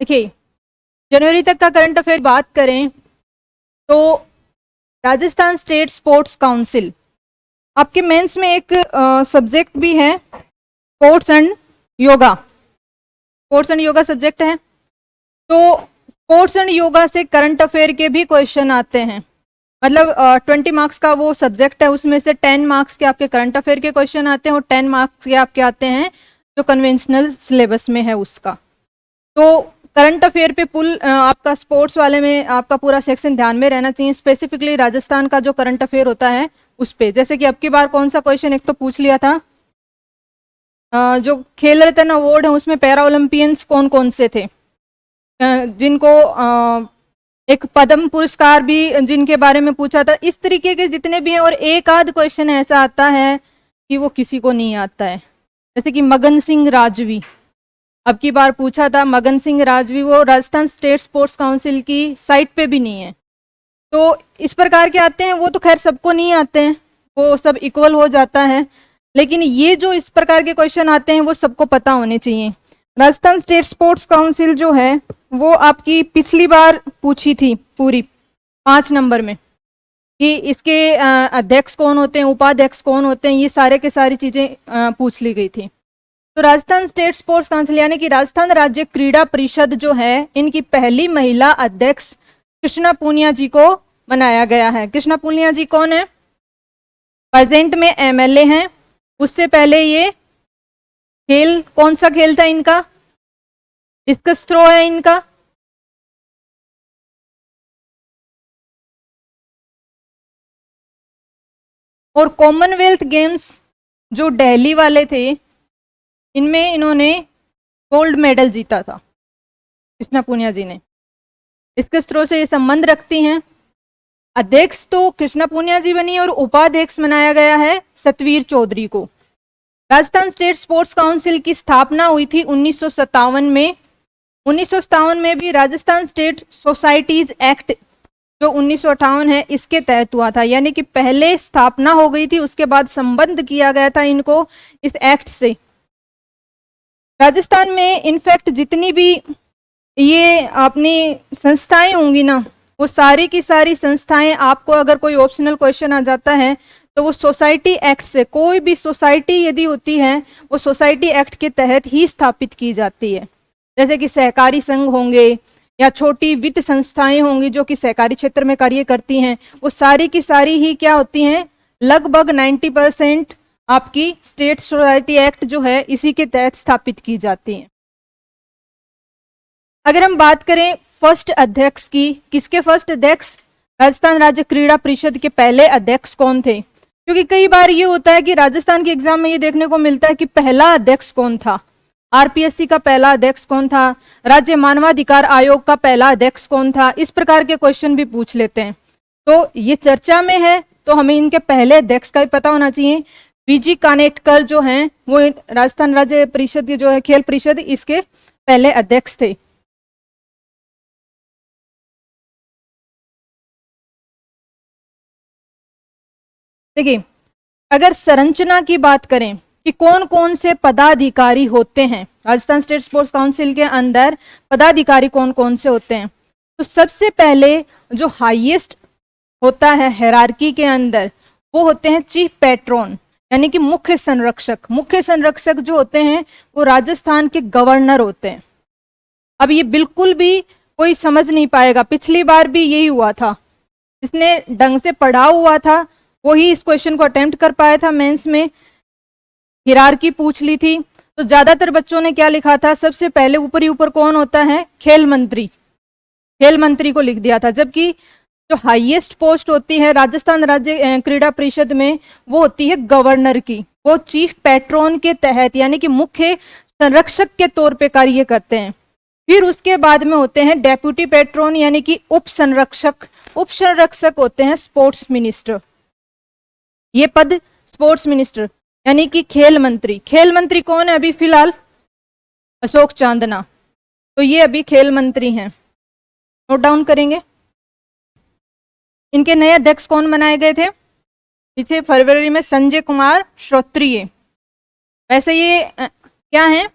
देखिए, जनवरी तक का करंट अफेयर बात करें तो राजस्थान स्टेट स्पोर्ट्स काउंसिल, आपके मेंस में एक सब्जेक्ट भी है sports and yoga. Sports and yoga subject है, तो स्पोर्ट्स एंड योगा से करंट अफेयर के भी क्वेश्चन आते हैं। मतलब 20 मार्क्स का वो सब्जेक्ट है, उसमें से 10 मार्क्स के आपके करंट अफेयर के क्वेश्चन आते हैं और 10 मार्क्स के आपके आते हैं जो कन्वेंशनल सिलेबस में है उसका। तो करंट अफेयर पे आपका स्पोर्ट्स वाले में आपका पूरा सेक्शन ध्यान में रहना चाहिए, स्पेसिफिकली राजस्थान का जो करंट अफेयर होता है उस पे। जैसे कि अब की बार कौन सा क्वेश्चन एक तो पूछ लिया था, जो खेल रत्न अवार्ड है उसमें पैरा ओलंपियंस कौन कौन से थे, जिनको एक पद्म पुरस्कार भी जिनके बारे में पूछा था। इस तरीके के जितने भी हैं, और एक आध क्वेश्चन ऐसा आता है कि वो किसी को नहीं आता है, जैसे कि मगन सिंह राजवी अब की बार पूछा था। मगन सिंह राजवी वो राजस्थान स्टेट स्पोर्ट्स काउंसिल की साइट पे भी नहीं है। तो इस प्रकार के आते हैं, वो तो खैर सबको नहीं आते हैं, वो सब इक्वल हो जाता है, लेकिन ये जो इस प्रकार के क्वेश्चन आते हैं वो सबको पता होने चाहिए। राजस्थान स्टेट स्पोर्ट्स काउंसिल जो है वो आपकी पिछली बार पूछी थी पूरी 5 नंबर में कि इसके अध्यक्ष कौन होते हैं, उपाध्यक्ष कौन होते हैं, ये सारे के सारी चीजें पूछ ली गई थी। तो राजस्थान स्टेट स्पोर्ट्स काउंसिल यानी कि राजस्थान राज्य क्रीड़ा परिषद जो है, इनकी पहली महिला अध्यक्ष कृष्णा पूनिया जी को बनाया गया है। कृष्णा पूनिया जी कौन है? प्रेजेंट में एमएलए हैं। उससे पहले ये खेल, कौन सा खेल था इनका? डिस्कस थ्रो है इनका। और कॉमनवेल्थ गेम्स जो दिल्ली वाले थे, इनमें इन्होंने गोल्ड मेडल जीता था कृष्णा पूनिया जी ने। डिस्कस थ्रो से ये संबंध रखती हैं। अध्यक्ष तो कृष्णा पूनिया जी बनी और उपाध्यक्ष बनाया गया है सतवीर चौधरी को। राजस्थान स्टेट स्पोर्ट्स काउंसिल की स्थापना हुई थी 1957 में। 1957 में भी राजस्थान स्टेट सोसाइटीज एक्ट जो 1958 है इसके तहत हुआ था, यानी कि पहले स्थापना हो गई थी, उसके बाद संबद्ध किया गया था इनको इस एक्ट से। राजस्थान में इनफैक्ट जितनी भी ये अपनी संस्थाएं होंगी ना, वो सारी की सारी संस्थाएं, आपको अगर कोई ऑप्शनल क्वेश्चन आ जाता है तो वो सोसाइटी एक्ट से, कोई भी सोसाइटी यदि होती है वो सोसाइटी एक्ट के तहत ही स्थापित की जाती है। जैसे कि सहकारी संघ होंगे या छोटी वित्त संस्थाएं होंगी जो कि सहकारी क्षेत्र में कार्य करती हैं, वो सारी की सारी ही क्या होती हैं, लगभग 90% आपकी स्टेट सोसाइटी एक्ट जो है इसी के तहत स्थापित की जाती हैं। अगर हम बात करें फर्स्ट अध्यक्ष की, किसके फर्स्ट अध्यक्ष? राजस्थान राज्य क्रीड़ा परिषद के पहले अध्यक्ष कौन थे? क्योंकि कई बार ये होता है कि राजस्थान के एग्जाम में ये देखने को मिलता है कि पहला अध्यक्ष कौन था, आरपीएससी का पहला अध्यक्ष कौन था, राज्य मानवाधिकार आयोग का पहला अध्यक्ष कौन था, इस प्रकार के क्वेश्चन भी पूछ लेते हैं। तो ये चर्चा में है तो हमें इनके पहले अध्यक्ष का भी पता होना चाहिए। बीजी कानेटकर जो हैं वो राजस्थान राज्य परिषद जो है खेल परिषद, इसके पहले अध्यक्ष थे। देखिए, अगर संरचना की बात करें कि कौन कौन से पदाधिकारी होते हैं राजस्थान स्टेट स्पोर्ट्स काउंसिल के अंदर, पदाधिकारी कौन कौन से होते हैं, तो सबसे पहले जो हाईएस्ट होता है हायरार्की के अंदर वो होते हैं चीफ पैट्रॉन, यानी कि मुख्य संरक्षक। मुख्य संरक्षक जो होते हैं वो राजस्थान के गवर्नर होते हैं। अब ये बिल्कुल भी कोई समझ नहीं पाएगा, पिछली बार भी यही हुआ था, जिसने ढंग से पढ़ा हुआ था वही इस क्वेश्चन को अटेम्प्ट कर पाया था। मेंस में हिरार्की पूछ ली थी तो ज्यादातर बच्चों ने क्या लिखा था, सबसे पहले ऊपर ही ऊपर कौन होता है, खेल मंत्री, खेल मंत्री को लिख दिया था। जबकि जो हाईएस्ट पोस्ट होती है राजस्थान राज्य क्रीड़ा परिषद में वो होती है गवर्नर की। वो चीफ पैट्रॉन के तहत यानी कि मुख्य संरक्षक के तौर पे कार्य करते हैं। फिर उसके बाद में होते हैं डेप्यूटी पैट्रॉन यानी कि उप संरक्षक। उप संरक्षक होते हैं स्पोर्ट्स मिनिस्टर, ये पद स्पोर्ट्स मिनिस्टर यानी कि खेल मंत्री। खेल मंत्री कौन है अभी फिलहाल? अशोक चांदना, तो ये अभी खेल मंत्री हैं, नोट डाउन करेंगे। इनके नए अध्यक्ष कौन बनाए गए थे पीछे फरवरी में? संजय कुमार श्रोत्रिय। वैसे ये क्या हैं?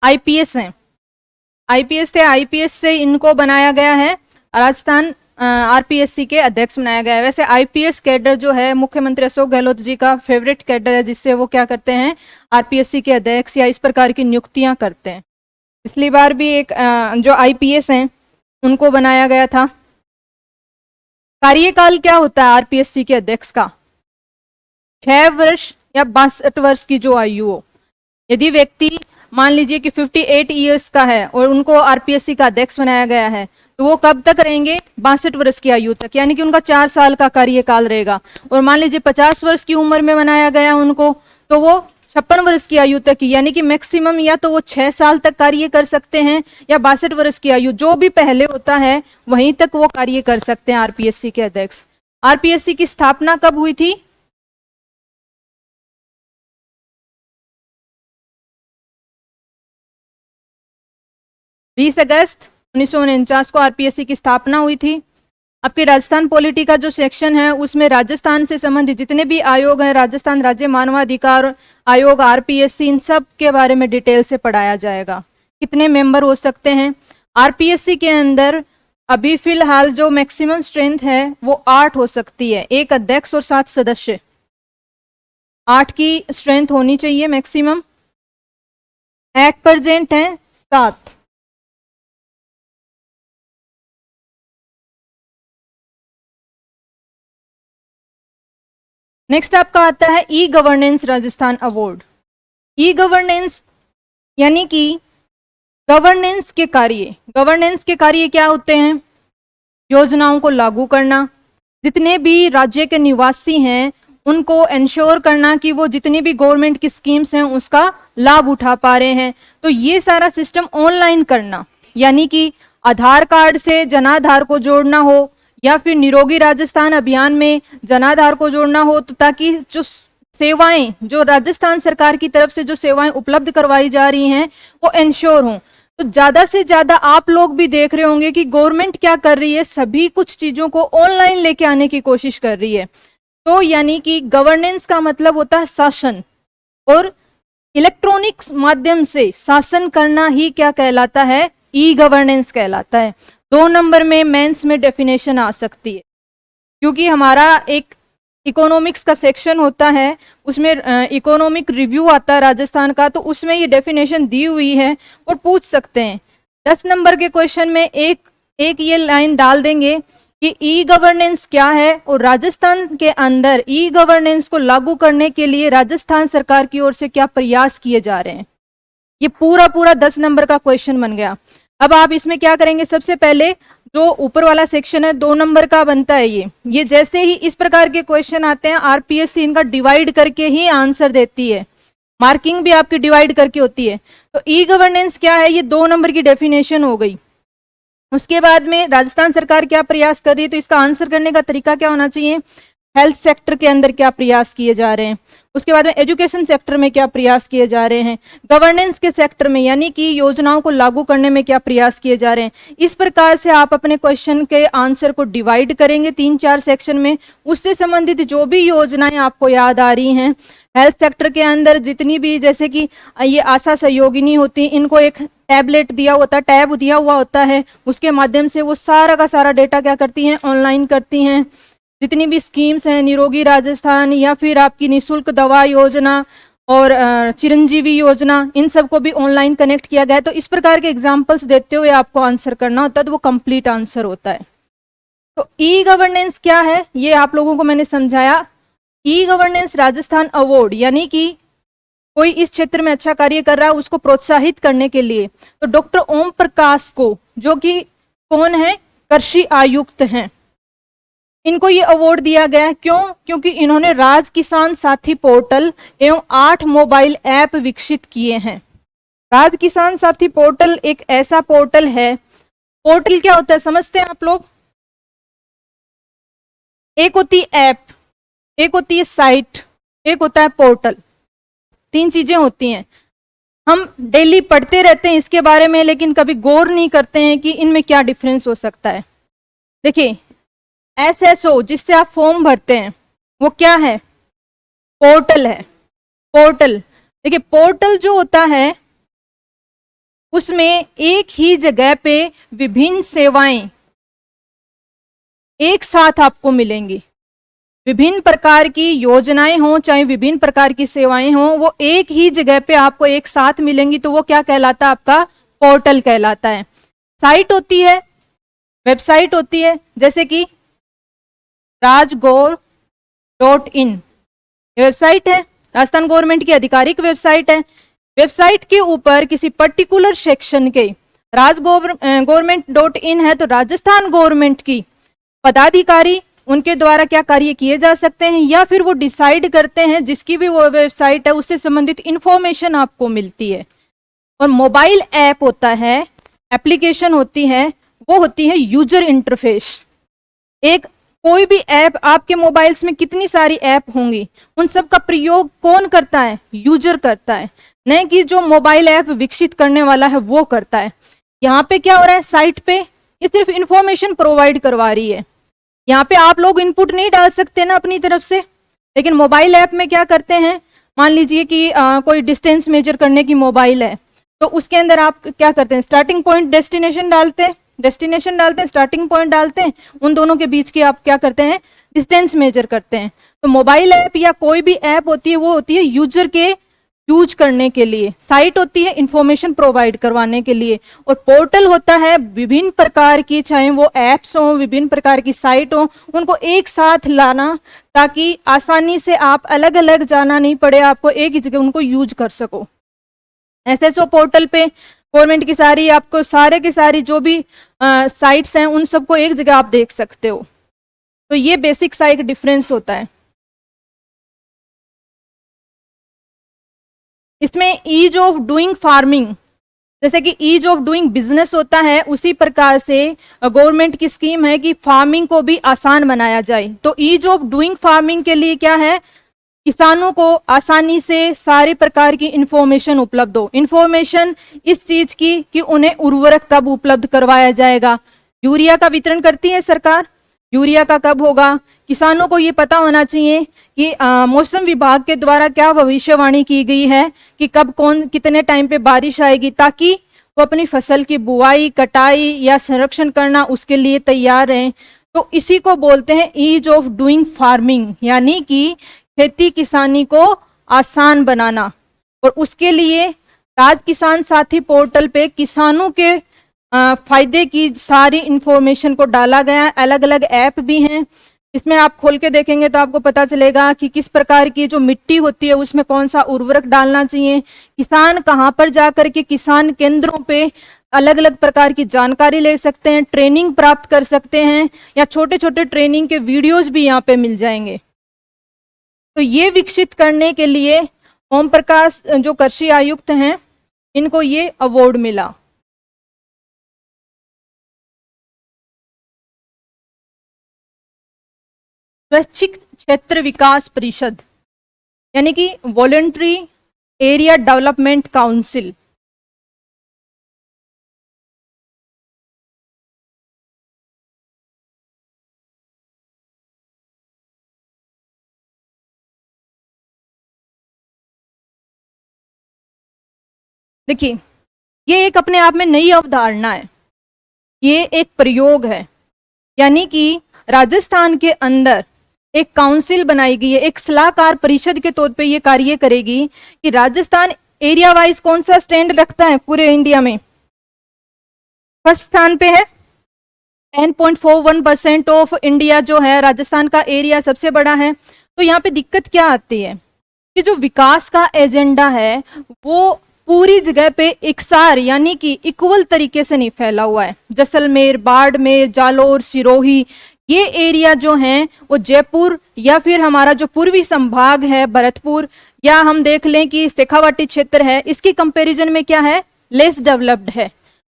आईपीएस हैं, आईपीएस थे, आईपीएस से इनको बनाया गया है राजस्थान आरपीएससी के अध्यक्ष बनाया गया है। वैसे आईपीएस कैडर जो है मुख्यमंत्री अशोक गहलोत जी का फेवरेट कैडर है, जिससे वो क्या करते हैं, आरपीएससी के अध्यक्ष या इस प्रकार की नियुक्तियां करते हैं। पिछली बार भी एक जो आईपीएस हैं उनको बनाया गया था। कार्यकाल क्या होता है आरपीएससी के अध्यक्ष का? 6 वर्ष या 62 वर्ष की जो आयु हो। यदि व्यक्ति मान लीजिए कि 58 ईयर्स का है और उनको आरपीएससी का अध्यक्ष बनाया गया है, तो वो कब तक रहेंगे? 62 वर्ष की आयु तक, यानी कि उनका 4 साल का कार्यकाल रहेगा। और मान लीजिए 50 वर्ष की उम्र में बनाया गया उनको, तो वो 56 वर्ष की आयु तक की, यानी कि मैक्सिमम या तो वो 6 साल तक कार्य कर सकते हैं या 62 वर्ष की आयु जो भी पहले होता है वहीं तक वो कार्य कर सकते हैं आरपीएससी के अध्यक्ष। आरपीएससी की स्थापना कब हुई थी? 20 अगस्त 1949 को आरपीएससी की स्थापना हुई थी। आपके राजस्थान पॉलिटी का जो सेक्शन है उसमें राजस्थान से संबंधित जितने भी आयोग हैं, राजस्थान राज्य मानवाधिकार आयोग, आरपीएससी, इन सब के बारे में डिटेल से पढ़ाया जाएगा। कितने मेंबर हो सकते हैं आरपीएससी के अंदर? अभी फिलहाल जो मैक्सिमम स्ट्रेंथ है वो 8 हो सकती है, एक अध्यक्ष और 7 सदस्य, 8 की स्ट्रेंथ होनी चाहिए मैक्सिमम। एट प्रेजेंट है 7। नेक्स्ट आपका आता है e governance Rajasthan award. E governance यानी कि गवर्नेंस के कार्य। गवर्नेंस के कार्य क्या होते हैं? योजनाओं को लागू करना, जितने भी राज्य के निवासी हैं उनको इंश्योर करना कि वो जितनी भी गवर्नमेंट की स्कीम्स हैं उसका लाभ उठा पा रहे हैं। तो ये सारा सिस्टम ऑनलाइन करना, यानी कि आधार कार्ड से जनाधार को जोड़ना हो या फिर निरोगी राजस्थान अभियान में जनाधार को जोड़ना हो, तो ताकि जो सेवाएं जो राजस्थान सरकार की तरफ से जो सेवाएं उपलब्ध करवाई जा रही हैं वो इंश्योर हों। तो ज्यादा से ज्यादा आप लोग भी देख रहे होंगे कि गवर्नमेंट क्या कर रही है, सभी कुछ चीजों को ऑनलाइन लेके आने की कोशिश कर रही है। तो यानी कि गवर्नेंस का मतलब होता है शासन, और इलेक्ट्रॉनिक्स माध्यम से शासन करना ही क्या कहलाता है? ई गवर्नेंस कहलाता है। 2 नंबर में मेंस में डेफिनेशन आ सकती है, क्योंकि हमारा एक इकोनॉमिक्स का सेक्शन होता है, उसमें इकोनॉमिक रिव्यू आता है राजस्थान का, तो उसमें ये डेफिनेशन दी हुई है और पूछ सकते हैं। 10 नंबर के क्वेश्चन में एक ये लाइन डाल देंगे कि ई गवर्नेंस क्या है और राजस्थान के अंदर ई गवर्नेंस को लागू करने के लिए राजस्थान सरकार की ओर से क्या प्रयास किए जा रहे हैं। ये पूरा 10 नंबर का क्वेश्चन बन गया। अब आप इसमें क्या करेंगे? सबसे पहले जो ऊपर वाला सेक्शन है 2 नंबर का बनता है, ये जैसे ही इस प्रकार के क्वेश्चन आते हैं आरपीएससी इनका डिवाइड करके ही आंसर देती है, मार्किंग भी आपकी डिवाइड करके होती है। तो ई गवर्नेंस क्या है? ये 2 नंबर की डेफिनेशन हो गई। उसके बाद में राजस्थान सरकार क्या प्रयास कर रही है, तो इसका आंसर करने का तरीका क्या होना चाहिए? हेल्थ सेक्टर के अंदर क्या प्रयास किए जा रहे हैं, उसके बाद में एजुकेशन सेक्टर में क्या प्रयास किए जा रहे हैं, गवर्नेंस के सेक्टर में यानी कि योजनाओं को लागू करने में क्या प्रयास किए जा रहे हैं। इस प्रकार से आप अपने क्वेश्चन के आंसर को डिवाइड करेंगे 3-4 सेक्शन में। उससे संबंधित जो भी योजनाएं आपको याद आ रही हैं, हेल्थ सेक्टर के अंदर जितनी भी, जैसे कि ये आशा सहयोगिनी होती, इनको एक टैबलेट दिया होता, टैब दिया हुआ होता है, उसके माध्यम से वो सारा का सारा डेटा क्या करती हैं? ऑनलाइन करती हैं। जितनी भी स्कीम्स हैं, निरोगी राजस्थान या फिर आपकी निशुल्क दवा योजना और चिरंजीवी योजना, इन सबको भी ऑनलाइन कनेक्ट किया गया है। तो इस प्रकार के एग्जांपल्स देते हुए आपको आंसर करना होता है, तो वो कंप्लीट आंसर होता है। तो ई गवर्नेंस क्या है ये आप लोगों को मैंने समझाया। ई गवर्नेंस राजस्थान अवार्ड यानी कि कोई इस क्षेत्र में अच्छा कार्य कर रहा है उसको प्रोत्साहित करने के लिए, तो डॉक्टर ओम प्रकाश को, जो कि कौन है? कृषि आयुक्त हैं, इनको ये अवार्ड दिया गया। क्यों? क्योंकि इन्होंने राज किसान साथी पोर्टल एवं 8 मोबाइल ऐप विकसित किए हैं। राज किसान साथी पोर्टल एक ऐसा पोर्टल है। पोर्टल क्या होता है समझते हैं आप लोग? एक होती ऐप, एक होती है साइट, एक होता है पोर्टल। 3 चीजें होती हैं। हम डेली पढ़ते रहते हैं इसके बारे में, लेकिन कभी गौर नहीं करते हैं कि इनमें क्या डिफरेंस हो सकता है। देखिए, एसएसओ जिससे आप फॉर्म भरते हैं वो क्या है? पोर्टल है। पोर्टल, देखिए पोर्टल जो होता है उसमें एक ही जगह पे विभिन्न सेवाएं एक साथ आपको मिलेंगी। विभिन्न प्रकार की योजनाएं हों चाहे विभिन्न प्रकार की सेवाएं हों, वो एक ही जगह पे आपको एक साथ मिलेंगी, तो वो क्या कहलाता है? आपका पोर्टल कहलाता है। साइट होती है, वेबसाइट होती है, जैसे कि rajgov.in वेबसाइट है, राजस्थान गवर्नमेंट की आधिकारिक वेबसाइट है। वेबसाइट के ऊपर किसी पर्टिकुलर सेक्शन के rajgov.in है, तो राजस्थान गवर्नमेंट की पदाधिकारी उनके द्वारा क्या कार्य किए जा सकते हैं, या फिर वो डिसाइड करते हैं, जिसकी भी वो वेबसाइट है उससे संबंधित इंफॉर्मेशन आपको मिलती है। और मोबाइल ऐप होता है, एप्लीकेशन होती है, वो होती है यूजर इंटरफेस। एक कोई भी ऐप, आपके मोबाइल्स में कितनी सारी ऐप होंगी, उन सब का प्रयोग कौन करता है? यूजर करता है, नहीं कि जो मोबाइल ऐप विकसित करने वाला है वो करता है। यहाँ पे क्या हो रहा है? साइट पे ये सिर्फ इंफॉर्मेशन प्रोवाइड करवा रही है। यहाँ पे आप लोग इनपुट नहीं डाल सकते ना अपनी तरफ से, लेकिन मोबाइल ऐप में क्या करते हैं? मान लीजिए कि कोई डिस्टेंस मेजर करने की मोबाइल है, तो उसके अंदर आप क्या करते हैं? स्टार्टिंग पॉइंट डेस्टिनेशन डालते हैं, स्टार्टिंग पॉइंट डालते हैं, उन दोनों के बीच की आप क्या करते हैं? डिस्टेंस मेजर करते हैं। तो मोबाइल ऐप या कोई भी ऐप होती है, वो होती है यूजर के यूज करने के लिए, साइट होती है इंफॉर्मेशन प्रोवाइड करवाने के लिए, और पोर्टल होता है विभिन्न प्रकार की, चाहे वो ऐप्स हो, विभिन्न प्रकार की साइट हो, उनको एक साथ लाना, ताकि आसानी से आप अलग अलग जाना नहीं पड़े, आपको एक ही जगह उनको यूज कर सको। एसएसओ पोर्टल पे गवर्नमेंट की सारी, आपको सारे के सारी जो भी साइट्स हैं उन सबको एक जगह आप देख सकते हो। तो ये बेसिक सा एक डिफरेंस होता है। इसमें ईज ऑफ डूइंग फार्मिंग, जैसे कि ईज ऑफ डूइंग बिजनेस होता है, उसी प्रकार से गवर्नमेंट की स्कीम है कि फार्मिंग को भी आसान बनाया जाए। तो ईज ऑफ डूइंग फार्मिंग के लिए क्या है? किसानों को आसानी से सारे प्रकार की इंफॉर्मेशन उपलब्ध हो। इंफॉर्मेशन इस चीज की कि उन्हें उर्वरक कब उपलब्ध करवाया जाएगा, यूरिया का वितरण करती है सरकार, यूरिया का कब होगा, किसानों को ये पता होना चाहिए कि मौसम विभाग के द्वारा क्या भविष्यवाणी की गई है कि कब कौन कितने टाइम पे बारिश आएगी, ताकि वो अपनी फसल की बुआई, कटाई या संरक्षण करना उसके लिए तैयार रहें। तो इसी को बोलते हैं ईज ऑफ डूइंग फार्मिंग, यानी कि खेती किसानी को आसान बनाना। और उसके लिए राज किसान साथी पोर्टल पे किसानों के फायदे की सारी इंफॉर्मेशन को डाला गया है। अलग अलग ऐप भी हैं, इसमें आप खोल के देखेंगे तो आपको पता चलेगा कि किस प्रकार की जो मिट्टी होती है उसमें कौन सा उर्वरक डालना चाहिए, किसान कहाँ पर जाकर के किसान केंद्रों पे अलग अलग प्रकार की जानकारी ले सकते हैं, ट्रेनिंग प्राप्त कर सकते हैं, या छोटे छोटे ट्रेनिंग के वीडियोज भी यहाँ पे मिल जाएंगे। तो ये विकसित करने के लिए ओम प्रकाश जो कृषि आयुक्त हैं, इनको ये अवार्ड मिला। स्वैच्छिक क्षेत्र विकास परिषद, यानी कि वॉलंटरी एरिया डेवलपमेंट काउंसिल। देखिए, ये एक अपने आप में नई अवधारणा है, ये एक प्रयोग है, यानी कि राजस्थान के अंदर एक काउंसिल बनाई गई है, एक सलाहकार परिषद के तौर पे ये कार्य करेगी कि राजस्थान एरिया वाइज कौन सा स्टैंड रखता है पूरे इंडिया में। फर्स्ट स्थान पे है, 10.41% ऑफ इंडिया जो है, राजस्थान का एरिया सबसे बड़ा है। तो यहाँ पे दिक्कत क्या आती है कि जो विकास का एजेंडा है वो पूरी जगह पे इकसार, यानी कि इक्वल तरीके से नहीं फैला हुआ है। जैसलमेर, बाड़मेर, जालोर, सिरोही, ये एरिया जो हैं वो जयपुर या फिर हमारा जो पूर्वी संभाग है भरतपुर, या हम देख लें कि शेखावाटी क्षेत्र है, इसकी कंपैरिजन में क्या है? लेस डेवलप्ड है।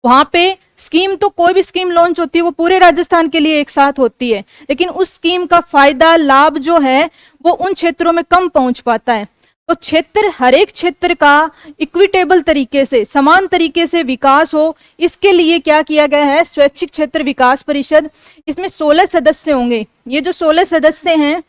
वहां पे स्कीम, तो कोई भी स्कीम लॉन्च होती है वो पूरे राजस्थान के लिए एक साथ होती है, लेकिन उस स्कीम का फायदा, लाभ जो है वो उन क्षेत्रों में कम पहुंच पाता है। तो क्षेत्र, हर एक क्षेत्र का इक्विटेबल तरीके से, समान तरीके से विकास हो, इसके लिए क्या किया गया है? स्वैच्छिक क्षेत्र विकास परिषद। इसमें 16 सदस्य होंगे। ये जो 16 सदस्य हैं,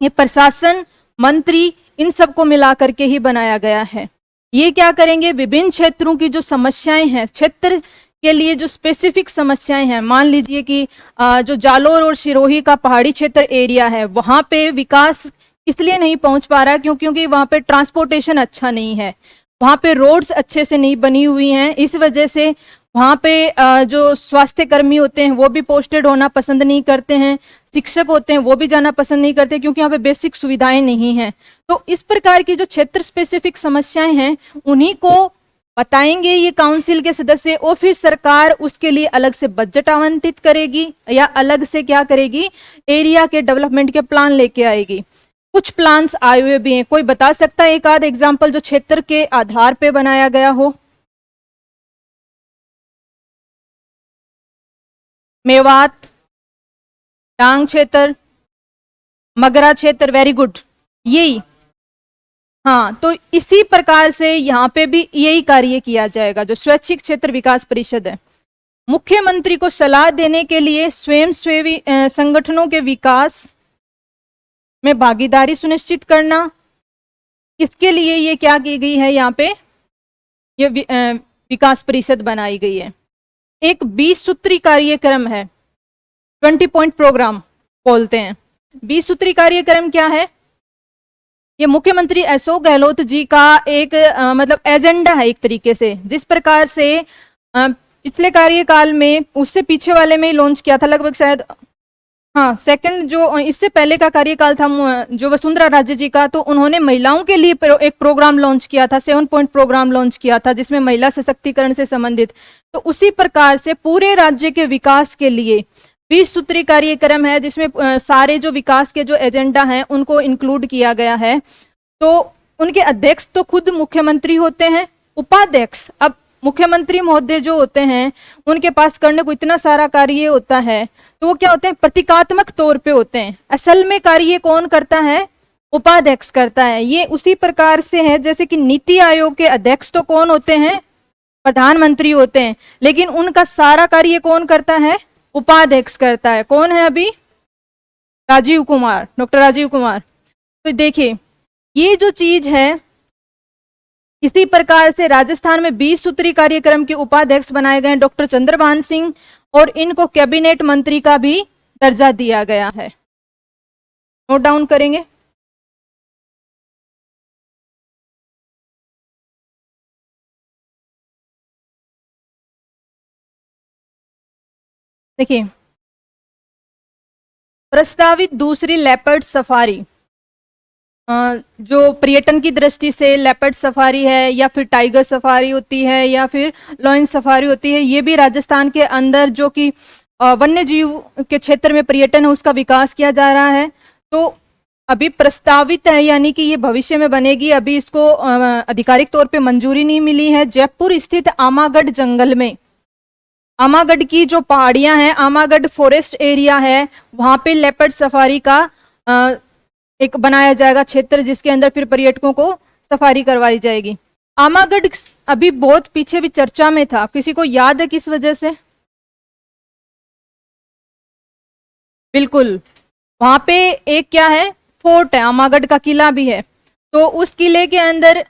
ये प्रशासन, मंत्री, इन सबको मिला करके ही बनाया गया है। ये क्या करेंगे, विभिन्न क्षेत्रों की जो समस्याएं हैं, क्षेत्र के लिए जो स्पेसिफिक समस्याएं हैं, मान लीजिए कि जो जालोर और सिरोही का पहाड़ी क्षेत्र एरिया है, वहां पे विकास इसलिए नहीं पहुंच पा रहा है क्योंकि वहां पे ट्रांसपोर्टेशन अच्छा नहीं है, वहां पे रोड्स अच्छे से नहीं बनी हुई हैं। इस वजह से वहां पे जो स्वास्थ्य कर्मी होते हैं वो भी पोस्टेड होना पसंद नहीं करते हैं, शिक्षक होते हैं वो भी जाना पसंद नहीं करते क्योंकि यहाँ पे बेसिक सुविधाएं नहीं हैं। तो इस प्रकार की जो क्षेत्र स्पेसिफिक समस्याएं हैं उन्हीं को बताएंगे ये काउंसिल के सदस्य, और फिर सरकार उसके लिए अलग से बजट आवंटित करेगी या अलग से क्या करेगी, एरिया के डेवलपमेंट के प्लान लेके आएगी। कुछ प्लान्स आए हुए भी हैं, कोई बता सकता है एक आध एग्जाम्पल जो क्षेत्र के आधार पे बनाया गया हो? मेवात, डांग क्षेत्र, मगरा क्षेत्र, वेरी गुड, यही। हाँ, तो इसी प्रकार से यहाँ पे भी यही कार्य किया जाएगा। जो स्वैच्छिक क्षेत्र विकास परिषद है, मुख्यमंत्री को सलाह देने के लिए स्वयंसेवी संगठनों के विकास में भागीदारी सुनिश्चित करना, इसके लिए ये क्या की गई है, यहाँ पे ये विकास परिषद बनाई गई है। एक 20 सूत्री कार्यक्रम है, 20 पॉइंट प्रोग्राम बोलते हैं। 20 सूत्री कार्यक्रम क्या है? ये मुख्यमंत्री अशोक गहलोत जी का एक मतलब एजेंडा है एक तरीके से, जिस प्रकार से पिछले कार्यकाल में, उससे पीछे वाले में लॉन्च किया था लगभग शायद, हाँ सेकंड जो इससे पहले का कार्यकाल था जो वसुंधरा राजे जी का, तो उन्होंने महिलाओं के लिए एक प्रोग्राम लॉन्च किया था, 7 पॉइंट प्रोग्राम लॉन्च किया था जिसमें महिला सशक्तिकरण से संबंधित। तो उसी प्रकार से पूरे राज्य के विकास के लिए 20 सूत्री कार्यक्रम है जिसमें सारे जो विकास के जो एजेंडा हैं उनको इंक्लूड किया गया है। तो उनके अध्यक्ष तो खुद मुख्यमंत्री होते हैं, उपाध्यक्ष अब मुख्यमंत्री महोदय जो होते हैं उनके पास करने को इतना सारा कार्य होता है, तो वो क्या होते हैं, प्रतीकात्मक तौर पे होते हैं। असल में कार्य कौन करता है? उपाध्यक्ष करता है। ये उसी प्रकार से है जैसे कि नीति आयोग के अध्यक्ष तो कौन होते हैं? प्रधानमंत्री होते हैं, लेकिन उनका सारा कार्य कौन करता है? उपाध्यक्ष करता है। कौन है अभी? राजीव कुमार, डॉक्टर राजीव कुमार। तो देखिए ये जो चीज है, इसी प्रकार से राजस्थान में 20 सूत्री कार्यक्रम के उपाध्यक्ष बनाए गए हैं डॉक्टर चंद्रभान सिंह, और इनको कैबिनेट मंत्री का भी दर्जा दिया गया है। नोट डाउन करेंगे। देखिए प्रस्तावित दूसरी लेपर्ड सफारी, जो पर्यटन की दृष्टि से लेपर्ड सफारी है या फिर टाइगर सफारी होती है या फिर लॉयन सफारी होती है, ये भी राजस्थान के अंदर जो कि वन्य जीव के क्षेत्र में पर्यटन है उसका विकास किया जा रहा है। तो अभी प्रस्तावित है यानी कि ये भविष्य में बनेगी, अभी इसको आधिकारिक तौर पे मंजूरी नहीं मिली है। जयपुर स्थित आमागढ़ जंगल में, आमागढ़ की जो पहाड़ियां हैं, आमागढ़ फॉरेस्ट एरिया है, वहां पे लेपर्ड सफारी का एक बनाया जाएगा क्षेत्र जिसके अंदर फिर पर्यटकों को सफारी करवाई जाएगी। आमागढ़ अभी बहुत पीछे भी चर्चा में था, किसी को याद है किस वजह से? बिल्कुल, वहां पे एक क्या है, फोर्ट है, आमागढ़ का किला भी है। तो उस किले के अंदर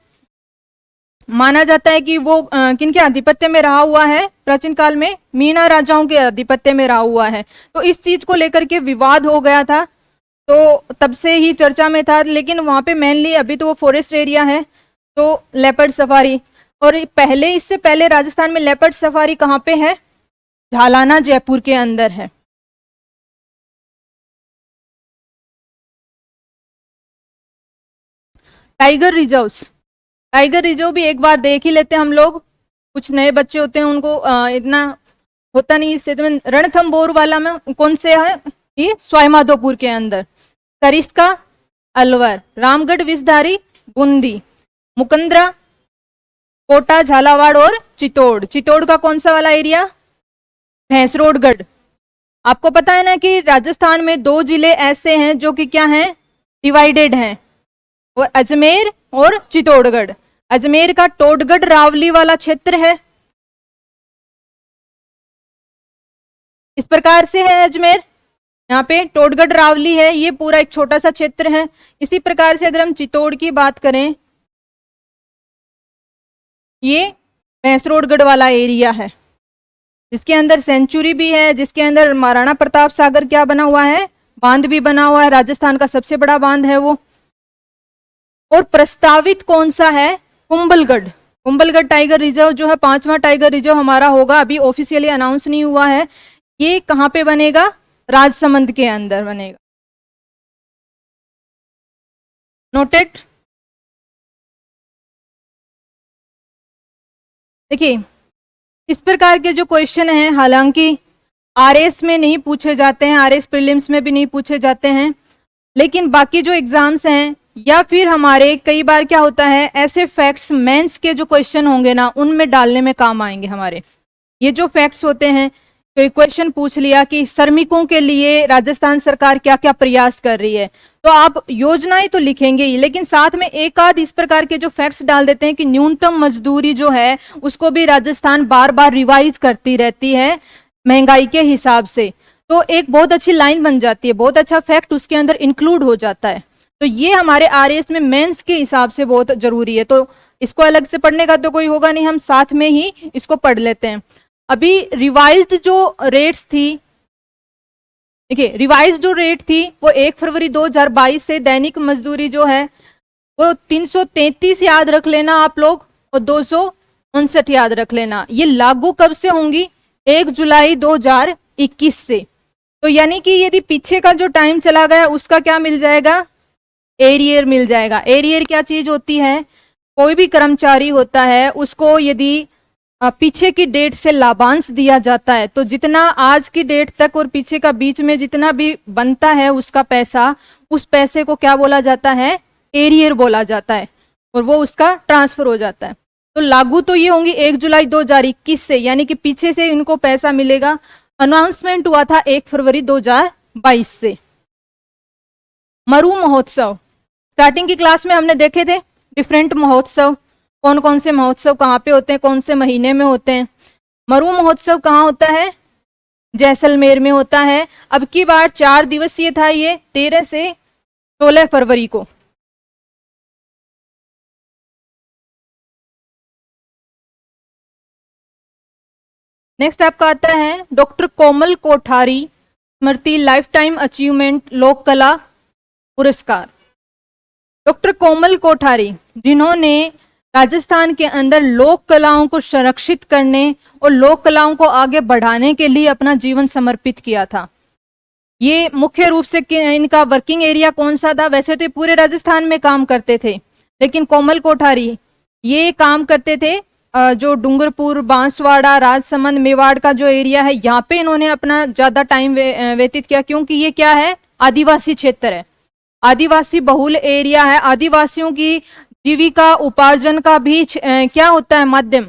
माना जाता है कि वो किनके आधिपत्य में रहा हुआ है? प्राचीन काल में मीना राजाओं के आधिपत्य में रहा हुआ है। तो इस चीज को लेकर के विवाद हो गया था, तो तब से ही चर्चा में था। लेकिन वहां पे मेनली अभी तो वो फॉरेस्ट एरिया है, तो लेपर्ड सफारी। और पहले, इससे पहले राजस्थान में लेपर्ड सफारी कहाँ पे है? झालाना जयपुर के अंदर है। टाइगर रिजर्व्स, टाइगर रिजर्व भी एक बार देख ही लेते हैं हम लोग। कुछ नए बच्चे होते हैं उनको इतना होता नहीं। इससे तो रणथंभौर वाला में कौन से है? ये सवाईमाधोपुर के अंदर। सरिस्का अलवर, रामगढ़ विषधारी बूंदी, मुकंदरा, कोटा झालावाड़ और चित्तौड़। चित्तौड़ का कौन सा वाला एरिया? भैंसरोडगढ़। आपको पता है ना कि राजस्थान में 2 जिले ऐसे हैं जो कि क्या हैं, डिवाइडेड हैं, और अजमेर और चित्तौड़गढ़। अजमेर का टोडगढ़ रावली वाला क्षेत्र है, इस प्रकार से है अजमेर। यहाँ पे टोडगढ़ रावली है, ये पूरा एक छोटा सा क्षेत्र है। इसी प्रकार से अगर हम चित्तौड़ की बात करें, ये भैंसरोडगढ़ वाला एरिया है, जिसके अंदर सेंचुरी भी है, जिसके अंदर महाराणा प्रताप सागर क्या बना हुआ है, बांध भी बना हुआ है, राजस्थान का सबसे बड़ा बांध है वो। और प्रस्तावित कौन सा है, कुंभलगढ़। कुंभलगढ़ टाइगर रिजर्व जो है 5वां टाइगर रिजर्व हमारा होगा, अभी ऑफिशियली अनाउंस नहीं हुआ है। ये कहाँ पे बनेगा, राजसमंद के अंदर बनेगा। नोटेड। देखिए इस प्रकार के जो क्वेश्चन हैं हालांकि आरएस में नहीं पूछे जाते हैं, आरएस प्रीलिम्स में भी नहीं पूछे जाते हैं, लेकिन बाकी जो एग्जाम्स हैं या फिर हमारे कई बार क्या होता है, ऐसे फैक्ट्स मेंस के जो क्वेश्चन होंगे ना उनमें डालने में काम आएंगे हमारे। ये जो फैक्ट्स होते हैं, कोई क्वेश्चन पूछ लिया कि श्रमिकों के लिए राजस्थान सरकार क्या क्या प्रयास कर रही है, तो आप योजनाएं तो लिखेंगे ही, लेकिन साथ में एक आध इस प्रकार के जो फैक्ट्स डाल देते हैं कि न्यूनतम मजदूरी जो है उसको भी राजस्थान बार बार रिवाइज करती रहती है महंगाई के हिसाब से। तो एक बहुत अच्छी लाइन बन जाती है, बहुत अच्छा फैक्ट उसके अंदर इंक्लूड हो जाता है। तो ये हमारे आरएएस में मेंस के हिसाब से बहुत जरूरी है, तो इसको अलग से पढ़ने का तो कोई होगा नहीं, हम साथ में ही इसको पढ़ लेते हैं। अभी रिवाइज्ड जो रेट्स थी, देखिए रिवाइज जो रेट थी वो 1 फरवरी 2022 से दैनिक मजदूरी जो है वो 333 याद रख लेना आप लोग, और 259 याद रख लेना। ये लागू कब से होंगी, 1 जुलाई 2021 से। तो यानी कि यदि पीछे का जो टाइम चला गया उसका क्या मिल जाएगा, एरियर मिल जाएगा। एरियर क्या चीज होती है, कोई भी कर्मचारी होता है उसको यदि पीछे की डेट से लाभांश दिया जाता है, तो जितना आज की डेट तक और पीछे का बीच में जितना भी बनता है उसका पैसा, उस पैसे को क्या बोला जाता है, एरियर बोला जाता है, और वो उसका ट्रांसफर हो जाता है। तो लागू तो ये होंगी 1 जुलाई 2021 से, यानी कि पीछे से इनको पैसा मिलेगा। अनाउंसमेंट हुआ था 1 फरवरी 2022 से। मरु महोत्सव, स्टार्टिंग की क्लास में हमने देखे थे डिफरेंट महोत्सव, कौन कौन से महोत्सव कहाँ पे होते हैं, कौन से महीने में होते हैं। मरु महोत्सव कहाँ होता है, जैसलमेर में होता है। अब की बार 4 दिवसीय था ये, 13 से 16 फरवरी को। नेक्स्ट आपका आता है डॉक्टर कोमल कोठारी स्मृति लाइफ टाइम अचीवमेंट लोक कला पुरस्कार। डॉक्टर कोमल कोठारी जिन्होंने राजस्थान के अंदर लोक कलाओं को संरक्षित करने और लोक कलाओं को आगे बढ़ाने के लिए अपना जीवन समर्पित किया था। ये मुख्य रूप से इनका वर्किंग एरिया कौन सा था, वैसे तो पूरे राजस्थान में काम करते थे, लेकिन कोमल कोठारी ये काम करते थे जो डूंगरपुर, बांसवाड़ा, राजसमंद, मेवाड़ का जो एरिया है, यहाँ पे इन्होंने अपना ज्यादा टाइम व्यतीत किया, क्योंकि ये क्या है, आदिवासी क्षेत्र है, आदिवासी बहुल एरिया है। आदिवासियों की जीविका उपार्जन का भी क्या होता है, माध्यम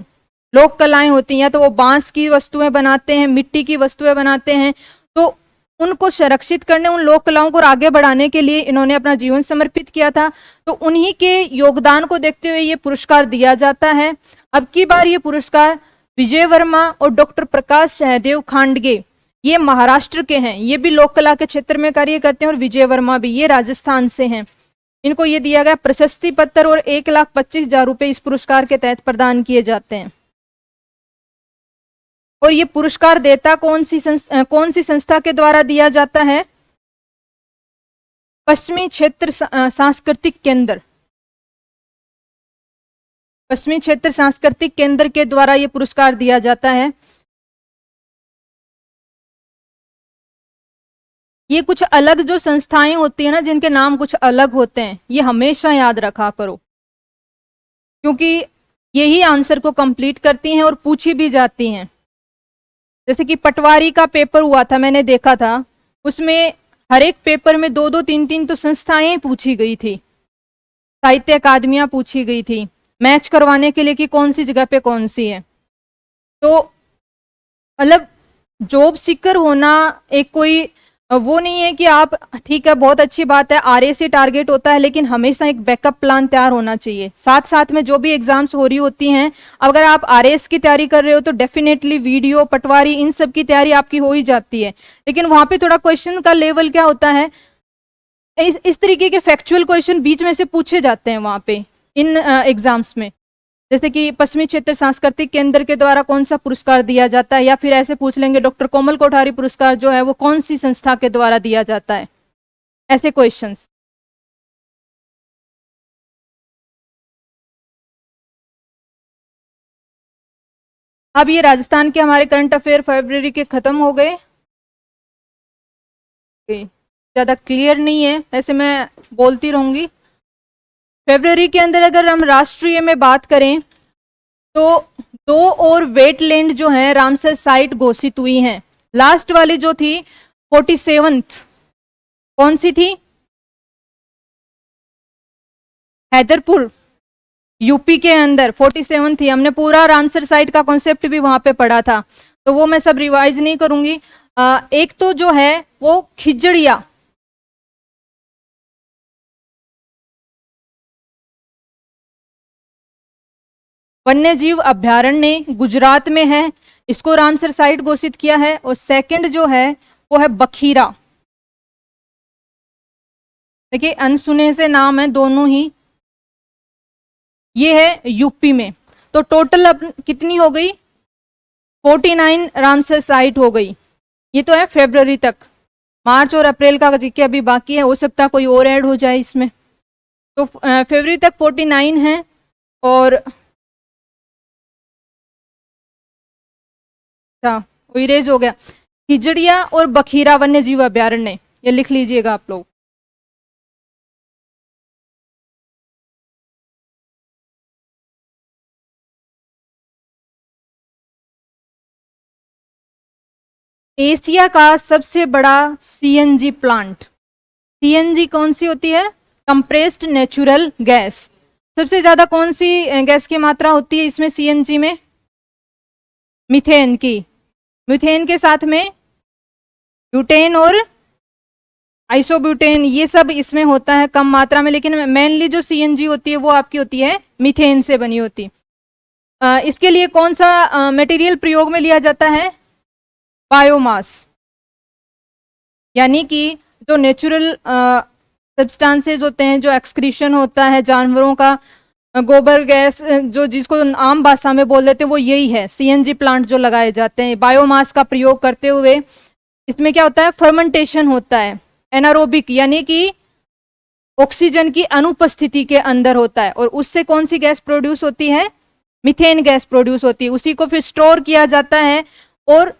लोक कलाएं होती हैं। तो वो बांस की वस्तुएं बनाते हैं, मिट्टी की वस्तुएं बनाते हैं, तो उनको संरक्षित करने, उन लोक कलाओं को आगे बढ़ाने के लिए इन्होंने अपना जीवन समर्पित किया था। तो उन्हीं के योगदान को देखते हुए ये पुरस्कार दिया जाता है। अब की बार ये पुरस्कार विजय वर्मा और डॉक्टर प्रकाश सहदेव खांडगे, ये महाराष्ट्र के हैं, ये भी लोक कला के क्षेत्र में कार्य करते हैं, और विजय वर्मा भी ये राजस्थान से हैं। इनको ये दिया गया प्रशस्ति पत्र और 1,25,000 रुपए इस पुरस्कार के तहत प्रदान किए जाते हैं। और ये पुरस्कार देता कौन सी संस्था के द्वारा दिया जाता है, पश्चिमी क्षेत्र सांस्कृतिक केंद्र, पश्चिमी क्षेत्र सांस्कृतिक केंद्र के द्वारा ये पुरस्कार दिया जाता है। ये कुछ अलग जो संस्थाएं होती है ना, जिनके नाम कुछ अलग होते हैं, ये हमेशा याद रखा करो, क्योंकि यही आंसर को कंप्लीट करती हैं और पूछी भी जाती हैं। जैसे कि पटवारी का पेपर हुआ था, मैंने देखा था, उसमें हर एक पेपर में 2-2, 3-3 तो संस्थाएं पूछी गई थी, साहित्य अकादमियां पूछी गई थी, मैच करवाने के लिए कि कौन सी जगह पे कौन सी है। तो मतलब जॉब सीकर होना एक कोई वो नहीं है कि आप, ठीक है बहुत अच्छी बात है, आरएएस से टारगेट होता है, लेकिन हमेशा एक बैकअप प्लान तैयार होना चाहिए। साथ साथ में जो भी एग्जाम्स हो रही होती हैं, अगर आप आरएएस की तैयारी कर रहे हो तो डेफिनेटली वीडियो, पटवारी, इन सब की तैयारी आपकी हो ही जाती है, लेकिन वहां पे थोड़ा क्वेश्चन का लेवल क्या होता है, इस तरीके के फैक्चुअल क्वेश्चन बीच में से पूछे जाते हैं वहां पे इन एग्जाम्स में। जैसे कि पश्चिमी क्षेत्र सांस्कृतिक केंद्र के द्वारा कौन सा पुरस्कार दिया जाता है, या फिर ऐसे पूछ लेंगे डॉक्टर कोमल कोठारी पुरस्कार जो है वो कौन सी संस्था के द्वारा दिया जाता है, ऐसे क्वेश्चंस। अब ये राजस्थान के हमारे करंट अफेयर फरवरी के खत्म हो गए। ज़्यादा क्लियर नहीं है, ऐसे मैं बोलती रहूंगी। फरवरी के अंदर अगर हम राष्ट्रीय में बात करें तो 2 और वेटलैंड जो है रामसर साइट घोषित हुई हैं। लास्ट वाली जो थी 47th कौन सी थी, हैदरपुर यूपी के अंदर 47 थी। हमने पूरा रामसर साइट का कॉन्सेप्ट भी वहां पे पढ़ा था, तो वो मैं सब रिवाइज नहीं करूंगी। एक तो जो है वो खिजड़िया, वन्य जीव अभ्यारण्य गुजरात में है, इसको रामसर साइट घोषित किया है। और सेकंड जो है वो है बखीरा। देखिए अनसुने से नाम है दोनों ही, ये है यूपी में। तो टोटल अब कितनी हो गई, 49 रामसर साइट हो गई। ये तो है फरवरी तक, मार्च और अप्रैल का जिक्र अभी बाकी है, हो सकता है कोई और ऐड हो जाए इसमें। तो फरवरी तक 49 है। और इरेज हो गया, खिजड़िया और बखीरा वन्य जीव अभ्यारण्य, ये लिख लीजिएगा आप लोग। एशिया का सबसे बड़ा सीएनजी प्लांट, सीएनजी कौन सी होती है, कंप्रेस्ड नेचुरल गैस। सबसे ज्यादा कौन सी गैस की मात्रा होती है इसमें सीएनजी में, मीथेन की। मीथेन के साथ में ब्यूटेन और आइसोब्यूटेन, ये सब इसमें होता है कम मात्रा में, लेकिन मेनली जो सीएनजी होती है वो आपकी होती है मीथेन से बनी होती। इसके लिए कौन सा मटेरियल प्रयोग में लिया जाता है, बायोमास, यानी कि जो नेचुरल सब्सटेंसेस होते हैं, जो एक्सक्रीशन होता है जानवरों का, गोबर गैस जो जिसको आम भाषा में बोल देते हैं वो यही है। सीएनजी प्लांट जो लगाए जाते हैं बायोमास का प्रयोग करते हुए, इसमें क्या होता है, फर्मेंटेशन होता है एनारोबिक, यानी कि ऑक्सीजन की अनुपस्थिति के अंदर होता है, और उससे कौन सी गैस प्रोड्यूस होती है, मीथेन गैस प्रोड्यूस होती है। उसी को फिर स्टोर किया जाता है, और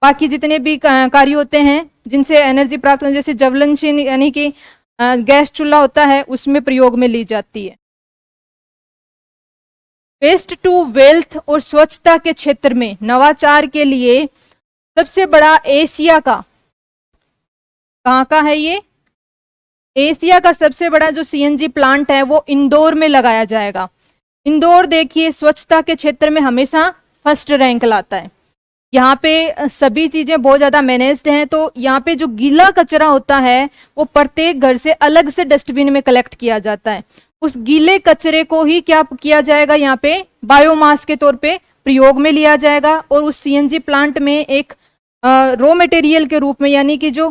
बाकी जितने भी कार्य होते हैं जिनसे एनर्जी प्राप्त होती है, जैसे ज्वलनशील यानी कि गैस चूल्हा होता है, उसमें प्रयोग में ली जाती है। वेस्ट टू वेल्थ और स्वच्छता के क्षेत्र में नवाचार के लिए सबसे बड़ा एशिया का, कहाँ का है ये, एशिया का सबसे बड़ा जो सीएनजी प्लांट है वो इंदौर में लगाया जाएगा। इंदौर देखिए स्वच्छता के क्षेत्र में हमेशा फर्स्ट रैंक लाता है। यहाँ पे सभी चीजें बहुत ज्यादा मैनेज्ड हैं, तो यहाँ पे जो गीला कचरा होता है वो प्रत्येक घर से अलग से डस्टबिन में कलेक्ट किया जाता है। उस गीले कचरे को ही क्या किया जाएगा, यहाँ पे बायोमास के तौर पे प्रयोग में लिया जाएगा, और उस सीएनजी प्लांट में एक रॉ मटेरियल के रूप में, यानी कि जो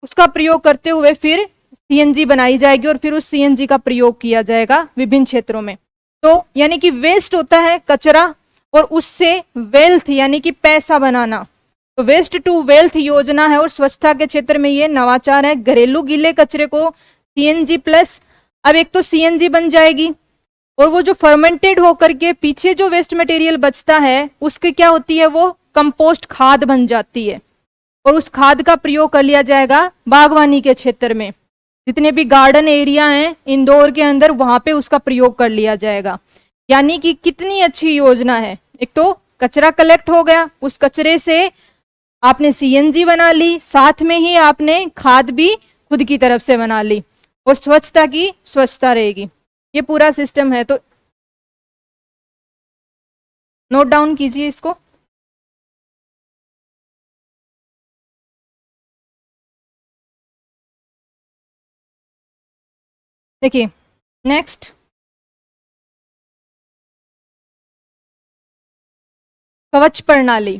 उसका प्रयोग करते हुए फिर सीएनजी बनाई जाएगी, और फिर उस सीएनजी का प्रयोग किया जाएगा विभिन्न क्षेत्रों में। तो यानी कि वेस्ट होता है कचरा, और उससे वेल्थ यानी कि पैसा बनाना, तो वेस्ट टू वेल्थ योजना है, और स्वच्छता के क्षेत्र में ये नवाचार है। घरेलू गीले कचरे को सीएनजी प्लस, अब एक तो सीएनजी बन जाएगी, और वो जो फर्मेंटेड होकर के पीछे जो वेस्ट मटेरियल बचता है उसके क्या होती है, वो कंपोस्ट खाद बन जाती है, और उस खाद का प्रयोग कर लिया जाएगा बागवानी के क्षेत्र में। जितने भी गार्डन एरिया हैं इंदौर के अंदर, वहां पे उसका प्रयोग कर लिया जाएगा। यानी कि कितनी अच्छी योजना है, एक तो कचरा कलेक्ट हो गया, उस कचरे से आपने सीएनजी बना ली, साथ में ही आपने खाद भी खुद की तरफ से बना ली, और स्वच्छता की स्वच्छता रहेगी। ये पूरा सिस्टम है, तो नोट डाउन कीजिए इसको। देखिए नेक्स्ट, कवच प्रणाली,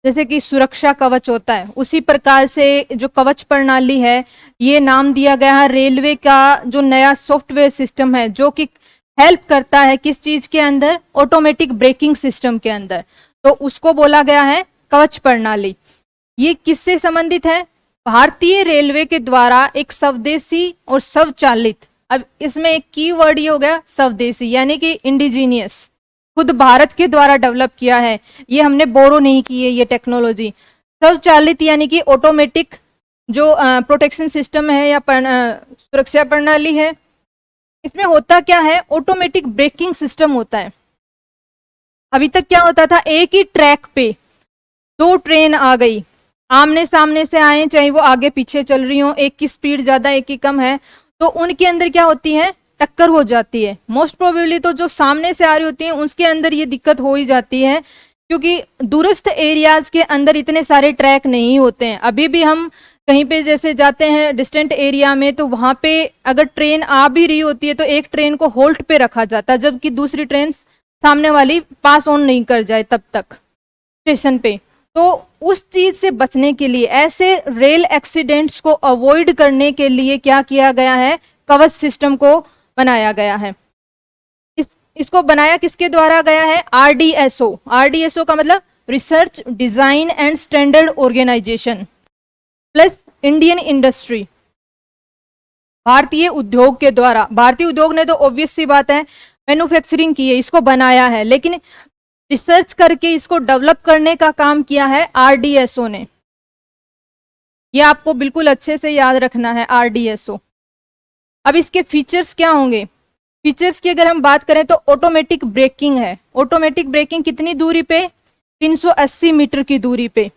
जैसे कि सुरक्षा कवच होता है उसी प्रकार से जो कवच प्रणाली है, ये नाम दिया गया है रेलवे का जो नया सॉफ्टवेयर सिस्टम है, जो कि हेल्प करता है किस चीज के अंदर, ऑटोमेटिक ब्रेकिंग सिस्टम के अंदर, तो उसको बोला गया है कवच प्रणाली। ये किससे संबंधित है, भारतीय रेलवे के द्वारा एक स्वदेशी और स्वचालित, अब इसमें एक की वर्ड ये हो गया स्वदेशी, यानी कि इंडिजीनियस, खुद भारत के द्वारा डेवलप किया है, ये हमने बोरो नहीं की है ये टेक्नोलॉजी। स्वचालित यानी कि ऑटोमेटिक जो प्रोटेक्शन सिस्टम है या सुरक्षा प्रणाली है, इसमें होता क्या है, ऑटोमेटिक ब्रेकिंग सिस्टम होता है। अभी तक क्या होता था, एक ही ट्रैक पे दो ट्रेन आ गई, आमने सामने से आए, चाहे वो आगे पीछे चल रही हो, एक की स्पीड ज्यादा एक की कम है, तो उनके अंदर क्या होती है, टक्कर हो जाती है। मोस्ट प्रोबेबली तो जो सामने से आ रही होती है उसके अंदर ये दिक्कत हो ही जाती है, क्योंकि दूरस्थ एरियाज के अंदर इतने सारे ट्रैक नहीं होते हैं। अभी भी हम कहीं पे जैसे जाते हैं डिस्टेंट एरिया में, तो वहां पे अगर ट्रेन आ भी रही होती है तो एक ट्रेन को होल्ट पे रखा जाता है, जबकि दूसरी ट्रेन सामने वाली पास ऑन नहीं कर जाए तब तक स्टेशन पे। तो उस चीज से बचने के लिए, ऐसे रेल एक्सीडेंट्स को अवॉइड करने के लिए क्या किया गया है, कवच सिस्टम को बनाया गया है। इसको बनाया किसके द्वारा गया है, आरडीएसओ। आरडीएसओ का मतलब research design and standard organisation plus Indian industry, भारतीय उद्योग के द्वारा। भारतीय उद्योग ने तो ऑब्वियस सी बात है मैन्युफैक्चरिंग की है, इसको बनाया है, लेकिन रिसर्च करके इसको डेवलप करने का काम किया है आरडीएसओ ने। ये आपको बिल्कुल अच्छे से याद रखना है, आरडीएसओ। अब इसके फीचर्स क्या होंगे, फीचर्स की अगर हम बात करें तो ऑटोमेटिक ब्रेकिंग है। ऑटोमेटिक ब्रेकिंग कितनी दूरी पे, 380 मीटर की दूरी पे।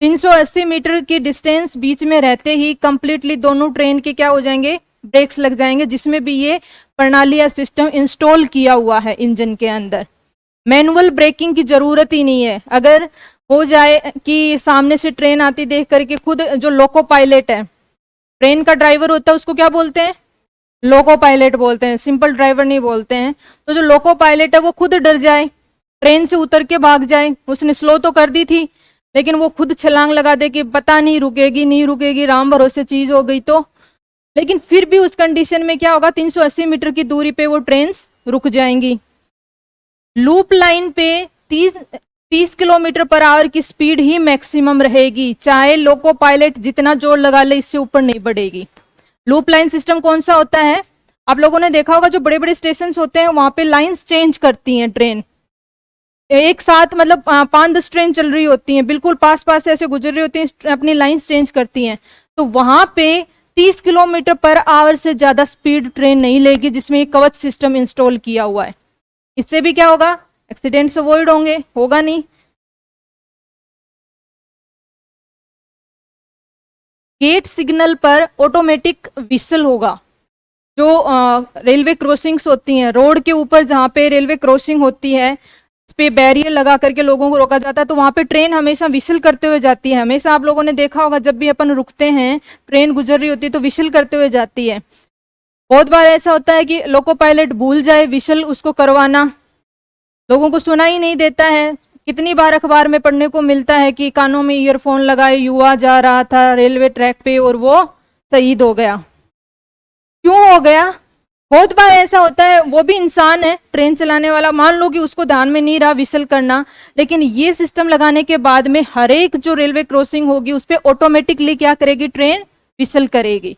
380 मीटर की डिस्टेंस बीच में रहते ही कंप्लीटली दोनों ट्रेन के क्या हो जाएंगे, ब्रेक्स लग जाएंगे, जिसमें भी ये प्रणाली या सिस्टम इंस्टॉल किया हुआ है इंजन के अंदर। मैनुअल ब्रेकिंग की जरूरत ही नहीं है। अगर हो जाए कि सामने से ट्रेन आती देख करके, खुद जो लोको पायलट है, ट्रेन का ड्राइवर होता है, उसको क्या बोलते हैं, लोको पायलट बोलते हैं, सिंपल ड्राइवर नहीं बोलते हैं। तो जो लोको पायलट है वो खुद डर जाए, ट्रेन से उतर के भाग जाए, उसने स्लो तो कर दी थी लेकिन वो खुद छलांग लगा दे कि पता नहीं रुकेगी नहीं रुकेगी, राम भरोसे चीज हो गई तो, लेकिन फिर भी उस कंडीशन में क्या होगा, 380 मीटर की दूरी पे वो ट्रेन रुक जाएंगी। लूप लाइन पे 30 किलोमीटर पर आवर की स्पीड ही मैक्सिमम रहेगी, चाहे लोको पायलट जितना जोर लगा ले, इससे ऊपर नहीं बढ़ेगी। लूप लाइन सिस्टम कौन सा होता है, आप लोगों ने देखा होगा जो बड़े बड़े स्टेशन होते हैं वहां पे लाइंस चेंज करती हैं ट्रेन, एक साथ मतलब 5-10 ट्रेन चल रही होती हैं, बिल्कुल पास पास से ऐसे गुजर रही होती हैं, अपनी लाइंस चेंज करती हैं, तो वहां पे 30 किलोमीटर पर आवर से ज्यादा स्पीड ट्रेन नहीं लेगी, जिसमें एक कवच सिस्टम इंस्टॉल किया हुआ है। इससे भी क्या होगा, एक्सीडेंट्स अवॉइड होंगे, होगा नहीं। गेट सिग्नल पर ऑटोमेटिक विसल होगा। जो रेलवे क्रॉसिंग्स होती हैं, रोड के ऊपर जहाँ पे रेलवे क्रॉसिंग होती है, इस पे बैरियर लगा करके लोगों को रोका जाता है, तो वहां पे ट्रेन हमेशा विसल करते हुए जाती है। हमेशा आप लोगों ने देखा होगा जब भी अपन रुकते हैं, ट्रेन गुजर रही होती है तो विसल करते हुए जाती है। बहुत बार ऐसा होता है कि लोको पायलट भूल जाए विसल उसको करवाना, लोगों को सुना ही नहीं देता है। कितनी बार अखबार में पढ़ने को मिलता है कि कानों में ईयरफोन लगाए युवा जा रहा था रेलवे ट्रैक पे और वो शहीद हो गया। क्यों हो गया, बहुत बार ऐसा होता है, वो भी इंसान है ट्रेन चलाने वाला, मान लो कि उसको ध्यान में नहीं रहा विसल करना, लेकिन ये सिस्टम लगाने के बाद में हर एक जो रेलवे क्रॉसिंग होगी उस पर ऑटोमेटिकली क्या करेगी, ट्रेन विसल करेगी।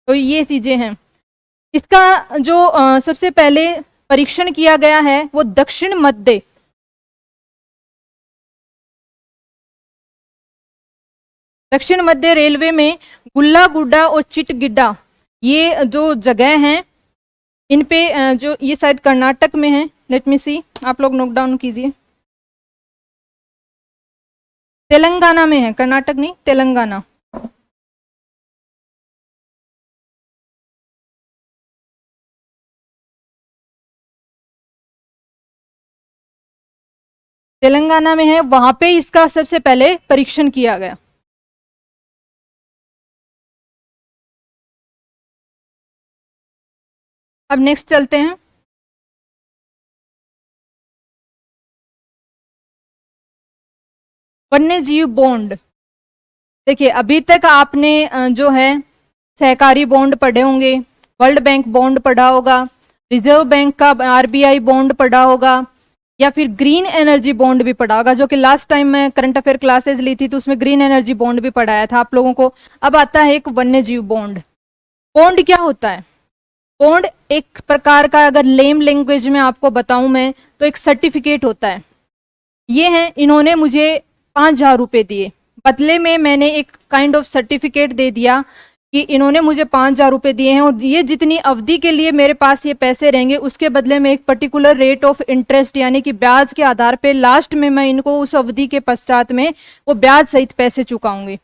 तो ये चीजें हैं। इसका जो सबसे पहले परीक्षण किया गया है वो दक्षिण मध्य रेलवे में गुल्ला गुड्डा और चिटगिड्डा, ये जो जगह हैं, इन पे जो ये शायद कर्नाटक में है, लेट मी सी, आप लोग नोट डाउन कीजिए। तेलंगाना में है, कर्नाटक नहीं, तेलंगाना। तेलंगाना में है, वहां पे इसका सबसे पहले परीक्षण किया गया। अब नेक्स्ट चलते हैं। वन्य जीव बॉन्ड, देखिए अभी तक आपने जो है सहकारी बॉन्ड पढ़े होंगे, वर्ल्ड बैंक बॉन्ड पढ़ा होगा, रिजर्व बैंक का आरबीआई बॉन्ड पढ़ा होगा, या फिर ग्रीन एनर्जी बॉन्ड भी पढ़ा होगा, जो कि लास्ट टाइम मैं करंट अफेयर क्लासेस ली थी तो उसमें ग्रीन एनर्जी बॉन्ड भी पढ़ाया था आप लोगों को। अब आता है एक वन्य जीव बॉन्ड। बॉन्ड क्या होता है? बॉन्ड एक प्रकार का, अगर लेम लैंग्वेज में आपको बताऊं मैं, तो एक सर्टिफिकेट होता है। ये है, इन्होंने मुझे 5,000 रुपये दिए, बदले में मैंने एक काइंड ऑफ सर्टिफिकेट दे दिया कि इन्होंने मुझे 5,000 रुपये दिए हैं और ये जितनी अवधि के लिए मेरे पास ये पैसे रहेंगे उसके बदले में एक पर्टिकुलर रेट ऑफ इंटरेस्ट यानी कि ब्याज के आधार पे लास्ट में मैं इनको उस अवधि के पश्चात में वो ब्याज सहित पैसे चुकाऊंगी।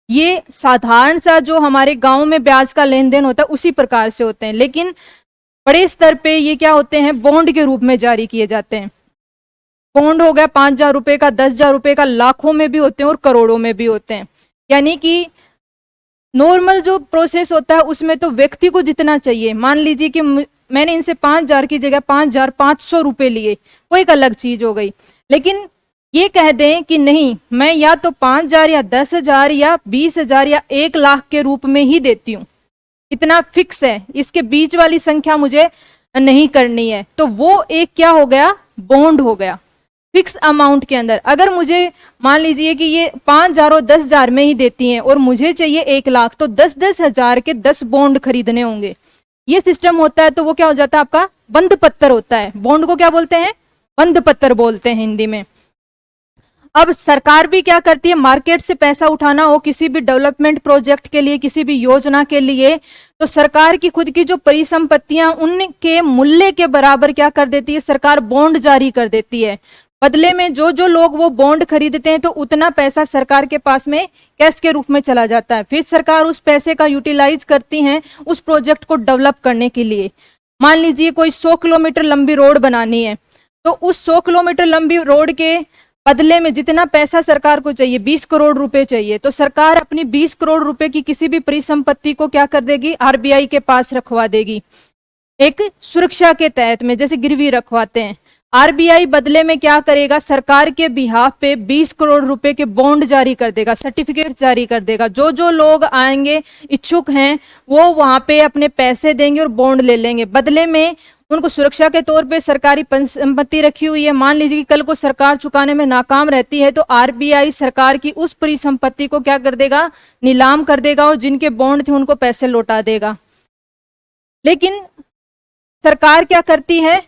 ये साधारण सा जो हमारे गांव में ब्याज का लेन देन होता है उसी प्रकार से होते हैं, लेकिन बड़े स्तर पे ये क्या होते हैं, बॉन्ड के रूप में जारी किए जाते हैं। बॉन्ड हो गया 5,000 रुपये का, 10,000 रुपये का, लाखों में भी होते हैं और करोड़ों में भी होते हैं। यानी कि नॉर्मल जो प्रोसेस होता है उसमें तो व्यक्ति को जितना चाहिए, मान लीजिए कि मैंने इनसे 5,000 की जगह 5,500 रुपये लिए, वो एक अलग चीज हो गई। लेकिन ये कह दें कि नहीं, मैं या तो 5,000 या 10,000 या 20,000 या 1,00,000 के रूप में ही देती हूँ, इतना फिक्स है, इसके बीच वाली संख्या मुझे नहीं करनी है, तो वो एक क्या हो गया, बॉन्ड हो गया फिक्स अमाउंट के अंदर। अगर मुझे मान लीजिए कि ये 5,000 और 10,000 में ही देती हैं और मुझे चाहिए 1,00,000, तो 10-10 हजार के 10 बॉन्ड खरीदने होंगे। ये सिस्टम होता है तो वो क्या हो जाता है, आपका बंद पत्र होता है। बॉन्ड को क्या बोलते हैं, बंद पत्र बोलते हैं हिंदी में। अब सरकार भी क्या करती है, मार्केट से पैसा उठाना हो किसी भी डेवलपमेंट प्रोजेक्ट के लिए, किसी भी योजना के लिए, तो सरकार की खुद की जो परिसंपत्तियां उनके मूल्य के बराबर क्या कर देती है, सरकार बॉन्ड जारी कर देती है। बदले में जो जो लोग वो बॉन्ड खरीदते हैं तो उतना पैसा सरकार के पास में कैश के रूप में चला जाता है। फिर सरकार उस पैसे का यूटिलाइज करती है उस प्रोजेक्ट को डेवलप करने के लिए। मान लीजिए कोई 100 किलोमीटर लंबी रोड बनानी है, तो उस 100 किलोमीटर लंबी रोड के बदले में जितना पैसा सरकार को चाहिए, 20 करोड़ रुपए चाहिए, तो सरकार अपनी 20 करोड़ रुपए की किसी भी परिसंपत्ति को क्या कर देगी, आरबीआई के पास रखवा देगी, एक सुरक्षा के तहत में, जैसे गिरवी रखवाते हैं। आरबीआई बदले में क्या करेगा, सरकार के बिहाफ पे 20 करोड़ रुपए के बॉन्ड जारी कर देगा, सर्टिफिकेट जारी कर देगा। जो जो लोग आएंगे इच्छुक हैं वो वहां पे अपने पैसे देंगे और बॉन्ड ले लेंगे। बदले में उनको सुरक्षा के तौर पे सरकारी संपत्ति रखी हुई है, मान लीजिए कि कल को सरकार चुकाने में नाकाम रहती है तो आरबीआई सरकार की उस परिसंपत्ति को क्या कर देगा, नीलाम कर देगा और जिनके बॉन्ड थे उनको पैसे लौटा देगा। लेकिन सरकार क्या करती है,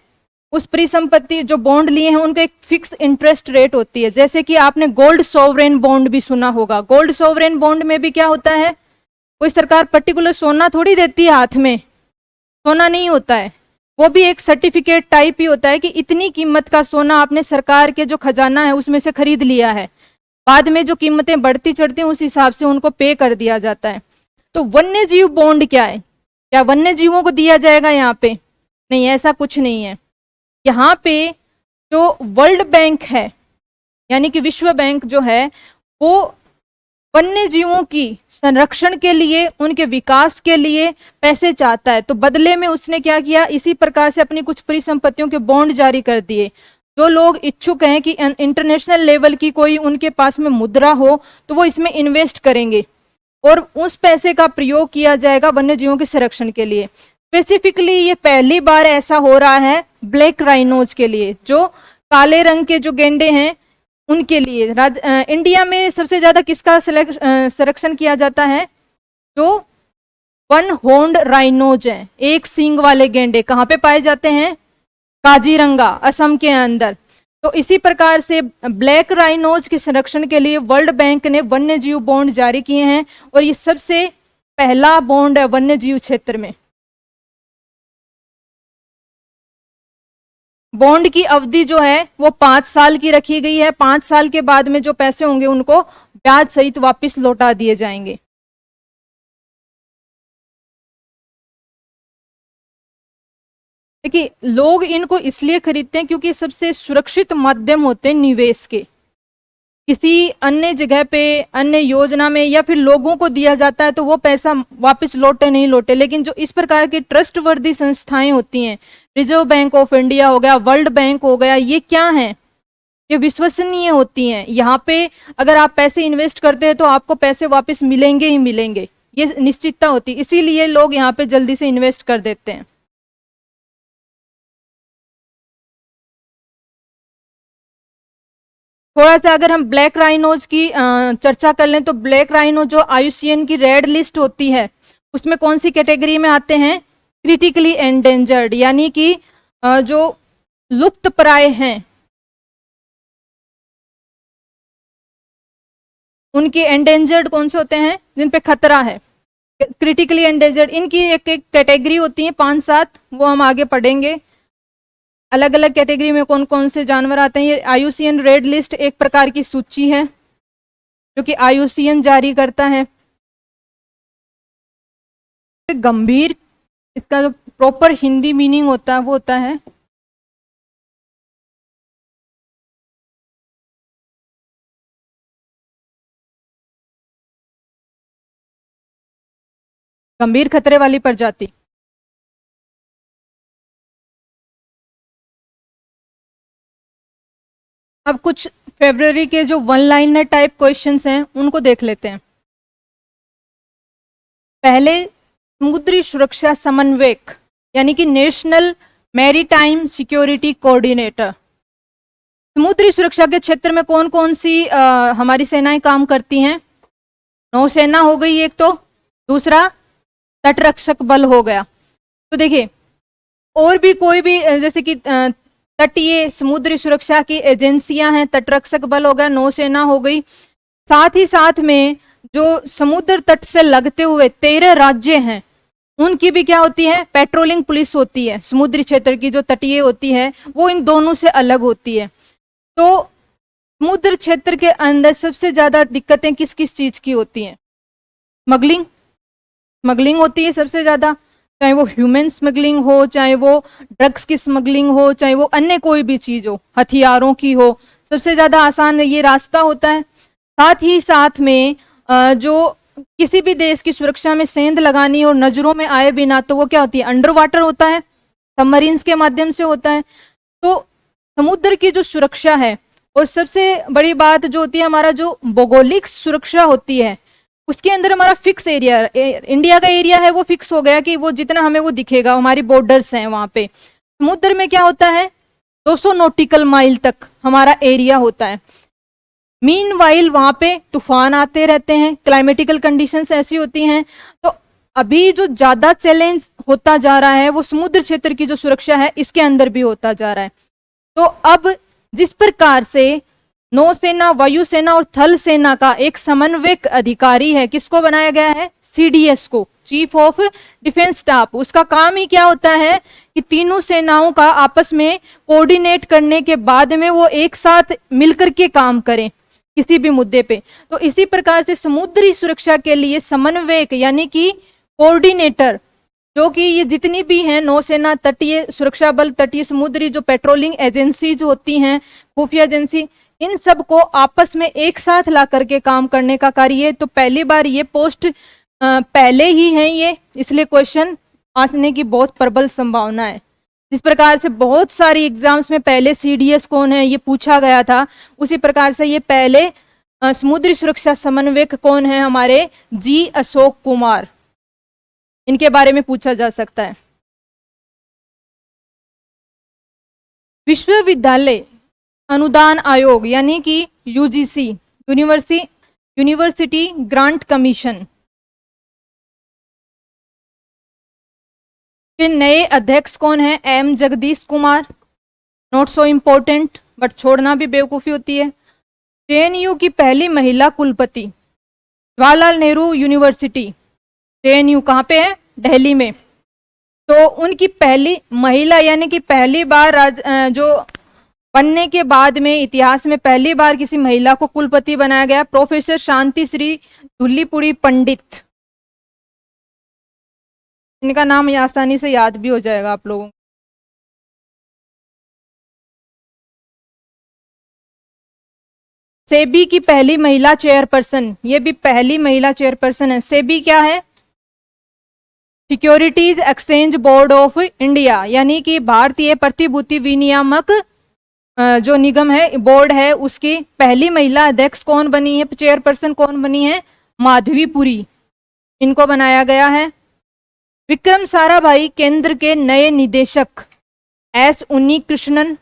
उस परिसंपत्ति जो बॉन्ड लिए हैं उनका एक फिक्स इंटरेस्ट रेट होती है। जैसे कि आपने गोल्ड सॉवरेन बॉन्ड भी सुना होगा। गोल्ड सॉवरेन बॉन्ड में भी क्या होता है, कोई सरकार पर्टिकुलर सोना थोड़ी देती है हाथ में, सोना नहीं होता है, वो भी एक सर्टिफिकेट टाइप ही होता है कि इतनी कीमत का सोना आपने सरकार के जो खजाना है उसमें से खरीद लिया है। बाद में जो कीमतें बढ़ती चढ़ती हैं उस हिसाब से उनको पे कर दिया जाता है। तो वन्य जीव बॉन्ड क्या है, क्या वन्य जीवों को दिया जाएगा यहाँ पे? नहीं, ऐसा कुछ नहीं है। यहाँ पे जो वर्ल्ड बैंक है यानी कि विश्व बैंक जो है वो वन्य जीवों की संरक्षण के लिए, उनके विकास के लिए पैसे चाहता है, तो बदले में उसने क्या किया, इसी प्रकार से अपनी कुछ परिसंपत्तियों के बॉन्ड जारी कर दिए। जो लोग इच्छुक हैं कि इंटरनेशनल लेवल की कोई उनके पास में मुद्रा हो तो वो इसमें इन्वेस्ट करेंगे और उस पैसे का प्रयोग किया जाएगा वन्य जीवों के संरक्षण के लिए। स्पेसिफिकली ये पहली बार ऐसा हो रहा है ब्लैक राइनोज के लिए, जो काले रंग के जो गेंडे हैं उनके लिए। इंडिया में सबसे ज्यादा किसका संरक्षण किया जाता है, जो वन हॉर्न्ड राइनोज हैं, एक सींग वाले गेंडे। कहाँ पे पाए जाते हैं, काजीरंगा, असम के अंदर। तो इसी प्रकार से ब्लैक राइनोज के संरक्षण के लिए वर्ल्ड बैंक ने वन्य जीव बॉन्ड जारी किए हैं और ये सबसे पहला बॉन्ड है वन्य जीव क्षेत्र में। बॉन्ड की अवधि जो है वो 5 साल की रखी गई है। 5 साल के बाद में जो पैसे होंगे उनको ब्याज सहित वापस लौटा दिए जाएंगे। देखिए, लोग इनको इसलिए खरीदते हैं क्योंकि सबसे सुरक्षित माध्यम होते हैं निवेश के। किसी अन्य जगह पे, अन्य योजना में या फिर लोगों को दिया जाता है तो वो पैसा वापस लौटे नहीं लौटे, लेकिन जो इस प्रकार की ट्रस्टवर्दी संस्थाएं होती हैं, रिजर्व बैंक ऑफ इंडिया हो गया, वर्ल्ड बैंक हो गया, ये क्या है, ये विश्वसनीय होती हैं। यहाँ पे अगर आप पैसे इन्वेस्ट करते हैं तो आपको पैसे वापस मिलेंगे ही मिलेंगे, ये निश्चितता होती है, इसीलिए लोग यहाँ पे जल्दी से इन्वेस्ट कर देते हैं। थोड़ा सा अगर हम ब्लैक राइनोज की चर्चा कर लें तो ब्लैक राइनो जो IUCN की रेड लिस्ट होती है उसमें कौन सी कैटेगरी में आते हैं? क्रिटिकली एंडेंजर्ड, यानी कि जो लुप्त प्राय हैं उनके एंडेंजर्ड कौन से होते हैं? जिन पे खतरा है, क्रिटिकली एंडेंजर्ड। इनकी एक एक कैटेगरी होती है 5-7, वो हम आगे पढ़ेंगे। अलग अलग कैटेगरी में कौन कौन से जानवर आते हैं। ये IUCN रेड लिस्ट एक प्रकार की सूची है जो कि IUCN जारी करता है। गंभीर, इसका जो प्रॉपर हिंदी मीनिंग होता है वो होता है गंभीर खतरे वाली प्रजाति। अब कुछ फरवरी के जो वन लाइनर टाइप क्वेश्चंस हैं उनको देख लेते हैं। पहले, समुद्री सुरक्षा समन्वयक यानी कि नेशनल मैरीटाइम सिक्योरिटी कोऑर्डिनेटर। समुद्री सुरक्षा के क्षेत्र में कौन कौन सी हमारी सेनाएं काम करती हैं? नौसेना हो गई एक, तो दूसरा तटरक्षक बल हो गया। तो देखिए, और भी कोई भी जैसे कि तटीय समुद्री सुरक्षा की एजेंसियां हैं, तटरक्षक बल हो गया, नौसेना हो गई। साथ ही साथ में जो समुद्र तट से लगते हुए 13 राज्य हैं उनकी भी क्या होती है? पेट्रोलिंग पुलिस होती है। समुद्री क्षेत्र की जो तटीय होती है वो इन दोनों से अलग होती है। तो समुद्र क्षेत्र के अंदर सबसे ज्यादा दिक्कतें किस किस चीज की होती हैं? स्मगलिंग होती है सबसे ज्यादा, चाहे वो ह्यूमन स्मगलिंग हो, चाहे वो ड्रग्स की स्मगलिंग हो, चाहे वो अन्य कोई भी चीज हो, हथियारों की हो, सबसे ज्यादा आसान ये रास्ता होता है। साथ ही साथ में जो किसी भी देश की सुरक्षा में सेंध लगानी और नजरों में आए बिना, तो वो क्या होती है? अंडर वाटर होता है, सबमरीन्स के माध्यम से होता है। तो समुद्र की जो सुरक्षा है, और सबसे बड़ी बात जो होती है हमारा जो भौगोलिक सुरक्षा होती है, उसके अंदर हमारा फिक्स एरिया, इंडिया का एरिया है वो फिक्स हो गया कि वो जितना हमें वो दिखेगा, हमारी बॉर्डर्स हैं वहां पे। समुद्र में क्या होता है? 200 नॉटिकल माइल तक हमारा एरिया होता है। मीनवाइल वहां पे तूफान आते रहते हैं, क्लाइमेटिकल कंडीशंस ऐसी होती हैं। तो अभी जो ज्यादा चैलेंज होता जा रहा है वो समुद्र क्षेत्र की जो सुरक्षा है इसके अंदर भी होता जा रहा है। तो अब जिस प्रकार से नौसेना, वायुसेना और थल सेना का एक समन्वयक अधिकारी है, किसको बनाया गया है? CDS को, चीफ ऑफ डिफेंस स्टाफ। उसका काम ही क्या होता है कि तीनों सेनाओं का आपस में कोऑर्डिनेट करने के बाद में वो एक साथ मिलकर के काम करें किसी भी मुद्दे पे। तो इसी प्रकार से समुद्री सुरक्षा के लिए समन्वयक यानी कि कोऑर्डिनेटर, जो कि ये जितनी भी हैं नौसेना, तटीय सुरक्षा बल, तटीय समुद्री जो पेट्रोलिंग एजेंसी जो होती हैं, खुफिया एजेंसी, इन सब को आपस में एक साथ ला करके काम करने का कार्य है। तो पहली बार ये पोस्ट पहले ही है ये, इसलिए क्वेश्चन आने की बहुत प्रबल संभावना है। जिस प्रकार से बहुत सारी एग्जाम्स में पहले CDS कौन है ये पूछा गया था, उसी प्रकार से ये पहले समुद्री सुरक्षा समन्वयक कौन है? हमारे G अशोक कुमार, इनके बारे में पूछा जा सकता है। विश्वविद्यालय अनुदान आयोग यानी कि UGC, यूनिवर्सिटी ग्रांट कमीशन के नए अध्यक्ष कौन है? M Jagdish Kumar. Not so important, but छोड़ना भी बेवकूफ़ी होती है। JNU की पहली महिला कुलपति, जवाहरलाल नेहरू यूनिवर्सिटी, JNU कहाँ पे है? दिल्ली में। तो उनकी पहली महिला यानी कि पहली बार जो बनने के बाद में इतिहास में पहली बार किसी महिला को कुलपति बनाया गया, प्रोफेसर शांति श्री धुल्लीपुड़ी पंडित। इनका नाम आसानी से याद भी हो जाएगा आप लोगों को। सेबी की पहली महिला चेयरपर्सन, ये भी पहली महिला चेयरपर्सन है। सेबी क्या है? Securities exchange board of India, यानी कि भारतीय प्रतिभूति विनियामक जो निगम है, बोर्ड है, उसकी पहली महिला अध्यक्ष कौन बनी है? चेयरपर्सन कौन बनी है? माधवीपुरी, इनको बनाया गया है। विक्रम साराभाई केंद्र के नए निदेशक S उन्नी कृष्णन,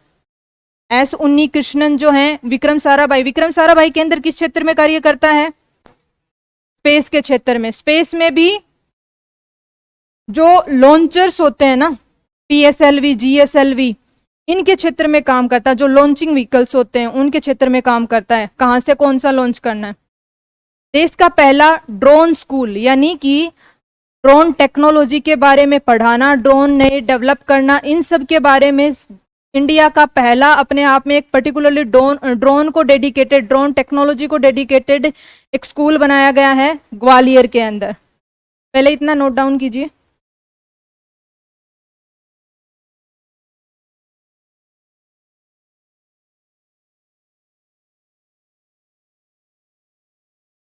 एस उन्नी कृष्णन जो हैं, विक्रम साराभाई केंद्र किस क्षेत्र में कार्य करता है? स्पेस के क्षेत्र में। स्पेस में भी जो लॉन्चर्स होते हैं ना, पीएसएलवी, जीएसएलवी, इनके क्षेत्र में काम करता है। जो लॉन्चिंग व्हीकल्स होते हैं उनके क्षेत्र में काम करता है। कहां से कौन सा लॉन्च करना है? देश का पहला ड्रोन स्कूल, यानी कि ड्रोन टेक्नोलॉजी के बारे में पढ़ाना, ड्रोन नए डेवलप करना, इन सब के बारे में इंडिया का पहला अपने आप में एक पर्टिकुलरली ड्रोन को डेडिकेटेड, ड्रोन टेक्नोलॉजी को डेडिकेटेड एक स्कूल बनाया गया है ग्वालियर के अंदर। पहले इतना नोट डाउन कीजिए।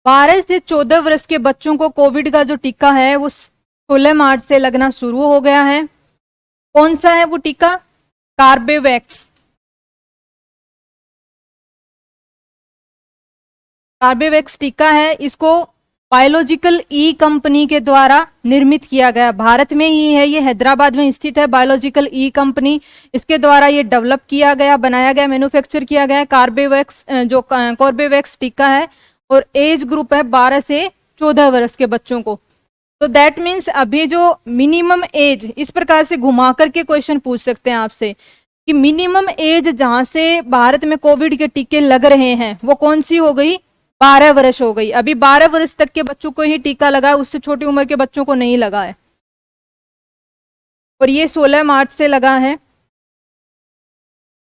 बारह से 14 वर्ष के बच्चों को कोविड का जो टीका है वो 16 मार्च से लगना शुरू हो गया है। कौन सा है वो टीका? कार्बेवैक्स। कार्बेवैक्स टीका है। इसको बायोलॉजिकल ई कंपनी के द्वारा निर्मित किया गया, भारत में ही है, ये हैदराबाद में स्थित है बायोलॉजिकल ई कंपनी, इसके द्वारा ये डेवलप किया गया, बनाया गया, मैन्युफैक्चर किया गया कार्बेवैक्स, जो कॉर्बेवैक्स टीका है। और एज ग्रुप है 12 से 14 वर्ष के बच्चों को। तो दैट मीन्स अभी जो मिनिमम एज, इस प्रकार से घुमा करके क्वेश्चन पूछ सकते हैं आपसे कि मिनिमम एज जहां से भारत में कोविड के टीके लग रहे हैं वो कौन सी हो गई? 12 वर्ष हो गई। अभी 12 वर्ष तक के बच्चों को ही टीका लगा है, उससे छोटी उम्र के बच्चों को नहीं लगा है। और ये 16 मार्च से लगा है।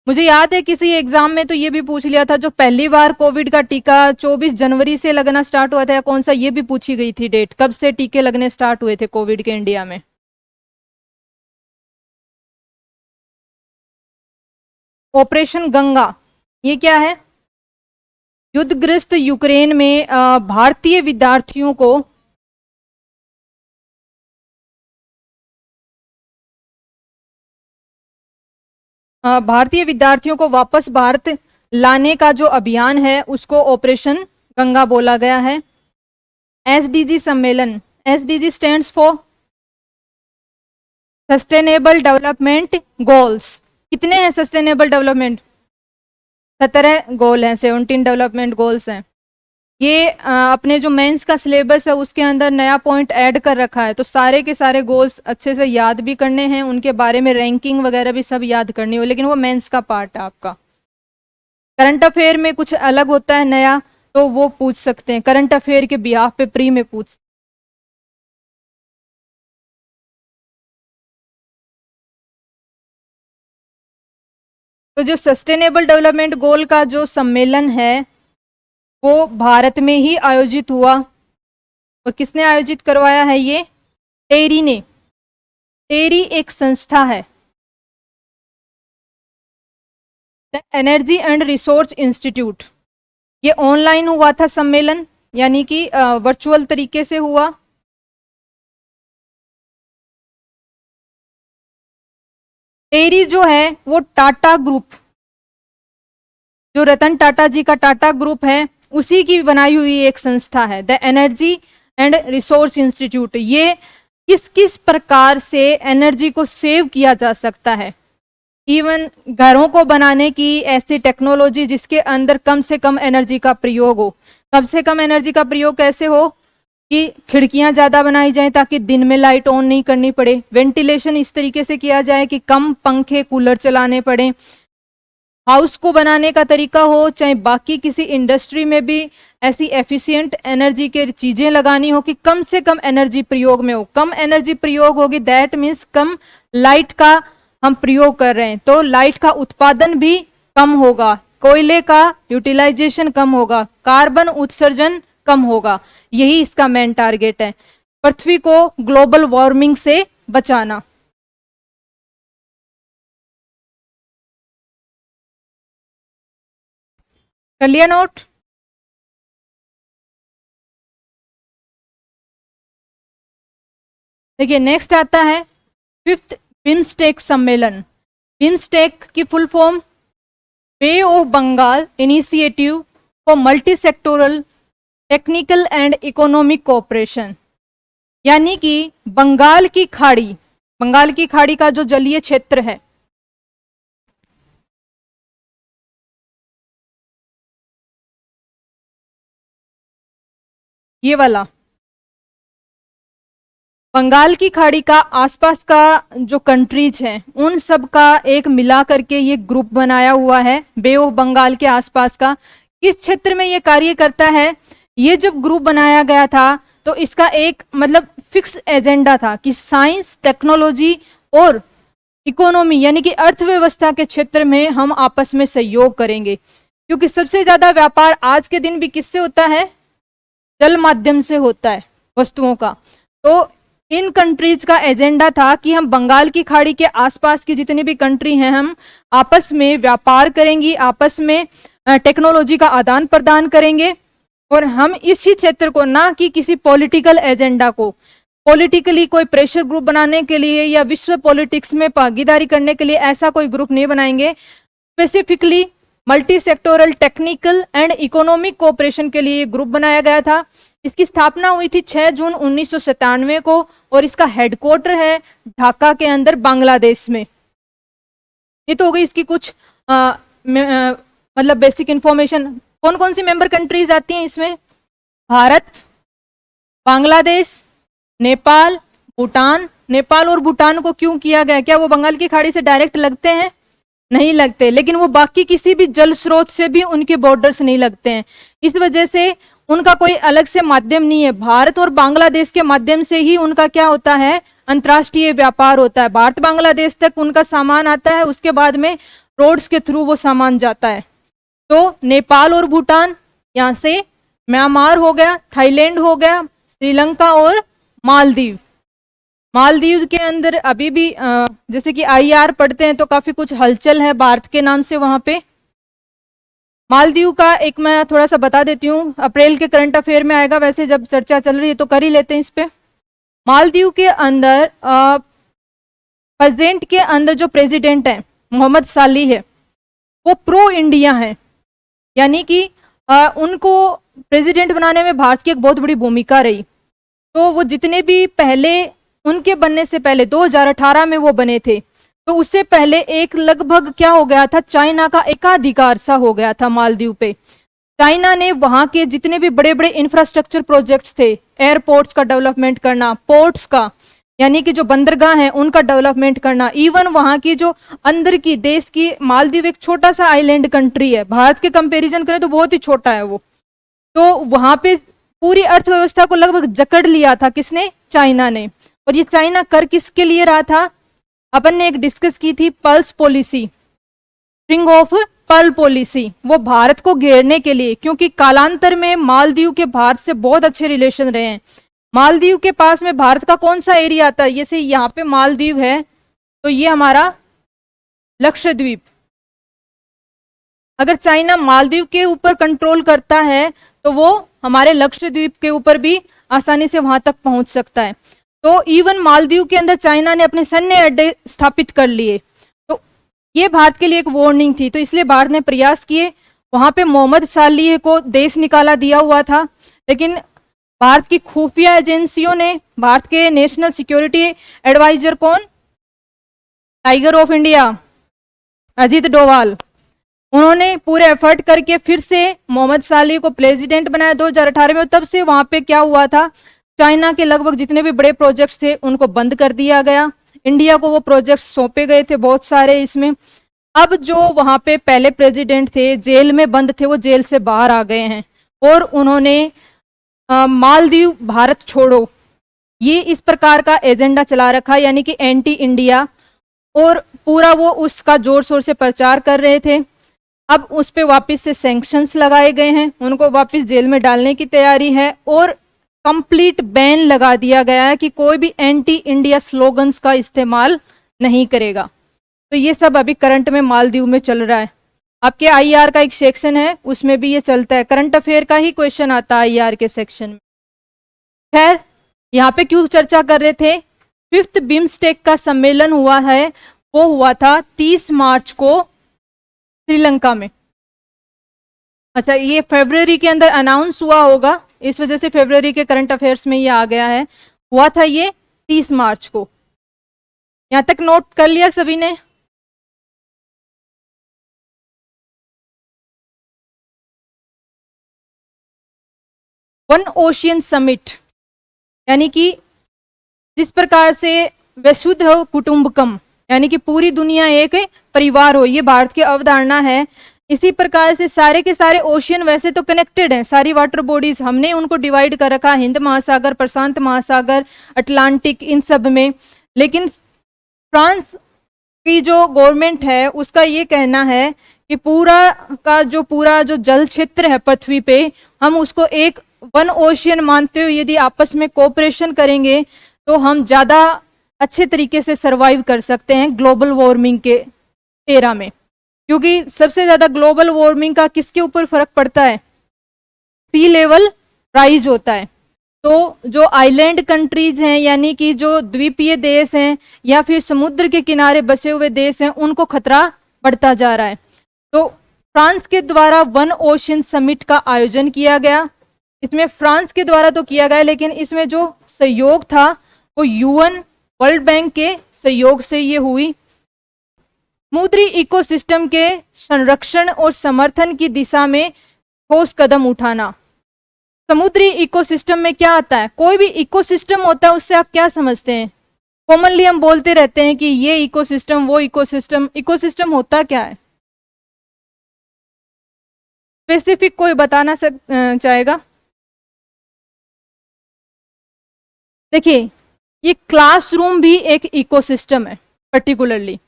मुझे याद है किसी एग्जाम में तो ये भी पूछ लिया था, जो पहली बार कोविड का टीका 24 जनवरी से लगना स्टार्ट हुआ था या कौन सा, ये भी पूछी गई थी डेट, कब से टीके लगने स्टार्ट हुए थे कोविड के इंडिया में। ऑपरेशन गंगा, ये क्या है? युद्धग्रस्त यूक्रेन में भारतीय विद्यार्थियों को वापस भारत लाने का जो अभियान है उसको ऑपरेशन गंगा बोला गया है। एसडीजी सम्मेलन, SDG stands for sustainable development goals. कितने हैं सस्टेनेबल डेवलपमेंट? 17 गोल हैं, 17 डेवलपमेंट गोल्स हैं। ये अपने जो मेंस का सिलेबस है उसके अंदर नया पॉइंट ऐड कर रखा है, तो सारे के सारे गोल्स अच्छे से याद भी करने हैं, उनके बारे में रैंकिंग वगैरह भी सब याद करनी हो, लेकिन वो मेंस का पार्ट है आपका। करंट अफेयर में कुछ अलग होता है नया, तो वो पूछ सकते हैं करंट अफेयर के बिहाफ पे प्री में पूछ। तो जो सस्टेनेबल डेवलपमेंट गोल का जो सम्मेलन है वो भारत में ही आयोजित हुआ। और किसने आयोजित करवाया है? ये टेरी ने। टेरी एक संस्था है, एनर्जी एंड रिसोर्स इंस्टीट्यूट। ये ऑनलाइन हुआ था सम्मेलन, यानी कि वर्चुअल तरीके से हुआ। टेरी जो है वो टाटा ग्रुप, जो रतन टाटा जी का टाटा ग्रुप है उसी की बनाई हुई एक संस्था है, the energy and resource institute. ये किस किस प्रकार से एनर्जी को सेव किया जा सकता है, इवन घरों को बनाने की ऐसी टेक्नोलॉजी जिसके अंदर कम से कम एनर्जी का प्रयोग हो। कम से कम एनर्जी का प्रयोग कैसे हो कि खिड़कियां ज्यादा बनाई जाएं ताकि दिन में लाइट ऑन नहीं करनी पड़े, वेंटिलेशन इस तरीके से किया जाए कि कम पंखे कूलर चलाने पड़े, हाउस को बनाने का तरीका हो, चाहे बाकी किसी इंडस्ट्री में भी ऐसी एफिशिएंट एनर्जी के चीजें लगानी हो कि कम से कम एनर्जी प्रयोग में हो। कम एनर्जी प्रयोग होगी दैट मीन्स कम लाइट का हम प्रयोग कर रहे हैं, तो लाइट का उत्पादन भी कम होगा, कोयले का यूटिलाइजेशन कम होगा, कार्बन उत्सर्जन कम होगा। यही इसका मेन टारगेट है, पृथ्वी को ग्लोबल वार्मिंग से बचाना। कर लिया नोट? देखिए नेक्स्ट आता है 5th बिम्स्टेक सम्मेलन। बिम्स्टेक की full form Bay of Bengal initiative for multi sectoral technical and economic cooperation, यानी कि बंगाल की खाड़ी का जो जलीय क्षेत्र है ये वाला बंगाल की खाड़ी का आसपास का जो कंट्रीज हैं उन सब का एक मिला करके ये ग्रुप बनाया हुआ है बे ऑफ बंगाल के आसपास का। किस क्षेत्र में ये कार्य करता है? ये जब ग्रुप बनाया गया था तो इसका एक मतलब फिक्स एजेंडा था कि साइंस, टेक्नोलॉजी और इकोनॉमी यानी कि अर्थव्यवस्था के क्षेत्र में हम आपस में सहयोग करेंगे, क्योंकि सबसे ज्यादा व्यापार आज के दिन भी किससे होता है? जल माध्यम से होता है वस्तुओं का। तो इन कंट्रीज का एजेंडा था कि हम बंगाल की खाड़ी के आसपास की जितनी भी कंट्री हैं हम आपस में व्यापार करेंगी, आपस में टेक्नोलॉजी का आदान प्रदान करेंगे, और हम इसी क्षेत्र को ना कि किसी पॉलिटिकल एजेंडा को पॉलिटिकली कोई प्रेशर ग्रुप बनाने के लिए या विश्व पॉलिटिक्स में भागीदारी करने के लिए ऐसा कोई ग्रुप नहीं बनाएंगे। Specifically multi sectoral technical and economic cooperation के लिए ग्रुप बनाया गया था। इसकी स्थापना हुई थी 6 जून 1997 को और इसका हेडक्वार्टर है ढाका के अंदर बांग्लादेश में। ये तो हो गई इसकी कुछ मतलब बेसिक इंफॉर्मेशन। कौन कौन सी मेंबर कंट्रीज आती हैं इसमें? भारत, बांग्लादेश, नेपाल, भूटान। नेपाल और भूटान को क्यों किया गया? क्या वो बंगाल की खाड़ी से डायरेक्ट लगते हैं? नहीं लगते, लेकिन वो बाकी किसी भी जल स्रोत से भी उनके बॉर्डर्स नहीं लगते हैं, इस वजह से उनका कोई अलग से माध्यम नहीं है। भारत और बांग्लादेश के माध्यम से ही उनका क्या होता है? अंतर्राष्ट्रीय व्यापार होता है। भारत बांग्लादेश तक उनका सामान आता है, उसके बाद में रोड्स के थ्रू वो सामान जाता है। तो नेपाल और भूटान, यहाँ से म्यांमार हो गया, थाईलैंड हो गया, श्रीलंका और मालदीव। मालदीव के अंदर अभी भी जैसे कि आईआर पढ़ते हैं तो काफी कुछ हलचल है भारत के नाम से वहां पे। मालदीव का एक मैं थोड़ा सा बता देती हूँ, अप्रैल के करंट अफेयर में आएगा, वैसे जब चर्चा चल रही है तो कर ही लेते हैं इस पे। मालदीव के अंदर प्रेजेंट के अंदर जो प्रेसिडेंट है मोहम्मद साली है, वो प्रो इंडिया है, यानी कि उनको प्रेसिडेंट बनाने में भारत की एक बहुत बड़ी भूमिका रही। तो वो जितने भी पहले उनके बनने से पहले 2018 में वो बने थे, तो उससे पहले एक लगभग क्या हो गया था? चाइना का एकाधिकार सा हो गया था मालदीव पे। चाइना ने वहां के जितने भी बड़े बड़े इंफ्रास्ट्रक्चर प्रोजेक्ट्स थे, एयरपोर्ट्स का डेवलपमेंट करना, पोर्ट्स का यानी कि जो बंदरगाह हैं उनका डेवलपमेंट करना, इवन वहां की जो अंदर की देश की, मालदीव एक छोटा सा आइलैंड कंट्री है, भारत के कंपैरिजन करें तो बहुत ही छोटा है वो, तो वहां पे पूरी अर्थव्यवस्था को लगभग जकड़ लिया था किसने? चाइना ने। और ये चाइना कर किसके लिए रहा था? अपन ने एक डिस्कस की थी pulse policy, string of pearl policy, वो भारत को घेरने के लिए, क्योंकि कालांतर में मालदीव के भारत से बहुत अच्छे रिलेशन रहे हैं। मालदीव के पास में भारत का कौन सा एरिया आता है? जैसे यहाँ पे मालदीव है तो ये हमारा लक्षद्वीप। अगर चाइना मालदीव के ऊपर कंट्रोल करता है तो वो हमारे लक्षद्वीप के ऊपर भी आसानी से वहां तक पहुंच सकता है। तो इवन मालदीव के अंदर चाइना ने अपने सैन्य अड्डे स्थापित कर लिए, तो ये भारत के लिए एक वार्निंग थी। तो इसलिए भारत ने प्रयास किए, वहां पे मोहम्मद सालिह को देश निकाला दिया हुआ था, लेकिन भारत की खुफिया एजेंसियों ने, भारत के नेशनल सिक्योरिटी एडवाइजर कौन? Tiger of India Ajit Doval, उन्होंने पूरे एफर्ट करके फिर से मोहम्मद सालिह को प्रेसिडेंट बनाया 2018 में। तब से वहां पे क्या हुआ था? चाइना के लगभग जितने भी बड़े प्रोजेक्ट्स थे उनको बंद कर दिया गया, इंडिया को वो प्रोजेक्ट्स सौंपे गए थे बहुत सारे इसमें। अब जो वहां पे पहले प्रेसिडेंट थे, जेल में बंद थे, वो जेल से बाहर आ गए हैं और उन्होंने मालदीव भारत छोड़ो ये इस प्रकार का एजेंडा चला रखा, यानी कि एंटी इंडिया, और पूरा वो उसका जोर शोर से प्रचार कर रहे थे। अब उस पे वापस से सैंक्शंस लगाए गए हैं, उनको वापस जेल में डालने की तैयारी है और कंप्लीट बैन लगा दिया गया है कि कोई भी एंटी इंडिया स्लोगन्स का इस्तेमाल नहीं करेगा। तो ये सब अभी करंट में मालदीव में चल रहा है। आपके आईआर का एक सेक्शन है उसमें भी ये चलता है, करंट अफेयर का ही क्वेश्चन आता है आईआर के सेक्शन में। खैर, यहाँ पे क्यों चर्चा कर रहे थे? 5th बिम्स्टेक का सम्मेलन हुआ है, वो हुआ था 30 मार्च को श्रीलंका में। अच्छा, ये फरवरी के अंदर अनाउंस हुआ होगा, इस वजह से फरवरी के करंट अफेयर्स में ये आ गया है। हुआ था ये 30 मार्च को। यहां तक नोट कर लिया सभी ने? वन ओशियन समिट, यानी कि जिस प्रकार से वसुधैव कुटुंबकम, यानी कि पूरी दुनिया एक परिवार हो, ये भारत की अवधारणा है। इसी प्रकार से सारे के सारे ओशियन वैसे तो कनेक्टेड हैं, सारी वाटर बॉडीज, हमने उनको डिवाइड कर रखा, हिंद महासागर, प्रशांत महासागर, अटलांटिक, इन सब में। लेकिन फ्रांस की जो गवर्नमेंट है उसका ये कहना है कि पूरा जो जल क्षेत्र है पृथ्वी पे, हम उसको एक वन ओशियन मानते हुए यदि आपस में कोऑपरेशन करेंगे तो हम ज्यादा अच्छे तरीके से सरवाइव कर सकते हैं ग्लोबल वार्मिंग के एरा में। क्योंकि सबसे ज्यादा ग्लोबल वार्मिंग का किसके ऊपर फर्क पड़ता है? सी लेवल राइज होता है। तो जो आइलैंड कंट्रीज हैं, यानी कि जो द्वीपीय देश हैं या फिर समुद्र के किनारे बसे हुए देश हैं, उनको खतरा बढ़ता जा रहा है। तो फ्रांस के द्वारा वन ओशियन समिट का आयोजन किया गया। इसमें फ्रांस के द्वारा तो किया गया, लेकिन इसमें जो सहयोग था वो यूएन, वर्ल्ड बैंक के सहयोग से ये हुई। समुद्री इकोसिस्टम के संरक्षण और समर्थन की दिशा में ठोस कदम उठाना। समुद्री इकोसिस्टम में क्या आता है? कोई भी इकोसिस्टम होता है, उससे आप क्या समझते हैं? कॉमनली हम बोलते रहते हैं कि ये इकोसिस्टम, वो इकोसिस्टम। इकोसिस्टम होता क्या है? स्पेसिफिक कोई बताना चाहेगा? देखिए, ये क्लासरूम भी एक इकोसिस्टम है। पर्टिकुलरली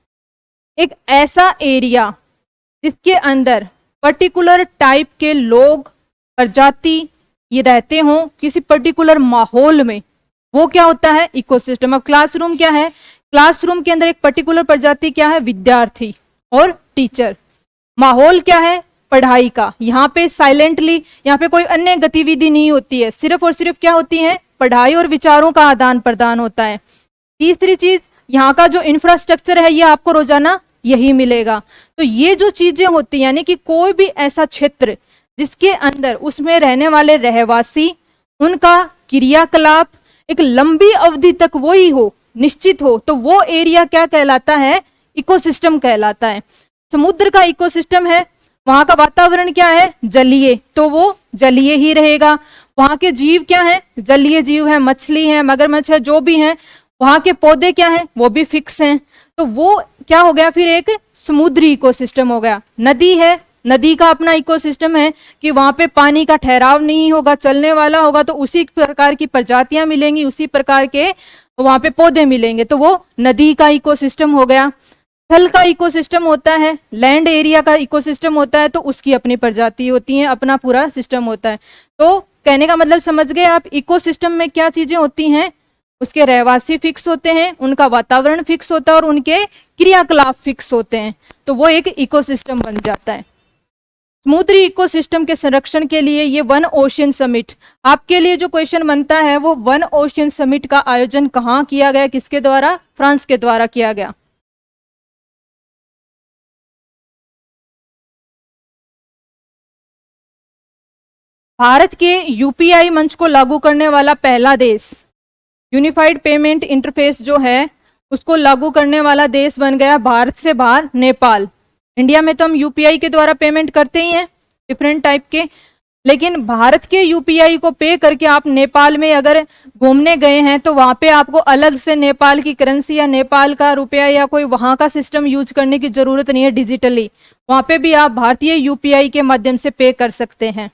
एक ऐसा एरिया जिसके अंदर पर्टिकुलर टाइप के लोग, प्रजाति ये रहते हों किसी पर्टिकुलर माहौल में, वो क्या होता है? इकोसिस्टम। अब क्लासरूम क्या है? क्लासरूम के अंदर एक पर्टिकुलर प्रजाति क्या है? विद्यार्थी और टीचर। माहौल क्या है? पढ़ाई का। यहाँ पे साइलेंटली, यहाँ पे कोई अन्य गतिविधि नहीं होती है, सिर्फ और सिर्फ क्या होती है? पढ़ाई और विचारों का आदान प्रदान होता है। तीसरी चीज, यहाँ का जो इंफ्रास्ट्रक्चर है ये आपको रोजाना यही मिलेगा। तो ये जो चीजें होती हैं, यानी कि कोई भी ऐसा क्षेत्र जिसके अंदर उसमें रहने वाले रहवासी, उनका क्रियाकलाप एक लंबी अवधि तक वही हो, निश्चित हो, तो वो एरिया क्या कहलाता है? इकोसिस्टम कहलाता है। समुद्र का इकोसिस्टम है, वहां का वातावरण क्या है? जलीय, तो वो जलीय ही रहेगा। वहां के जीव क्या है? जलीय जीव है, मछली है, मगरमच्छ है, जो भी है। वहां के पौधे क्या है? वो भी फिक्स हैं। तो वो क्या हो गया? फिर एक समुद्री इकोसिस्टम हो गया। नदी है, नदी का अपना इकोसिस्टम है कि वहां पे पानी का ठहराव नहीं होगा, चलने वाला होगा, तो उसी प्रकार की प्रजातियां मिलेंगी, उसी प्रकार के वहां पे पौधे मिलेंगे, तो वो नदी का इकोसिस्टम हो गया। थल का इकोसिस्टम होता है, लैंड एरिया का इकोसिस्टम होता है, तो उसकी अपनी प्रजाति होती है, अपना पूरा सिस्टम होता है। तो कहने का मतलब समझ गए आप, इकोसिस्टम में क्या चीजें होती हैं? उसके रहवासी फिक्स होते हैं, उनका वातावरण फिक्स होता है और उनके क्रियाकलाप फिक्स होते हैं, तो वो एक इकोसिस्टम बन जाता है। समुद्री इकोसिस्टम के संरक्षण के लिए ये वन ओशियन समिट, आपके लिए जो क्वेश्चन बनता है वो वन ओशियन समिट का आयोजन कहाँ किया गया, किसके द्वारा? फ्रांस के द्वारा किया गया। भारत के यूपीआई मंच को लागू करने वाला पहला देश, यूनिफाइड पेमेंट इंटरफेस जो है उसको लागू करने वाला देश बन गया भारत से बाहर नेपाल। इंडिया में तो हम यूपीआई के द्वारा पेमेंट करते ही हैं डिफरेंट टाइप के, लेकिन भारत के यूपीआई को पे करके आप नेपाल में अगर घूमने गए हैं तो वहां पे आपको अलग से नेपाल की करेंसी या नेपाल का रुपया या कोई वहां का सिस्टम यूज करने की जरूरत नहीं है डिजिटली। वहां पे भी आप भारतीय यूपीआई के माध्यम से पे कर सकते हैं।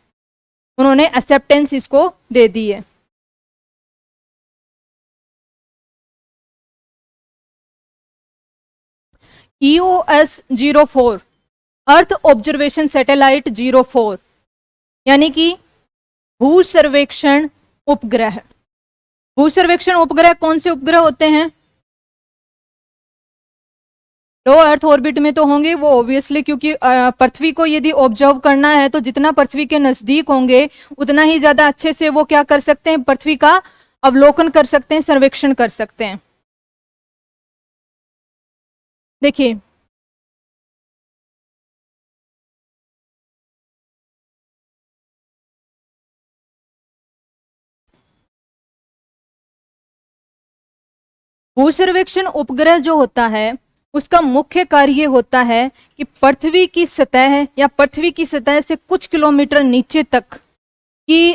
उन्होंने एक्सेप्टेंस इसको दे दी है। EOS 04 अर्थ ऑब्जर्वेशन सैटेलाइट 04, यानी कि भू सर्वेक्षण उपग्रह। भू सर्वेक्षण उपग्रह कौन से उपग्रह होते हैं? लो अर्थ ऑर्बिट में तो होंगे वो ऑब्वियसली, क्योंकि पृथ्वी को यदि ऑब्जर्व करना है तो जितना पृथ्वी के नजदीक होंगे उतना ही ज्यादा अच्छे से वो क्या कर सकते हैं? पृथ्वी का अवलोकन कर सकते हैं, सर्वेक्षण कर सकते हैं। देखिए, भू सर्वेक्षण उपग्रह जो होता है उसका मुख्य कार्य होता है कि पृथ्वी की सतह या पृथ्वी की सतह से कुछ किलोमीटर नीचे तक की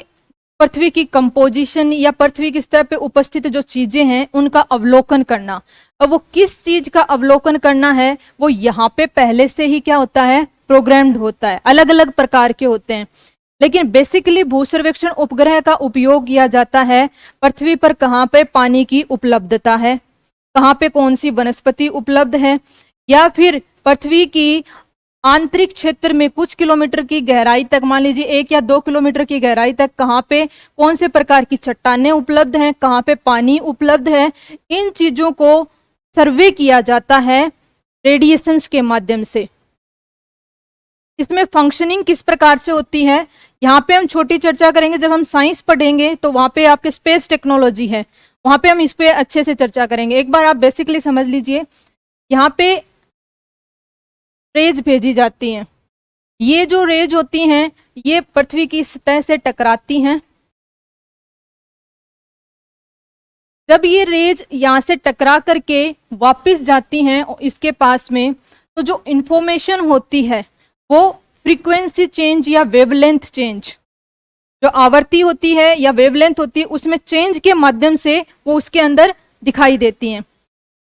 पृथ्वी की कंपोजिशन या पृथ्वी की सतह पे उपस्थित जो चीजें हैं उनका अवलोकन करना। अब वो किस चीज का अवलोकन करना है, वो यहाँ पे पहले से ही क्या होता है, प्रोग्राम्ड होता है, अलग अलग प्रकार के होते हैं। लेकिन बेसिकली भू सर्वेक्षण उपग्रह का उपयोग किया जाता है पृथ्वी पर कहाँ पे पानी की उपलब्धता है, कहाँ पे कौन सी वनस्पति उपलब्ध है, या फिर पृथ्वी की आंतरिक क्षेत्र में कुछ किलोमीटर की गहराई तक, मान लीजिए 1 या 2 किलोमीटर की गहराई तक कहाँ पे कौन से प्रकार की चट्टानें उपलब्ध हैं, कहाँ पे पानी उपलब्ध है। इन चीजों को सर्वे किया जाता है रेडिएशंस के माध्यम से। इसमें फंक्शनिंग किस प्रकार से होती है, यहाँ पे हम छोटी चर्चा करेंगे। जब हम साइंस पढ़ेंगे तो वहां पे आपके स्पेस टेक्नोलॉजी है, वहां पे हम इस पे अच्छे से चर्चा करेंगे। एक बार आप बेसिकली समझ लीजिए, यहाँ पे रेज भेजी जाती हैं। ये जो रेज होती हैं ये पृथ्वी की सतह से टकराती हैं। जब ये रेज यहाँ से टकरा करके वापस जाती हैं इसके पास में, तो जो इंफॉर्मेशन होती है वो फ्रीक्वेंसी चेंज या वेवलेंथ चेंज, जो आवर्ती होती है या वेवलेंथ होती है, उसमें चेंज के माध्यम से वो उसके अंदर दिखाई देती हैं।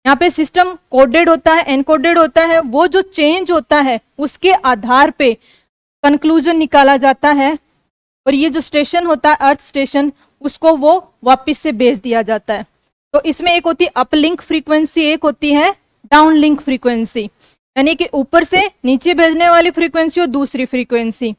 यहाँ पे सिस्टम कोडेड होता है, एनकोडेड होता है। वो जो चेंज होता है उसके आधार पे कंक्लूजन निकाला जाता है, और ये जो स्टेशन होता है अर्थ स्टेशन, उसको वो वापस से भेज दिया जाता है। तो इसमें एक होती है अपलिंक फ्रीक्वेंसी, एक होती है डाउनलिंक फ्रीक्वेंसी, यानी कि ऊपर से नीचे भेजने वाली फ्रीक्वेंसी और दूसरी फ्रीक्वेंसी।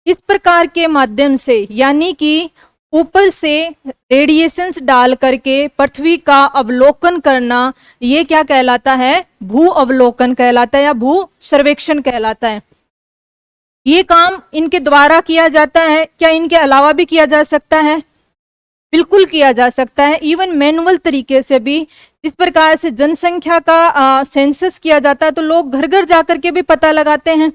इस प्रकार के माध्यम से, यानी कि ऊपर से रेडिएशंस डाल करके पृथ्वी का अवलोकन करना, ये क्या कहलाता है, भू अवलोकन कहलाता है या भू सर्वेक्षण कहलाता है। ये काम इनके द्वारा किया जाता है। क्या इनके अलावा भी किया जा सकता है? बिल्कुल किया जा सकता है, इवन मैनुअल तरीके से भी। जिस प्रकार से जनसंख्या का सेंसस किया जाता है तो लोग घर घर जाकर के भी पता लगाते हैं,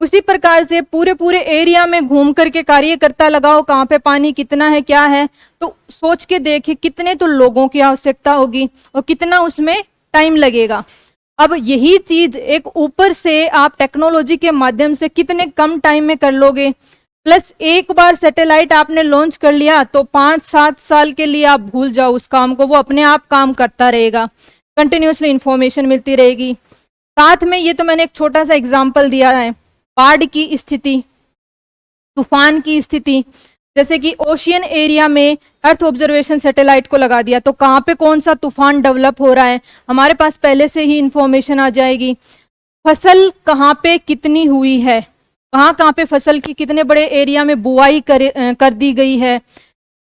उसी प्रकार से पूरे पूरे एरिया में घूम करके कार्यकर्ता लगाओ, कहाँ पे पानी कितना है क्या है, तो सोच के देखिए कितने तो लोगों की आवश्यकता होगी और कितना उसमें टाइम लगेगा। अब यही चीज एक ऊपर से आप टेक्नोलॉजी के माध्यम से कितने कम टाइम में कर लोगे। प्लस एक बार सैटेलाइट आपने लॉन्च कर लिया तो 5-7 साल के लिए आप भूल जाओ उस काम को, वो अपने आप काम करता रहेगा, कंटिन्यूसली इंफॉर्मेशन मिलती रहेगी। साथ में ये तो मैंने एक छोटा सा एग्जाम्पल दिया है, बाढ़ की स्थिति, तूफान की स्थिति। जैसे कि ओशियन एरिया में अर्थ ऑब्जर्वेशन सैटेलाइट को लगा दिया तो कहाँ पे कौन सा तूफान डेवलप हो रहा है हमारे पास पहले से ही इंफॉर्मेशन आ जाएगी। फसल कहाँ पे कितनी हुई है, कहाँ कहाँ पे फसल की कितने बड़े एरिया में बुआई कर दी गई है।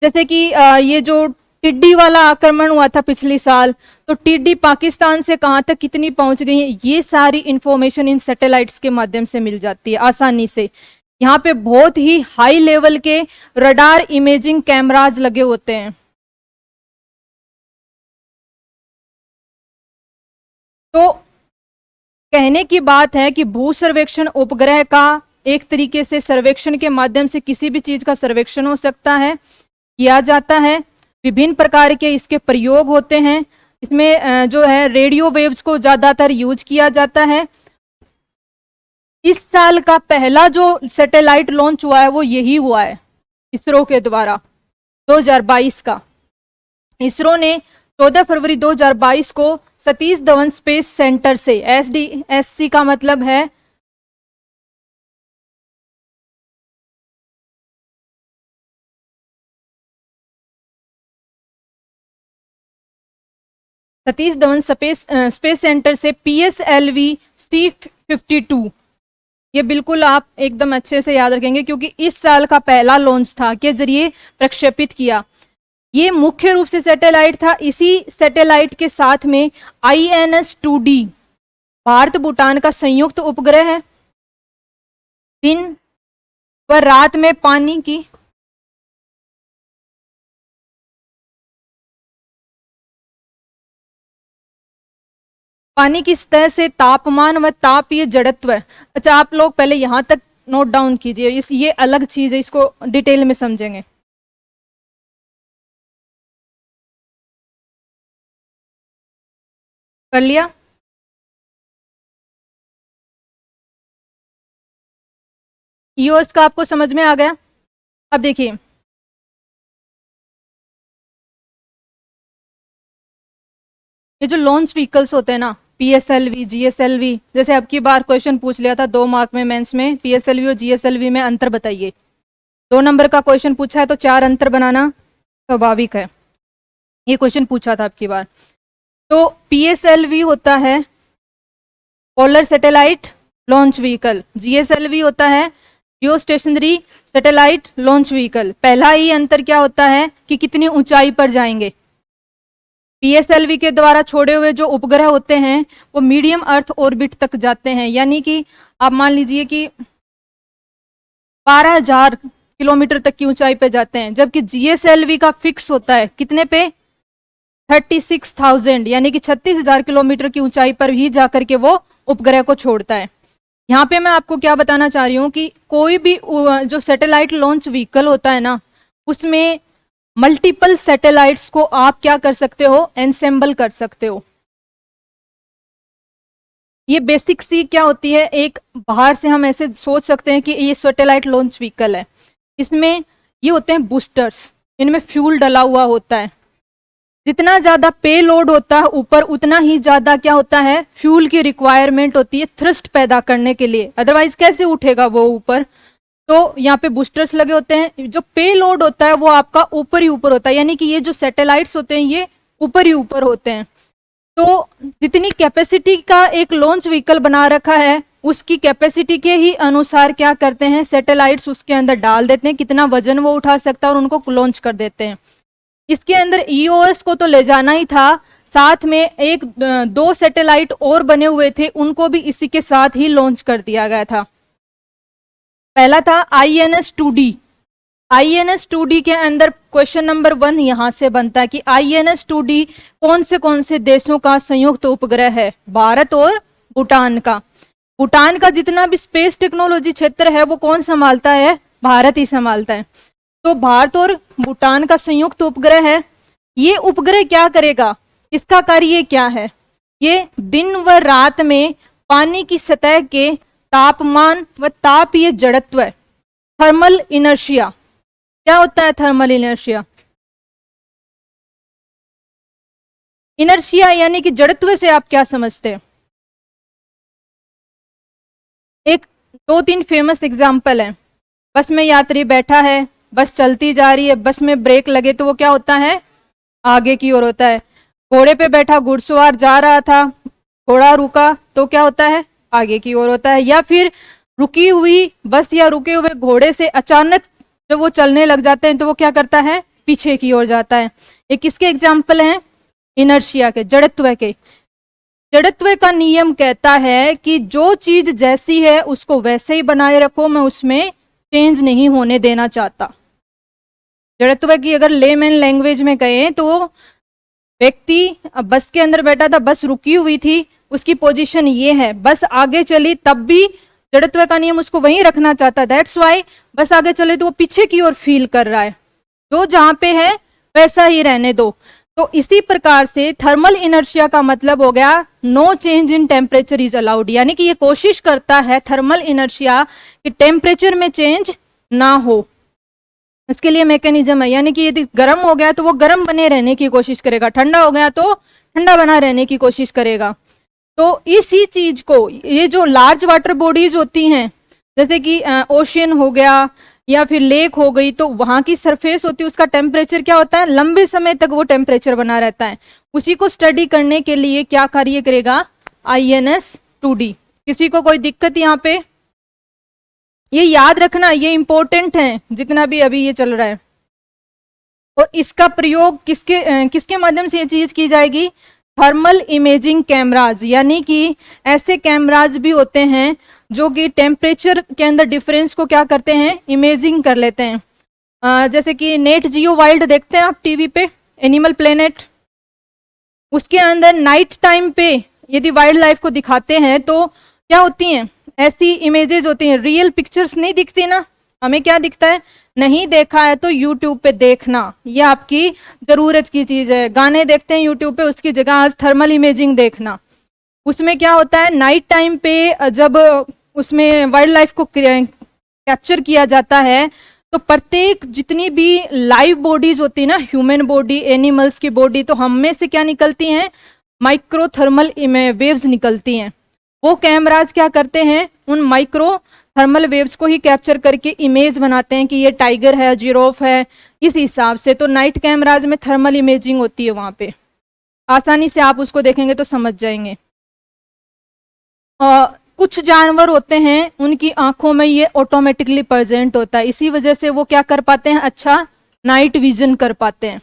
जैसे कि ये जो टिड्डी वाला आक्रमण हुआ था पिछले साल, तो टिड्डी पाकिस्तान से कहाँ तक कितनी पहुंच गई है, ये सारी इंफॉर्मेशन इन सैटेलाइट्स के माध्यम से मिल जाती है आसानी से। यहाँ पे बहुत ही हाई लेवल के रडार इमेजिंग कैमराज लगे होते हैं। तो कहने की बात है कि भू सर्वेक्षण उपग्रह का एक तरीके से सर्वेक्षण के माध्यम से किसी भी चीज का सर्वेक्षण हो सकता है, किया जाता है। विभिन्न प्रकार के इसके प्रयोग होते हैं। इसमें जो है रेडियो वेव्स को ज्यादातर यूज किया जाता है। इस साल का पहला जो सैटेलाइट लॉन्च हुआ है वो यही हुआ है इसरो के द्वारा, 2022 का। इसरो ने 14 फरवरी 2022 को सतीश धवन स्पेस सेंटर से, SDSC का मतलब है सतीश धवन स्पेस सेंटर से PSLV C-52, ये बिल्कुल आप एकदम अच्छे से याद रखेंगे क्योंकि इस साल का पहला लॉन्च था के जरिए प्रक्षेपित किया। ये मुख्य रूप से सैटेलाइट था। इसी सैटेलाइट के साथ में INS-2D भारत भूटान का संयुक्त उपग्रह है। दिन व रात में पानी की सतह से तापमान व तापीय जड़त्व। अच्छा, आप लोग पहले यहां तक नोट डाउन कीजिए, ये अलग चीज है, इसको डिटेल में समझेंगे। कर लिया? ईओएस का आपको समझ में आ गया? अब देखिए, ये जो लॉन्च व्हीकल्स होते हैं ना, PSLV GSLV, जैसे अब की बार क्वेश्चन पूछ लिया था 2 मार्क में मेंस में, PSLV और GSLV में अंतर बताइए। 2 नंबर का क्वेश्चन पूछा है तो 4 अंतर बनाना स्वाभाविक है, ये क्वेश्चन पूछा था अब की बार। तो PSLV होता है polar satellite launch vehicle, GSLV होता है जियो स्टेशनरी सैटेलाइट लॉन्च व्हीकल। पहला ही अंतर क्या होता है कि कितनी ऊंचाई पर जाएंगे। PSLV के द्वारा छोड़े हुए जो उपग्रह होते हैं वो मीडियम अर्थ ऑर्बिट तक जाते हैं, यानी कि आप मान लीजिए कि 12,000 किलोमीटर तक की ऊंचाई पे जाते हैं, जबकि GSLV का फिक्स होता है कितने पे, 36,000 यानी कि 36,000 किलोमीटर की ऊंचाई पर ही जाकर के वो उपग्रह को छोड़ता है। यहाँ पे मैं आपको क्या बताना चाह रही हूँ कि कोई भी जो सैटेलाइट लॉन्च व्हीकल होता है ना, उसमें मल्टीपल सैटेलाइट्स को आप क्या कर सकते हो, एनसेंबल कर सकते हो। ये बेसिक सी क्या होती है, एक बाहर से हम ऐसे सोच सकते हैं कि ये सैटेलाइट लॉन्च व्हीकल है, इसमें ये होते हैं बूस्टर्स, इनमें फ्यूल डला हुआ होता है। जितना ज्यादा पे लोड होता है ऊपर, उतना ही ज्यादा क्या होता है, फ्यूल की रिक्वायरमेंट होती है थ्रस्ट पैदा करने के लिए, अदरवाइज कैसे उठेगा वो ऊपर। तो यहाँ पे बूस्टर्स लगे होते हैं। जो पे लोड होता है वो आपका ऊपर ही ऊपर होता है, यानी कि ये जो सैटेलाइट्स होते हैं ये ऊपर ही ऊपर होते हैं। तो जितनी कैपेसिटी का एक लॉन्च व्हीकल बना रखा है, उसकी कैपेसिटी के ही अनुसार क्या करते हैं, सैटेलाइट्स उसके अंदर डाल देते हैं, कितना वजन वो उठा सकता है और उनको लॉन्च कर देते हैं। इसके अंदर EOS को तो ले जाना ही था, साथ में 1-2 सैटेलाइट और बने हुए थे, उनको भी इसी के साथ ही लॉन्च कर दिया गया था। पहला था INS-2D। INS-2D के अंदर क्वेश्चन नंबर 1 यहां से बनता है कि INS-2D कौन से देशों का संयुक्त उपग्रह है, भारत और भूटान का। भूटान का जितना भी स्पेस टेक्नोलॉजी क्षेत्र है वो कौन संभालता है, भारत ही संभालता है। तो भारत और भूटान का संयुक्त उपग्रह है। ये उपग्रह क्या करेगा, इसका कार्य क्या है, ये दिन व रात में पानी की सतह के तापमान व तापीय जड़त्व, थर्मल इनर्शिया, क्या होता है थर्मल इनर्शिया, इनर्शिया यानी कि जड़त्व से आप क्या समझते हैं। एक 2-3 फेमस एग्जाम्पल है। बस में यात्री बैठा है, बस चलती जा रही है, बस में ब्रेक लगे तो वो क्या होता है, आगे की ओर होता है। घोड़े पे बैठा घुड़सवार जा रहा था, घोड़ा रुका तो क्या होता है, आगे की ओर होता है। या फिर रुकी हुई बस या रुके हुए घोड़े से अचानक जब वो चलने लग जाते हैं तो वो क्या करता है, पीछे की ओर जाता है। ये किसके एग्जाम्पल हैं, इनर्शिया के, जड़त्व के। जड़त्व का नियम कहता है कि जो चीज जैसी है उसको वैसे ही बनाए रखो, मैं उसमें चेंज नहीं होने देना चाहता। जड़त्व की अगर लेमैन लैंग्वेज में कहें तो व्यक्ति अब बस के अंदर बैठा था, बस रुकी हुई थी, उसकी पोजीशन ये है, बस आगे चली तब भी जड़त्व का नियम उसको वहीं रखना चाहता है। दैट्स वाई बस आगे चले तो वो पीछे की ओर फील कर रहा है, जो जहां पे है वैसा ही रहने दो। तो इसी प्रकार से थर्मल इनर्शिया का मतलब हो गया no change in temperature is allowed, यानी कि ये कोशिश करता है थर्मल इनर्शिया कि टेम्परेचर में चेंज ना हो। इसके लिए मैकेनिज्म है, यानी कि यदि गर्म हो गया तो वो गर्म बने रहने की कोशिश करेगा, ठंडा हो गया तो ठंडा बना रहने की कोशिश करेगा। तो इसी चीज को ये जो लार्ज वाटर बॉडीज होती हैं, जैसे कि ओशियन हो गया या फिर लेक हो गई, तो वहां की सरफेस होती है, उसका टेम्परेचर क्या होता है, लंबे समय तक वो टेम्परेचर बना रहता है। उसी को स्टडी करने के लिए क्या कार्य करेगा, INS-2D। किसी को कोई दिक्कत यहाँ पे, ये याद रखना, ये इंपॉर्टेंट है जितना भी अभी ये चल रहा है। और इसका प्रयोग किसके माध्यम से ये चीज की जाएगी, थर्मल इमेजिंग कैमराज, यानी कि ऐसे कैमराज भी होते हैं जो कि टेम्परेचर के अंदर डिफरेंस को क्या करते हैं, इमेजिंग कर लेते हैं। जैसे कि नेट जियो वाइल्ड देखते हैं आप टीवी पे, एनिमल प्लेनेट, उसके अंदर नाइट टाइम पे यदि वाइल्ड लाइफ को दिखाते हैं तो क्या होती हैं, ऐसी इमेजेस होती हैं, रियल पिक्चर्स नहीं दिखती ना। हमें क्या दिखता है, नहीं देखा है तो यूट्यूब पे देखना, ये आपकी जरूरत की चीज है। गाने देखते हैं यूट्यूब पे, उसकी जगह आज थर्मल इमेजिंग देखना। उसमें क्या होता है, नाइट टाइम पे जब उसमें वाइल्ड लाइफ को कैप्चर किया जाता है तो प्रत्येक जितनी भी लाइव बॉडीज होती है ना, ह्यूमन बॉडी, एनिमल्स की बॉडी, तो हम में से क्या निकलती हैं, माइक्रो थर्मल वेव्स निकलती हैं। वो कैमराज क्या करते हैं, उन माइक्रो थर्मल वेव्स को ही कैप्चर करके इमेज बनाते हैं कि ये टाइगर है, जिराफ है, इस हिसाब से। तो नाइट कैमराज में थर्मल इमेजिंग होती है, वहां पे आसानी से आप उसको देखेंगे तो समझ जाएंगे। कुछ जानवर होते हैं उनकी आंखों में ये ऑटोमेटिकली प्रेजेंट होता है, इसी वजह से वो क्या कर पाते हैं, अच्छा नाइट विजन कर पाते हैं।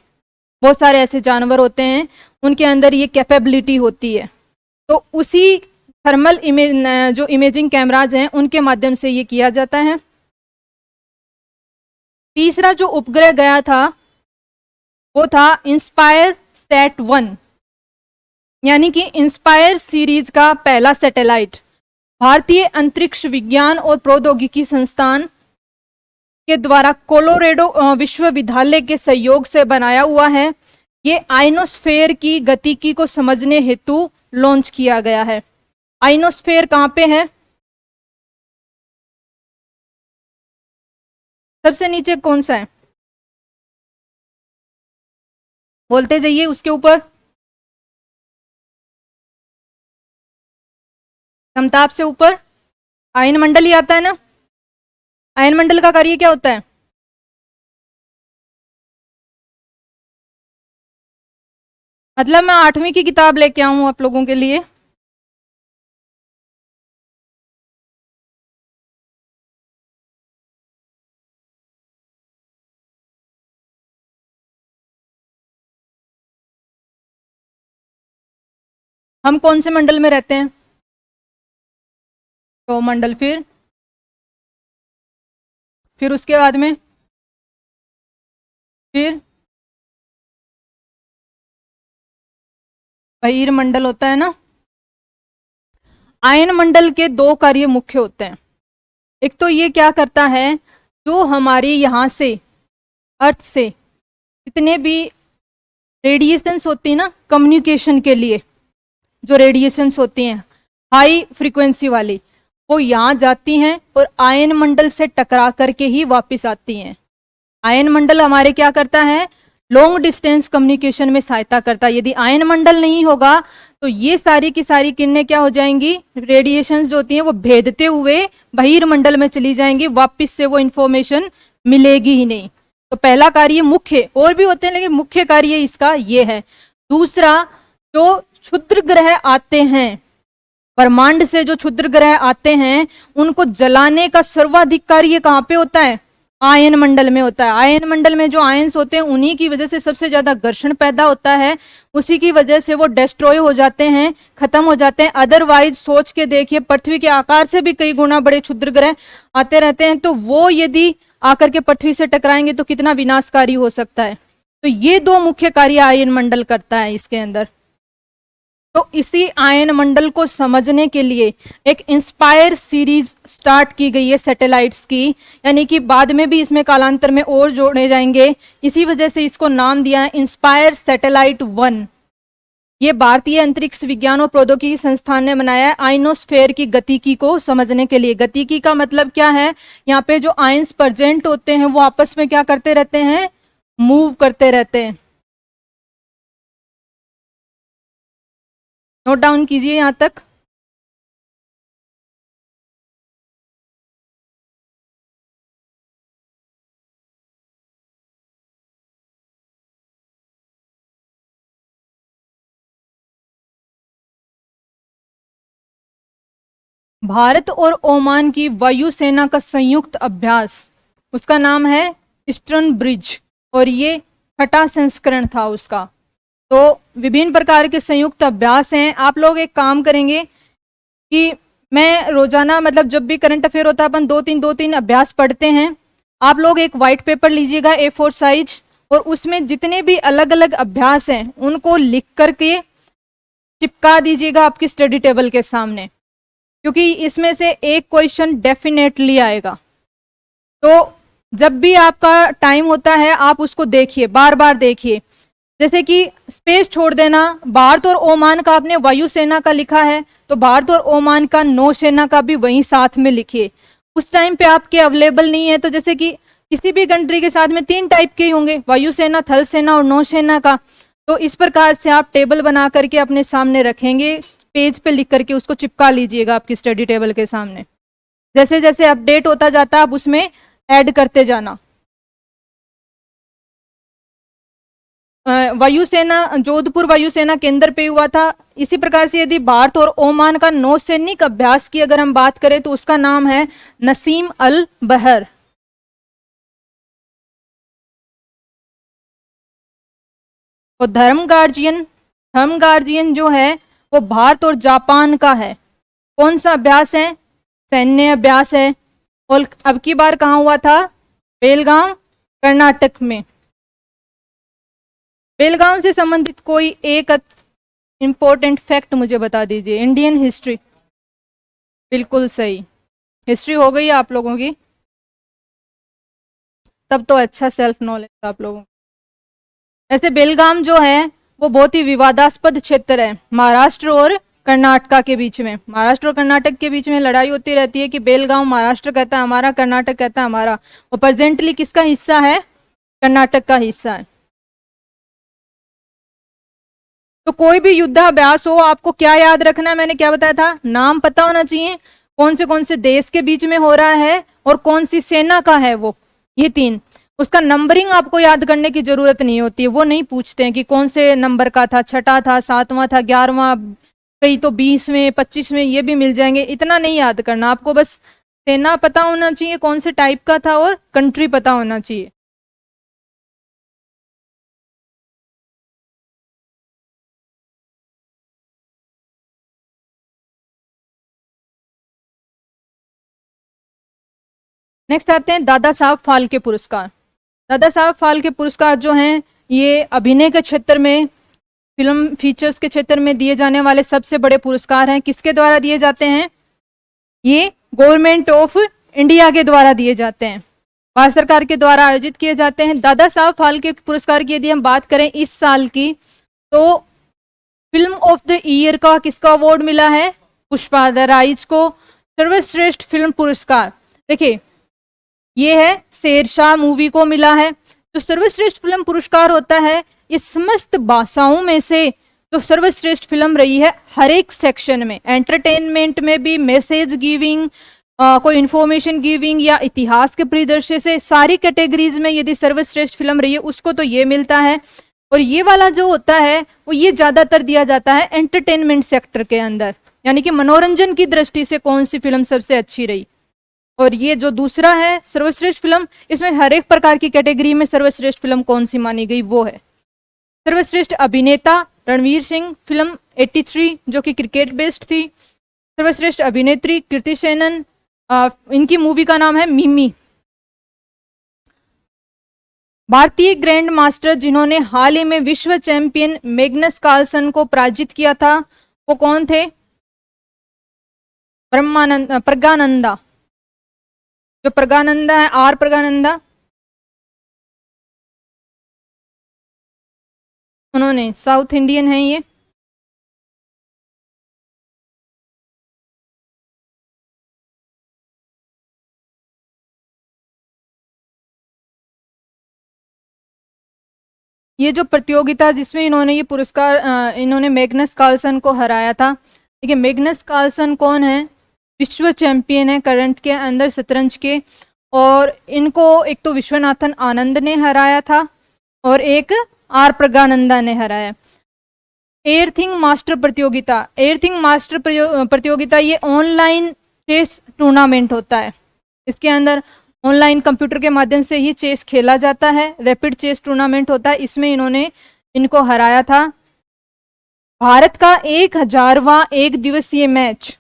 बहुत सारे ऐसे जानवर होते हैं उनके अंदर ये कैपेबिलिटी होती है। तो उसी थर्मल जो इमेजिंग कैमराज हैं उनके माध्यम से ये किया जाता है। तीसरा जो उपग्रह गया था वो था इंस्पायर सेट 1, यानी कि इंस्पायर सीरीज का पहला सैटेलाइट भारतीय अंतरिक्ष विज्ञान और प्रौद्योगिकी संस्थान के द्वारा कोलोराडो विश्वविद्यालय के सहयोग से बनाया हुआ है। ये आइनोस्फेयर की गतिकी को समझने हेतु लॉन्च किया गया है। आइनोस्फेयर कहाँ पे है, सबसे नीचे कौन सा है, बोलते जाइए उसके ऊपर। समताप से ऊपर आयन मंडल ही आता है ना। आयन मंडल का कार्य क्या होता है, मतलब मैं 8वीं की किताब लेके आऊं आप लोगों के लिए। हम कौन से मंडल में रहते हैं, तो मंडल, फिर उसके बाद में फिर बहिर मंडल होता है ना। आयन मंडल के 2 कार्य मुख्य होते हैं। एक तो ये क्या करता है, जो हमारी यहाँ से अर्थ से जितने भी रेडिएशंस होती है ना कम्युनिकेशन के लिए, जो रेडिएशंस होती हैं हाई फ्रीक्वेंसी वाली, वो यहाँ जाती हैं और आयन मंडल से टकरा करके ही वापस आती हैं। आयन मंडल हमारे क्या करता है, लॉन्ग डिस्टेंस कम्युनिकेशन में सहायता करता है। यदि आयन मंडल नहीं होगा तो ये सारी की सारी किरणें क्या हो जाएंगी, रेडिएशंस जो होती हैं वो भेदते हुए बहिर्मंडल में चली जाएंगी, वापस से वो इंफॉर्मेशन मिलेगी ही नहीं। तो पहला कार्य मुख्य, और भी होते हैं लेकिन मुख्य कार्य इसका ये है। दूसरा, जो क्षुद्र ग्रह आते हैं ब्रह्मांड से, जो क्षुद्र ग्रह आते हैं उनको जलाने का सर्वाधिक कार्य कहाँ पे होता है, आयन मंडल में होता है। आयन मंडल में जो आयन्स होते हैं उन्हीं की वजह से सबसे ज्यादा घर्षण पैदा होता है, उसी की वजह से वो डिस्ट्रॉय हो जाते हैं, खत्म हो जाते हैं। अदरवाइज सोच के देखिए, पृथ्वी के आकार से भी कई गुना बड़े क्षुद्र ग्रह आते रहते हैं, तो वो यदि आकर के पृथ्वी से टकराएंगे तो कितना विनाशकारी हो सकता है। तो ये 2 मुख्य कार्य आयन मंडल करता है इसके अंदर। तो इसी आयन मंडल को समझने के लिए एक इंस्पायर सीरीज स्टार्ट की गई है सैटेलाइट्स की, यानी कि बाद में भी इसमें कालांतर में और जोड़े जाएंगे, इसी वजह से इसको नाम दिया है इंस्पायर सैटेलाइट 1। ये भारतीय अंतरिक्ष विज्ञान और प्रौद्योगिकी संस्थान ने बनाया है आइनोस्फेयर की गतिकी को समझने के लिए। गतिकी का मतलब क्या है, यहाँ पे जो आयंस प्रेजेंट होते हैं वो आपस में क्या करते रहते हैं, मूव करते रहते हैं। नोट डाउन कीजिए यहां तक। भारत और ओमान की वायुसेना का संयुक्त अभ्यास, उसका नाम है ईस्टर्न ब्रिज, और ये 6वां संस्करण था उसका। तो विभिन्न प्रकार के संयुक्त अभ्यास हैं। आप लोग एक काम करेंगे कि मैं रोजाना, मतलब जब भी करंट अफेयर होता है अपन 2-3 अभ्यास पढ़ते हैं। आप लोग एक व्हाइट पेपर लीजिएगा A4 साइज, और उसमें जितने भी अलग अलग अभ्यास हैं उनको लिख करके चिपका दीजिएगा आपकी स्टडी टेबल के सामने, क्योंकि इसमें से एक क्वेश्चन डेफिनेटली आएगा। तो जब भी आपका टाइम होता है आप उसको देखिए, बार बार देखिए। जैसे कि स्पेस छोड़ देना, भारत और ओमान का आपने वायुसेना का लिखा है तो भारत और ओमान का नौसेना का भी वहीं साथ में लिखिए। उस टाइम पे आपके अवेलेबल नहीं है तो जैसे कि किसी भी कंट्री के साथ में 3 टाइप के ही होंगे, वायुसेना, थल सेना और नौसेना का। तो इस प्रकार से आप टेबल बना करके अपने सामने रखेंगे, पेज पे लिख करके उसको चिपका लीजिएगा आपकी स्टडी टेबल के सामने। जैसे जैसे अपडेट होता जाता है आप उसमें ऐड करते जाना। वायुसेना, जोधपुर वायुसेना केंद्र पे हुआ था। इसी प्रकार से यदि भारत और ओमान का नौसैनिक अभ्यास की अगर हम बात करें तो उसका नाम है नसीम अल बहर। और धर्म गार्जियन जो है वो भारत और जापान का है। कौन सा अभ्यास है? सैन्य अभ्यास है। और अब की बार कहाँ हुआ था? बेलगांव, कर्नाटक में। बेलगांव से संबंधित कोई एक इंपॉर्टेंट फैक्ट मुझे बता दीजिए। इंडियन हिस्ट्री, बिल्कुल सही, हिस्ट्री हो गई आप लोगों की, तब तो अच्छा सेल्फ नॉलेज आप लोगों को। ऐसे बेलगाम जो है वो बहुत ही विवादास्पद क्षेत्र है महाराष्ट्र और कर्नाटक के बीच में। महाराष्ट्र और कर्नाटक के बीच में लड़ाई होती रहती है कि बेलगांव महाराष्ट्र कहता है हमारा, कर्नाटक कहता है हमारा। और प्रेजेंटली किसका हिस्सा है? कर्नाटक का हिस्सा है। तो कोई भी युद्धाभ्यास हो आपको क्या याद रखना है? मैंने क्या बताया था? नाम पता होना चाहिए, कौन से देश के बीच में हो रहा है और कौन सी सेना का है वो, ये तीन। उसका नंबरिंग आपको याद करने की जरूरत नहीं होती है, वो नहीं पूछते हैं कि कौन से नंबर का था, छठा था, सातवां था, 11वां, कई तो 20वें 25वें ये भी मिल जाएंगे। इतना नहीं याद करना आपको, बस सेना पता होना चाहिए कौन से टाइप का था और कंट्री पता होना चाहिए। नेक्स्ट आते हैं दादा साहब फाल्के पुरस्कार। दादा साहब फाल्के पुरस्कार जो हैं ये अभिनय के क्षेत्र में, फिल्म फीचर्स के क्षेत्र में दिए जाने वाले सबसे बड़े पुरस्कार हैं। किसके द्वारा दिए जाते हैं? ये गवर्नमेंट ऑफ इंडिया के द्वारा दिए जाते हैं, भारत सरकार के द्वारा आयोजित किए जाते हैं। दादा साहब फाल्के पुरस्कार की यदि हम बात करें इस साल की, तो फिल्म ऑफ द ईयर का किसका अवार्ड मिला है? पुष्पा द राइज को सर्वश्रेष्ठ फिल्म पुरस्कार। देखिए ये है शेरशाह मूवी को मिला है। जो सर्वश्रेष्ठ फिल्म पुरस्कार होता है ये समस्त भाषाओं में से जो सर्वश्रेष्ठ फिल्म रही है हर एक सेक्शन में, एंटरटेनमेंट में भी, मैसेज गिविंग, कोई इंफॉर्मेशन गिविंग या इतिहास के परिदृश्य से, सारी कैटेगरीज में यदि सर्वश्रेष्ठ फिल्म रही है उसको तो ये मिलता है। और ये वाला जो होता है वो ये ज्यादातर दिया जाता है एंटरटेनमेंट सेक्टर के अंदर, यानी कि मनोरंजन की दृष्टि से कौन सी फिल्म सबसे अच्छी रही। और ये जो दूसरा है सर्वश्रेष्ठ फिल्म, इसमें हर एक प्रकार की कैटेगरी में सर्वश्रेष्ठ फिल्म कौन सी मानी गई वो है। सर्वश्रेष्ठ अभिनेता रणवीर सिंह, फिल्म 83 जो कि क्रिकेट बेस्ड थी। सर्वश्रेष्ठ अभिनेत्री कृति सेनन, इनकी मूवी का नाम है मिमी। भारतीय ग्रैंड मास्टर जिन्होंने हाल ही में विश्व चैंपियन मैग्नस कार्लसन को पराजित किया था वो कौन थे? प्रज्ञानंदा, जो प्रज्ञानंदा है, आर प्रज्ञानंदा, उन्होंने, साउथ इंडियन है ये। ये जो प्रतियोगिता जिसमें इन्होंने ये पुरस्कार, इन्होंने मैग्नस कार्लसन को हराया था। देखिए मैग्नस कार्लसन कौन है? विश्व चैंपियन है करंट के अंदर शतरंज के। और इनको एक तो विश्वनाथन आनंद ने हराया था और एक आर प्रज्ञानंदा ने हराया। एयरथिंग मास्टर प्रतियोगिता, एयरथिंग मास्टर प्रतियोगिता ये ऑनलाइन चेस टूर्नामेंट होता है। इसके अंदर ऑनलाइन कंप्यूटर के माध्यम से ही चेस खेला जाता है, रैपिड चेस टूर्नामेंट होता है। इसमें इन्होंने इनको हराया था। भारत का 1000वां एक दिवसीय मैच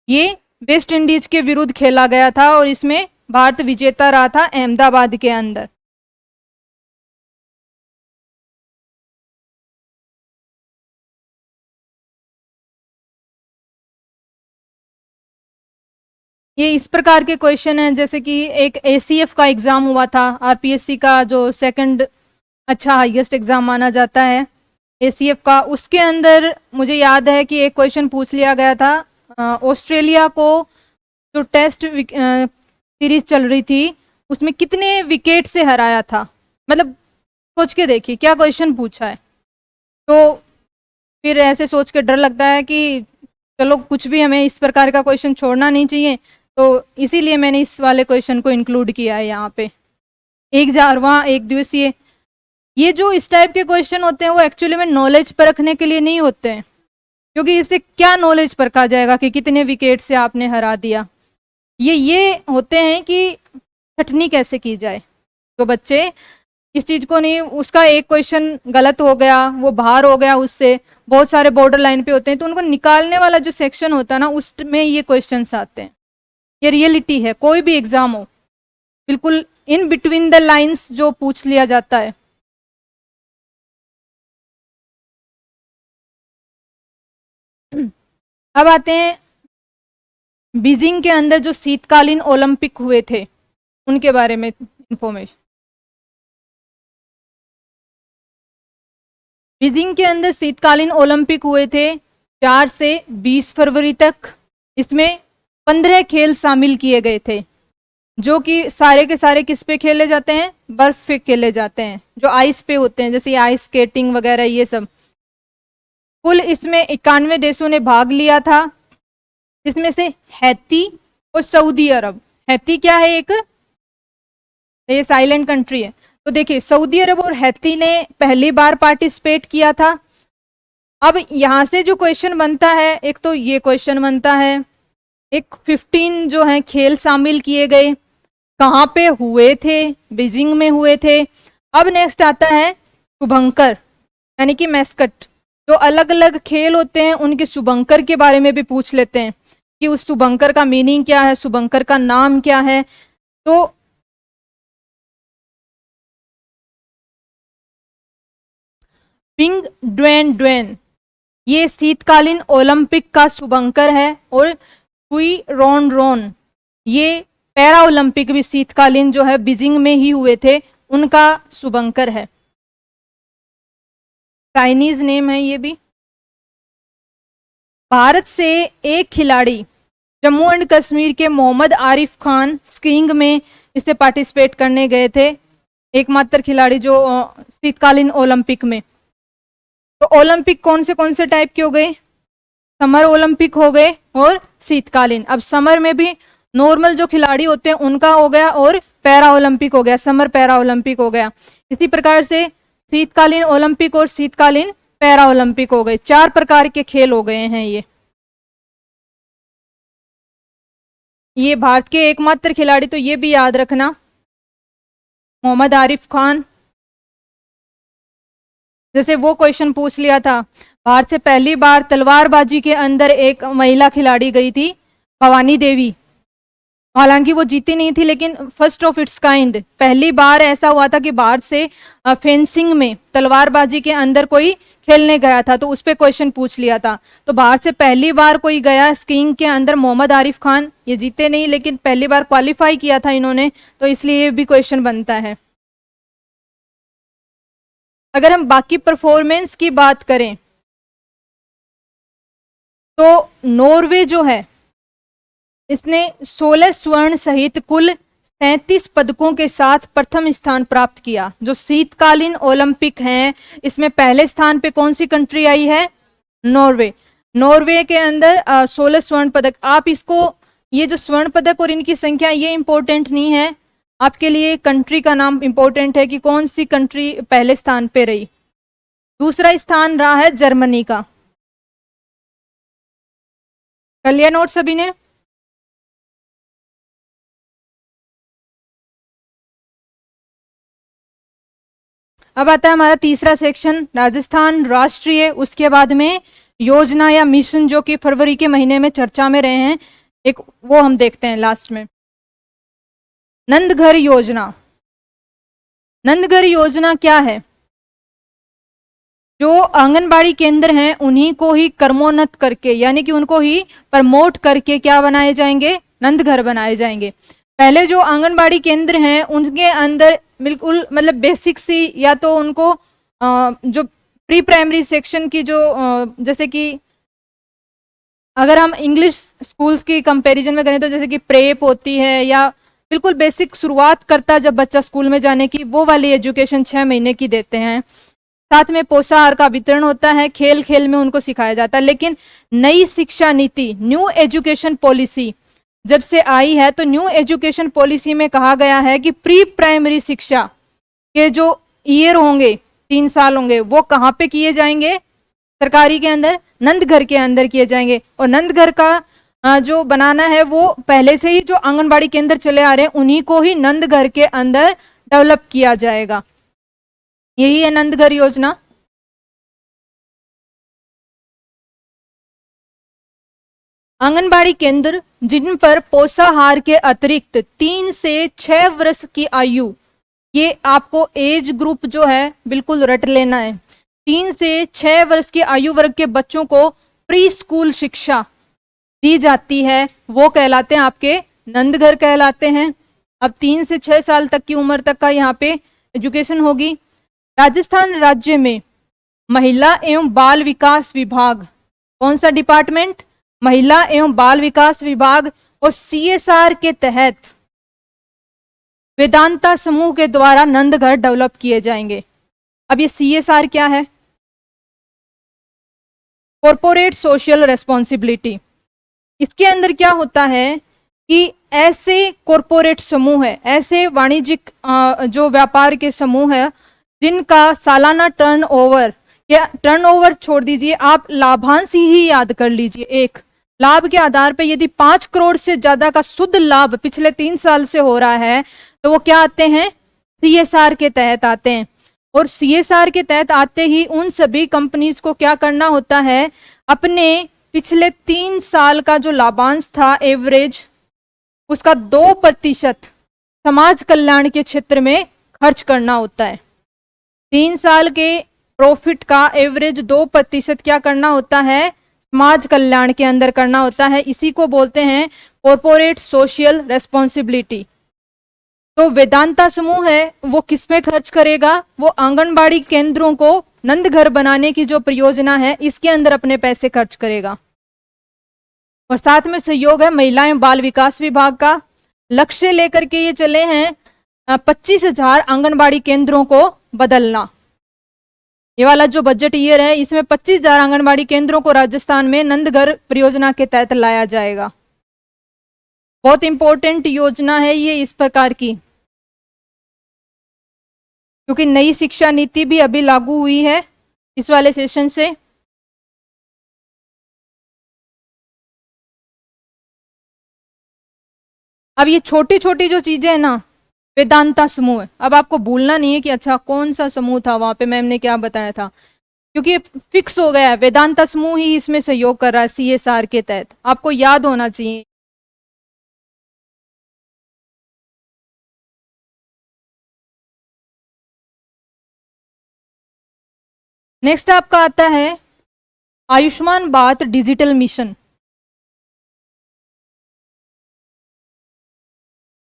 ये वेस्ट इंडीज के विरुद्ध खेला गया था और इसमें भारत विजेता रहा था अहमदाबाद के अंदर। ये इस प्रकार के क्वेश्चन हैं जैसे कि एक एसीएफ का एग्जाम हुआ था, आरपीएससी का जो सेकंड अच्छा हाईएस्ट एग्जाम माना जाता है एसीएफ का, उसके अंदर मुझे याद है कि एक क्वेश्चन पूछ लिया गया था, ऑस्ट्रेलिया को जो टेस्ट सीरीज चल रही थी उसमें कितने विकेट से हराया था, मतलब सोच के देखिए क्या क्वेश्चन पूछा है। तो फिर ऐसे सोच के डर लगता है कि चलो कुछ भी, हमें इस प्रकार का क्वेश्चन छोड़ना नहीं चाहिए, तो इसीलिए मैंने इस वाले क्वेश्चन को इंक्लूड किया है यहाँ पे। 11वां एक दिवसीय, ये जो इस टाइप के क्वेश्चन होते हैं वो एक्चुअली में नॉलेज परखने के लिए नहीं होते हैं, क्योंकि इससे क्या नॉलेज परखा जाएगा कि कितने विकेट से आपने हरा दिया। ये होते हैं कि छटनी कैसे की जाए। तो बच्चे इस चीज को नहीं, उसका एक क्वेश्चन गलत हो गया, वो बाहर हो गया, उससे बहुत सारे बॉर्डर लाइन पे होते हैं, तो उनको निकालने वाला जो सेक्शन होता है ना, उसमें ये क्वेश्चंस आते हैं। ये रियलिटी है, कोई भी एग्जाम हो, बिल्कुल इन बिटवीन द लाइंस जो पूछ लिया जाता है। अब आते हैं बीजिंग के अंदर जो शीतकालीन ओलंपिक हुए थे उनके बारे में इंफॉर्मेशन। बीजिंग के अंदर शीतकालीन ओलंपिक हुए थे 4 से 20 फरवरी तक। इसमें 15 खेल शामिल किए गए थे, जो कि सारे के सारे किस पे खेले जाते हैं, बर्फ पे खेले जाते हैं, जो आइस पे होते हैं, जैसे आइस स्केटिंग वगैरह ये सब। कुल इसमें 91 देशों ने भाग लिया था, जिसमें से हैती और सऊदी अरब। हैती क्या है, एक ये साइलेंट कंट्री है। तो देखिए सऊदी अरब और हैती ने पहली बार पार्टिसिपेट किया था। अब यहां से जो क्वेश्चन बनता है, एक तो ये क्वेश्चन बनता है, एक 15 जो है खेल शामिल किए गए, कहाँ पे हुए थे, बीजिंग में हुए थे। अब नेक्स्ट आता है शुभंकर यानी कि मैस्कट, जो अलग अलग खेल होते हैं उनके शुभंकर के बारे में भी पूछ लेते हैं कि उस शुभंकर का मीनिंग क्या है, शुभंकर का नाम क्या है। तो पिंग ड्वेन ड्वेन ये शीतकालीन ओलंपिक का शुभंकर है, और हुई रोन रोन ये पैरा ओलंपिक भी शीतकालीन जो है बीजिंग में ही हुए थे, उनका शुभंकर है। चाइनीज नेम है ये भी। भारत से एक खिलाड़ी, जम्मू एंड कश्मीर के मोहम्मद आरिफ खान स्कीइंग में इसे पार्टिसिपेट करने गए थे, एकमात्र खिलाड़ी जो शीतकालीन ओलंपिक में। तो ओलंपिक कौन से टाइप के हो गए, समर ओलंपिक हो गए और शीतकालीन। अब समर में भी नॉर्मल जो खिलाड़ी होते हैं उनका हो गया, और पैरा ओलंपिक हो गया, समर पैरा ओलंपिक हो गया। इसी प्रकार से शीतकालीन ओलंपिक और शीतकालीन पैरा ओलंपिक हो गए, 4 प्रकार के खेल हो गए हैं ये भारत के एकमात्र खिलाड़ी, तो ये भी याद रखना, मोहम्मद आरिफ खान। जैसे वो क्वेश्चन पूछ लिया था, भारत से पहली बार तलवारबाजी के अंदर एक महिला खिलाड़ी गई थी, भवानी देवी। हालांकि वो जीती नहीं थी, लेकिन फर्स्ट ऑफ इट्स काइंड, पहली बार ऐसा हुआ था कि भारत से फेंसिंग में, तलवारबाजी के अंदर कोई खेलने गया था, तो उस पर क्वेश्चन पूछ लिया था। तो भारत से पहली बार कोई गया स्कीइंग के अंदर, मोहम्मद आरिफ खान। ये जीते नहीं, लेकिन पहली बार क्वालिफाई किया था इन्होंने, तो इसलिए ये भी क्वेश्चन बनता है। अगर हम बाकी परफॉर्मेंस की बात करें, तो नॉर्वे जो है इसने 16 स्वर्ण सहित कुल 37 पदकों के साथ प्रथम स्थान प्राप्त किया। जो शीतकालीन ओलंपिक हैं इसमें पहले स्थान पे कौन सी कंट्री आई है, नॉर्वे। नॉर्वे के अंदर 16 स्वर्ण पदक। आप इसको, ये जो स्वर्ण पदक और इनकी संख्या ये इंपॉर्टेंट नहीं है, आपके लिए कंट्री का नाम इंपॉर्टेंट है कि कौन सी कंट्री पहले स्थान पे रही। दूसरा स्थान रहा है जर्मनी का। कर लिया नोट सभी ने? अब आता है हमारा तीसरा सेक्शन, राजस्थान राष्ट्रीय। उसके बाद में योजना या मिशन, जो कि फरवरी के महीने में चर्चा में रहे हैं, एक वो हम देखते हैं लास्ट में। नंदघर योजना। नंदघर योजना क्या है, जो आंगनबाड़ी केंद्र हैं उन्हीं को ही कर्मोन्नत करके, यानी कि उनको ही प्रमोट करके क्या बनाए जाएंगे, नंदघर बनाए जाएंगे। पहले जो आंगनबाड़ी केंद्र हैं उनके अंदर बिल्कुल मतलब बेसिक सी, या तो उनको जो प्री प्राइमरी सेक्शन की जो जैसे कि अगर हम इंग्लिश स्कूल्स की कंपैरिजन में करें तो जैसे कि प्रेप होती है, या बिल्कुल बेसिक शुरुआत करता जब बच्चा स्कूल में जाने की, वो वाली एजुकेशन 6 महीने की देते हैं। साथ में पोषाहार का वितरण होता है, खेल खेल में उनको सिखाया जाता है। लेकिन नई शिक्षा नीति, न्यू एजुकेशन पॉलिसी जब से आई है, तो न्यू एजुकेशन पॉलिसी में कहा गया है कि प्री प्राइमरी शिक्षा के जो ईयर होंगे, 3 साल होंगे, वो कहाँ पे किए जाएंगे? सरकारी के अंदर, नंद घर के अंदर किए जाएंगे। और नंद घर का जो बनाना है वो पहले से ही जो आंगनबाड़ी केंद्र चले आ रहे हैं उन्हीं को ही नंद घर के अंदर डेवलप किया जाएगा। यही है नंद घर योजना। आंगनबाड़ी केंद्र जिन पर पोषाहार के अतिरिक्त 3 से 6 वर्ष की आयु, ये आपको एज ग्रुप जो है बिल्कुल रट लेना है, 3 से 6 वर्ष की आयु वर्ग के बच्चों को प्री स्कूल शिक्षा दी जाती है, वो कहलाते हैं आपके नंद घर कहलाते हैं। अब 3 से 6 साल तक की उम्र तक का यहाँ पे एजुकेशन होगी। राजस्थान राज्य में महिला एवं बाल विकास विभाग, कौन सा डिपार्टमेंट? महिला एवं बाल विकास विभाग और CSR के तहत वेदांता समूह के द्वारा नंद घर डेवलप किए जाएंगे। अब ये CSR क्या है? Corporate social responsibility. इसके अंदर क्या होता है कि ऐसे कॉर्पोरेट समूह है, ऐसे वाणिज्यिक जो व्यापार के समूह है जिनका सालाना टर्नओवर, या टर्नओवर छोड़ दीजिए, आप लाभांश ही याद कर लीजिए, एक लाभ के आधार पे यदि 5 करोड़ से ज्यादा का शुद्ध लाभ पिछले 3 साल से हो रहा है तो वो क्या आते हैं? CSR के तहत आते हैं। और CSR के तहत आते ही उन सभी कंपनीज को क्या करना होता है? अपने पिछले 3 साल का जो लाभांश था एवरेज, उसका 2% समाज कल्याण के क्षेत्र में खर्च करना होता है। 3 साल के प्रॉफिट का एवरेज 2% क्या करना होता है? समाज कल्याण के अंदर करना होता है। इसी को बोलते हैं कॉर्पोरेट सोशल रेस्पॉन्सिबिलिटी। तो वेदांता समूह है वो किस में खर्च करेगा? वो आंगनबाड़ी केंद्रों को नंद घर बनाने की जो परियोजना है इसके अंदर अपने पैसे खर्च करेगा। और साथ में सहयोग है महिला एवं बाल विकास विभाग का। लक्ष्य लेकर के ये चले हैं 25,000 आंगनबाड़ी केंद्रों को बदलना। ये वाला जो बजट ईयर है इसमें 25,000 आंगनबाड़ी केंद्रों को राजस्थान में नंद घर परियोजना के तहत लाया जाएगा। बहुत इंपॉर्टेंट योजना है ये इस प्रकार की, क्योंकि नई शिक्षा नीति भी अभी लागू हुई है इस वाले सेशन से। अब ये छोटी छोटी जो चीजें है ना, वेदांता समूह, अब आपको भूलना नहीं है कि अच्छा कौन सा समूह था वहां पे मैम ने क्या बताया था, क्योंकि फिक्स हो गया है वेदांता समूह ही इसमें सहयोग कर रहा है CSR के तहत, आपको याद होना चाहिए। नेक्स्ट आपका आता है आयुष्मान भारत डिजिटल मिशन।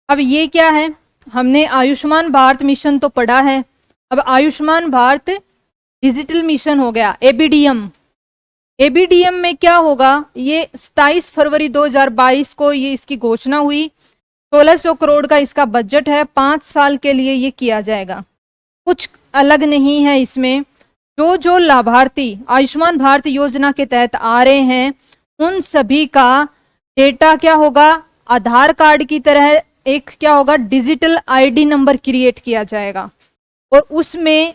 अब ये क्या है? हमने आयुष्मान भारत मिशन तो पढ़ा है, अब आयुष्मान भारत डिजिटल मिशन हो गया ABDM। ABDM में क्या होगा? ये 27 फरवरी 2022 को ये इसकी घोषणा हुई। 1600 करोड़ का इसका बजट है, 5 साल के लिए ये किया जाएगा। कुछ अलग नहीं है इसमें, जो लाभार्थी आयुष्मान भारत योजना के तहत आ रहे हैं उन सभी का डेटा क्या होगा? आधार कार्ड की तरह एक क्या होगा? डिजिटल ID नंबर क्रिएट किया जाएगा और उसमें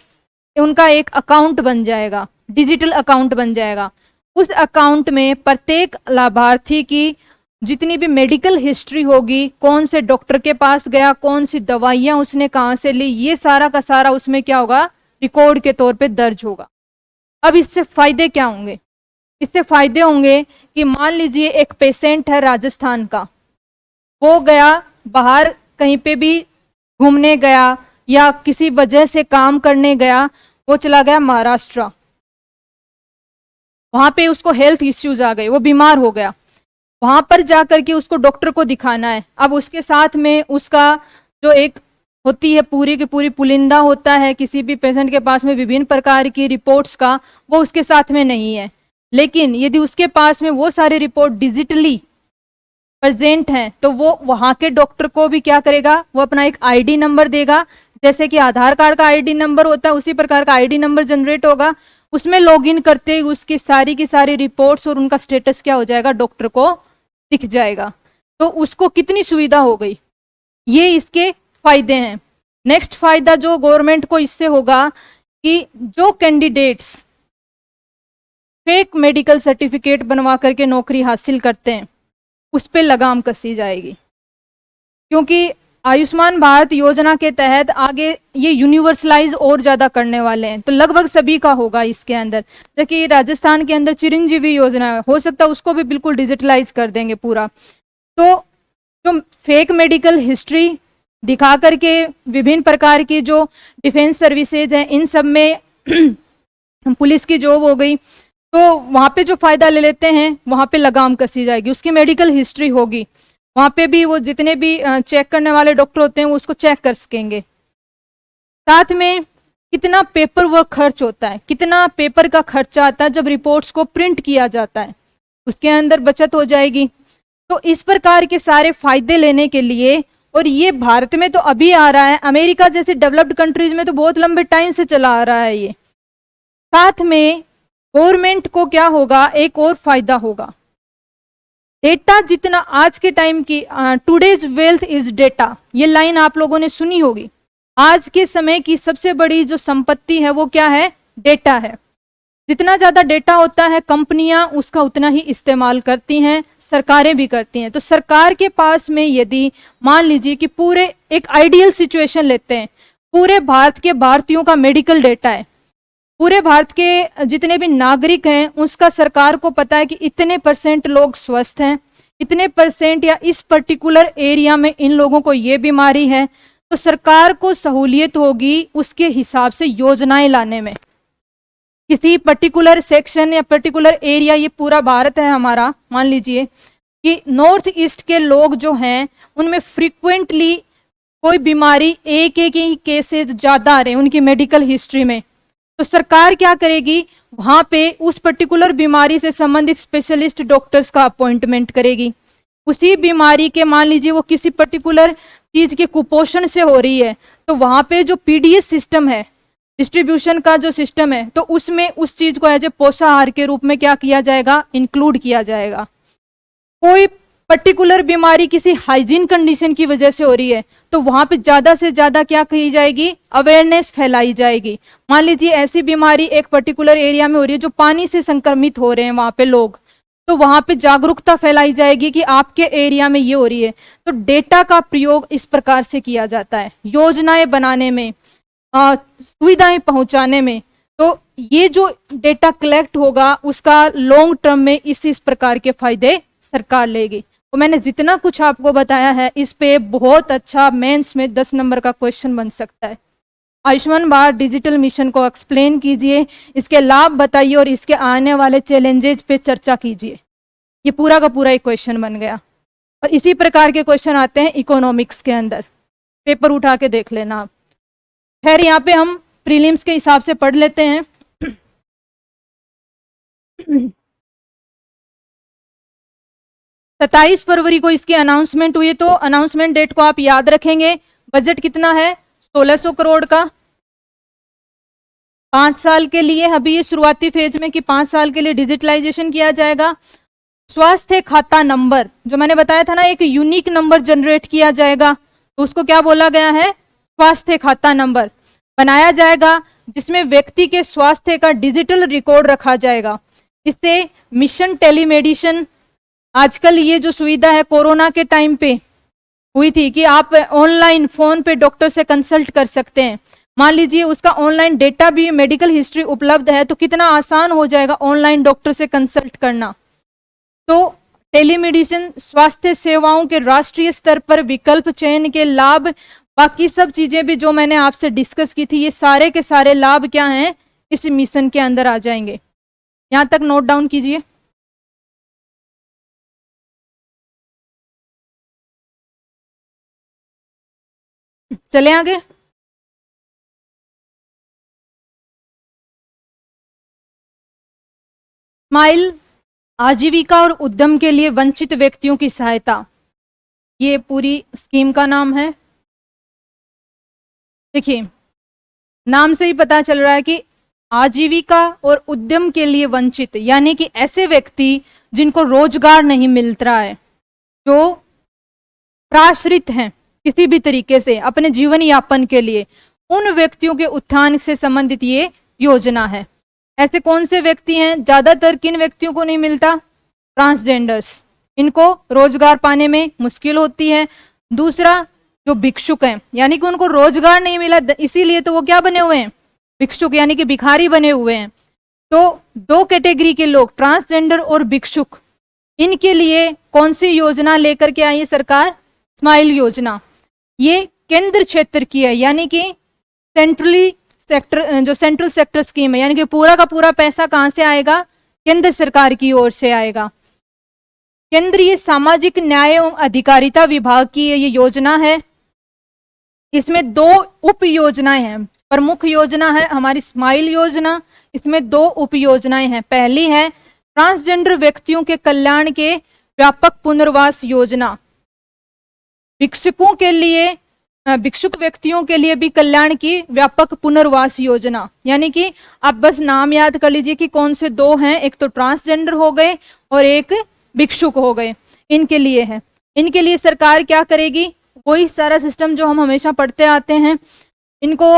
उनका एक अकाउंट बन जाएगा, डिजिटल अकाउंट बन जाएगा। उस अकाउंट में प्रत्येक लाभार्थी की जितनी भी मेडिकल हिस्ट्री होगी, कौन से डॉक्टर के पास गया, कौन सी दवाइयां उसने कहाँ से ली, ये सारा का सारा उसमें क्या होगा? रिकॉर्ड के तौर पे दर्ज होगा। अब इससे फायदे क्या होंगे? इससे फायदे होंगे कि मान लीजिए एक पेशेंट है राजस्थान का, वो गया बाहर कहीं पे भी घूमने गया या किसी वजह से काम करने गया, वो चला गया महाराष्ट्र, वहां पे उसको हेल्थ इश्यूज आ गए, वो बीमार हो गया, वहां पर जाकर के उसको डॉक्टर को दिखाना है। अब उसके साथ में उसका जो एक होती है पूरी की पूरी पुलिंदा होता है किसी भी पेशेंट के पास में विभिन्न प्रकार की रिपोर्ट्स का, वो उसके साथ में नहीं है। लेकिन यदि उसके पास में वो सारी रिपोर्ट डिजिटली प्रेजेंट हैं तो वो वहां के डॉक्टर को भी क्या करेगा, वो अपना एक आईडी नंबर देगा, जैसे कि आधार कार्ड का आईडी नंबर होता है उसी प्रकार का आईडी नंबर जनरेट होगा। उसमें लॉगिन करते ही उसकी सारी की सारी रिपोर्ट्स और उनका स्टेटस क्या हो जाएगा, डॉक्टर को दिख जाएगा। तो उसको कितनी सुविधा हो गई, ये इसके फायदे हैं। नेक्स्ट फायदा जो गवर्नमेंट को इससे होगा कि जो कैंडिडेट्स फेक मेडिकल सर्टिफिकेट बनवा करके नौकरी हासिल करते हैं उस पर लगाम कसी जाएगी, क्योंकि आयुष्मान भारत योजना के तहत आगे ये यूनिवर्सलाइज और ज्यादा करने वाले हैं, तो लगभग सभी का होगा इसके अंदर। जबकि राजस्थान के अंदर चिरंजीवी योजना हो सकता है उसको भी बिल्कुल डिजिटलाइज कर देंगे पूरा। तो जो फेक मेडिकल हिस्ट्री दिखा करके विभिन्न प्रकार की जो डिफेंस सर्विसेज हैं इन सब में पुलिस की जॉब हो गई, तो वहां पे जो फायदा ले लेते हैं वहां पे लगाम कसी जाएगी। उसकी मेडिकल हिस्ट्री होगी, वहां पे भी वो जितने भी चेक करने वाले डॉक्टर होते हैं वो उसको चेक कर सकेंगे। साथ में कितना पेपर वर्क खर्च होता है, कितना पेपर का खर्चा आता है जब रिपोर्ट्स को प्रिंट किया जाता है, उसके अंदर बचत हो जाएगी। तो इस प्रकार के सारे फायदे लेने के लिए, और ये भारत में तो अभी आ रहा है, अमेरिका जैसी डेवलप्ड कंट्रीज में तो बहुत लंबे टाइम से चला आ रहा है ये। साथ में गवर्नमेंट को क्या होगा, एक और फायदा होगा, डेटा जितना आज के टाइम की, टुडेज वेल्थ इज डेटा, ये लाइन आप लोगों ने सुनी होगी। आज के समय की सबसे बड़ी जो संपत्ति है वो क्या है, डेटा है। जितना ज्यादा डेटा होता है कंपनियां उसका उतना ही इस्तेमाल करती हैं, सरकारें भी करती हैं। तो सरकार के पास में यदि मान लीजिए कि पूरे एक आइडियल सिचुएशन लेते हैं, पूरे भारत के भारतीयों का मेडिकल डेटा है, पूरे भारत के जितने भी नागरिक हैं उसका सरकार को पता है कि इतने % लोग स्वस्थ हैं, इतने % या इस पर्टिकुलर एरिया में इन लोगों को ये बीमारी है, तो सरकार को सहूलियत होगी उसके हिसाब से योजनाएं लाने में। किसी पर्टिकुलर सेक्शन या पर्टिकुलर एरिया, ये पूरा भारत है हमारा, मान लीजिए कि नॉर्थ ईस्ट के लोग जो हैं उनमें फ्रीक्वेंटली कोई बीमारी एक ही केसेस ज्यादा आ रहे हैं उनकी मेडिकल हिस्ट्री में, तो सरकार क्या करेगी, वहां पे उस पर्टिकुलर बीमारी से संबंधित स्पेशलिस्ट डॉक्टर्स का अपॉइंटमेंट करेगी। उसी बीमारी के मान लीजिए वो किसी पर्टिकुलर चीज के कुपोषण से हो रही है, तो वहां पे जो पीडीएस सिस्टम है, डिस्ट्रीब्यूशन का जो सिस्टम है, तो उसमें उस चीज को एज ए पोषाहार के रूप में क्या किया जाएगा, इंक्लूड किया जाएगा। कोई पर्टिकुलर बीमारी किसी हाइजीन कंडीशन की वजह से हो रही है, तो वहां पे ज्यादा से ज्यादा क्या की जाएगी, अवेयरनेस फैलाई जाएगी। मान लीजिए ऐसी बीमारी एक पर्टिकुलर एरिया में हो रही है जो पानी से संक्रमित हो रहे हैं वहां पे लोग, तो वहां पे जागरूकता फैलाई जाएगी कि आपके एरिया में ये हो रही है। तो डेटा का प्रयोग इस प्रकार से किया जाता है योजनाएं बनाने में, सुविधाएं पहुंचाने में। तो ये जो डेटा कलेक्ट होगा उसका लॉन्ग टर्म में इस प्रकार के फायदे सरकार लेगी। तो मैंने जितना कुछ आपको बताया है इस पे बहुत अच्छा मेंस में 10 नंबर का क्वेश्चन बन सकता है। आयुष्मान भारत डिजिटल मिशन को एक्सप्लेन कीजिए, इसके लाभ बताइए और इसके आने वाले चैलेंजेस पे चर्चा कीजिए। ये पूरा का पूरा एक क्वेश्चन बन गया। और इसी प्रकार के क्वेश्चन आते हैं इकोनॉमिक्स के अंदर, पेपर उठा के देख लेना आप। खैर यहाँ पे हम प्रीलिम्स के हिसाब से पढ़ लेते हैं। 27 फरवरी को इसकी अनाउंसमेंट हुई, तो अनाउंसमेंट डेट को आप याद रखेंगे। बजट कितना है, 1600 करोड़ का, 5 साल के लिए। अभी ये शुरुआती फेज में कि 5 साल के लिए डिजिटलाइजेशन किया जाएगा। स्वास्थ्य खाता नंबर जो मैंने बताया था ना, एक यूनिक नंबर जनरेट किया जाएगा, तो उसको क्या बोला गया है, स्वास्थ्य खाता नंबर बनाया जाएगा, जिसमें व्यक्ति के स्वास्थ्य का डिजिटल रिकॉर्ड रखा जाएगा। इससे मिशन टेलीमेडिसिन, आजकल ये जो सुविधा है कोरोना के टाइम पे हुई थी कि आप ऑनलाइन फोन पे डॉक्टर से कंसल्ट कर सकते हैं, मान लीजिए उसका ऑनलाइन डेटा भी मेडिकल हिस्ट्री उपलब्ध है, तो कितना आसान हो जाएगा ऑनलाइन डॉक्टर से कंसल्ट करना। तो टेलीमेडिसिन स्वास्थ्य सेवाओं के राष्ट्रीय स्तर पर विकल्प चयन के लाभ, बाकी सब चीजें भी जो मैंने आपसे डिस्कस की थी, ये सारे के सारे लाभ क्या हैं, इस मिशन के अंदर आ जाएंगे। यहां तक नोट डाउन कीजिए। चले आगे। स्माइल आजीविका और उद्यम के लिए वंचित व्यक्तियों की सहायता, ये पूरी स्कीम का नाम है। देखिए नाम से ही पता चल रहा है कि आजीविका और उद्यम के लिए वंचित, यानी कि ऐसे व्यक्ति जिनको रोजगार नहीं मिल रहा है, जो प्राश्रित हैं किसी भी तरीके से अपने जीवन यापन के लिए, उन व्यक्तियों के उत्थान से संबंधित ये योजना है। ऐसे कौन से व्यक्ति हैं? ज्यादातर किन व्यक्तियों को नहीं मिलता? ट्रांसजेंडर्स, इनको रोजगार पाने में मुश्किल होती है। दूसरा जो भिक्षुक हैं, यानी कि उनको रोजगार नहीं मिला, इसीलिए तो वो क्या बने हुए हैं? भिक्षुक, यानी कि भिखारी बने हुए हैं। तो दो कैटेगरी के लोग, ट्रांसजेंडर और भिक्षुक, इनके लिए कौन सी योजना लेकर के आई है सरकार? स्माइल योजना। ये केंद्र क्षेत्र की है, यानी कि सेंट्रली सेक्टर, जो सेंट्रल सेक्टर स्कीम है, यानी कि पूरा का पूरा पैसा कहां से आएगा? केंद्र सरकार की ओर से आएगा। केंद्रीय सामाजिक न्याय एवं अधिकारिता विभाग की ये योजना है। इसमें दो उप योजनाएं हैं। प्रमुख योजना है हमारी स्माइल योजना, इसमें दो उप योजनाएं हैं। पहली है ट्रांसजेंडर व्यक्तियों के कल्याण के व्यापक पुनर्वास योजना। भिक्षुकों के लिए, भिक्षुक व्यक्तियों के लिए भी कल्याण की व्यापक पुनर्वास योजना, यानी कि आप बस नाम याद कर लीजिए कि कौन से दो हैं, एक तो ट्रांसजेंडर हो गए और एक भिक्षुक हो गए, इनके लिए है। इनके लिए सरकार क्या करेगी? वही सारा सिस्टम जो हम हमेशा पढ़ते आते हैं। इनको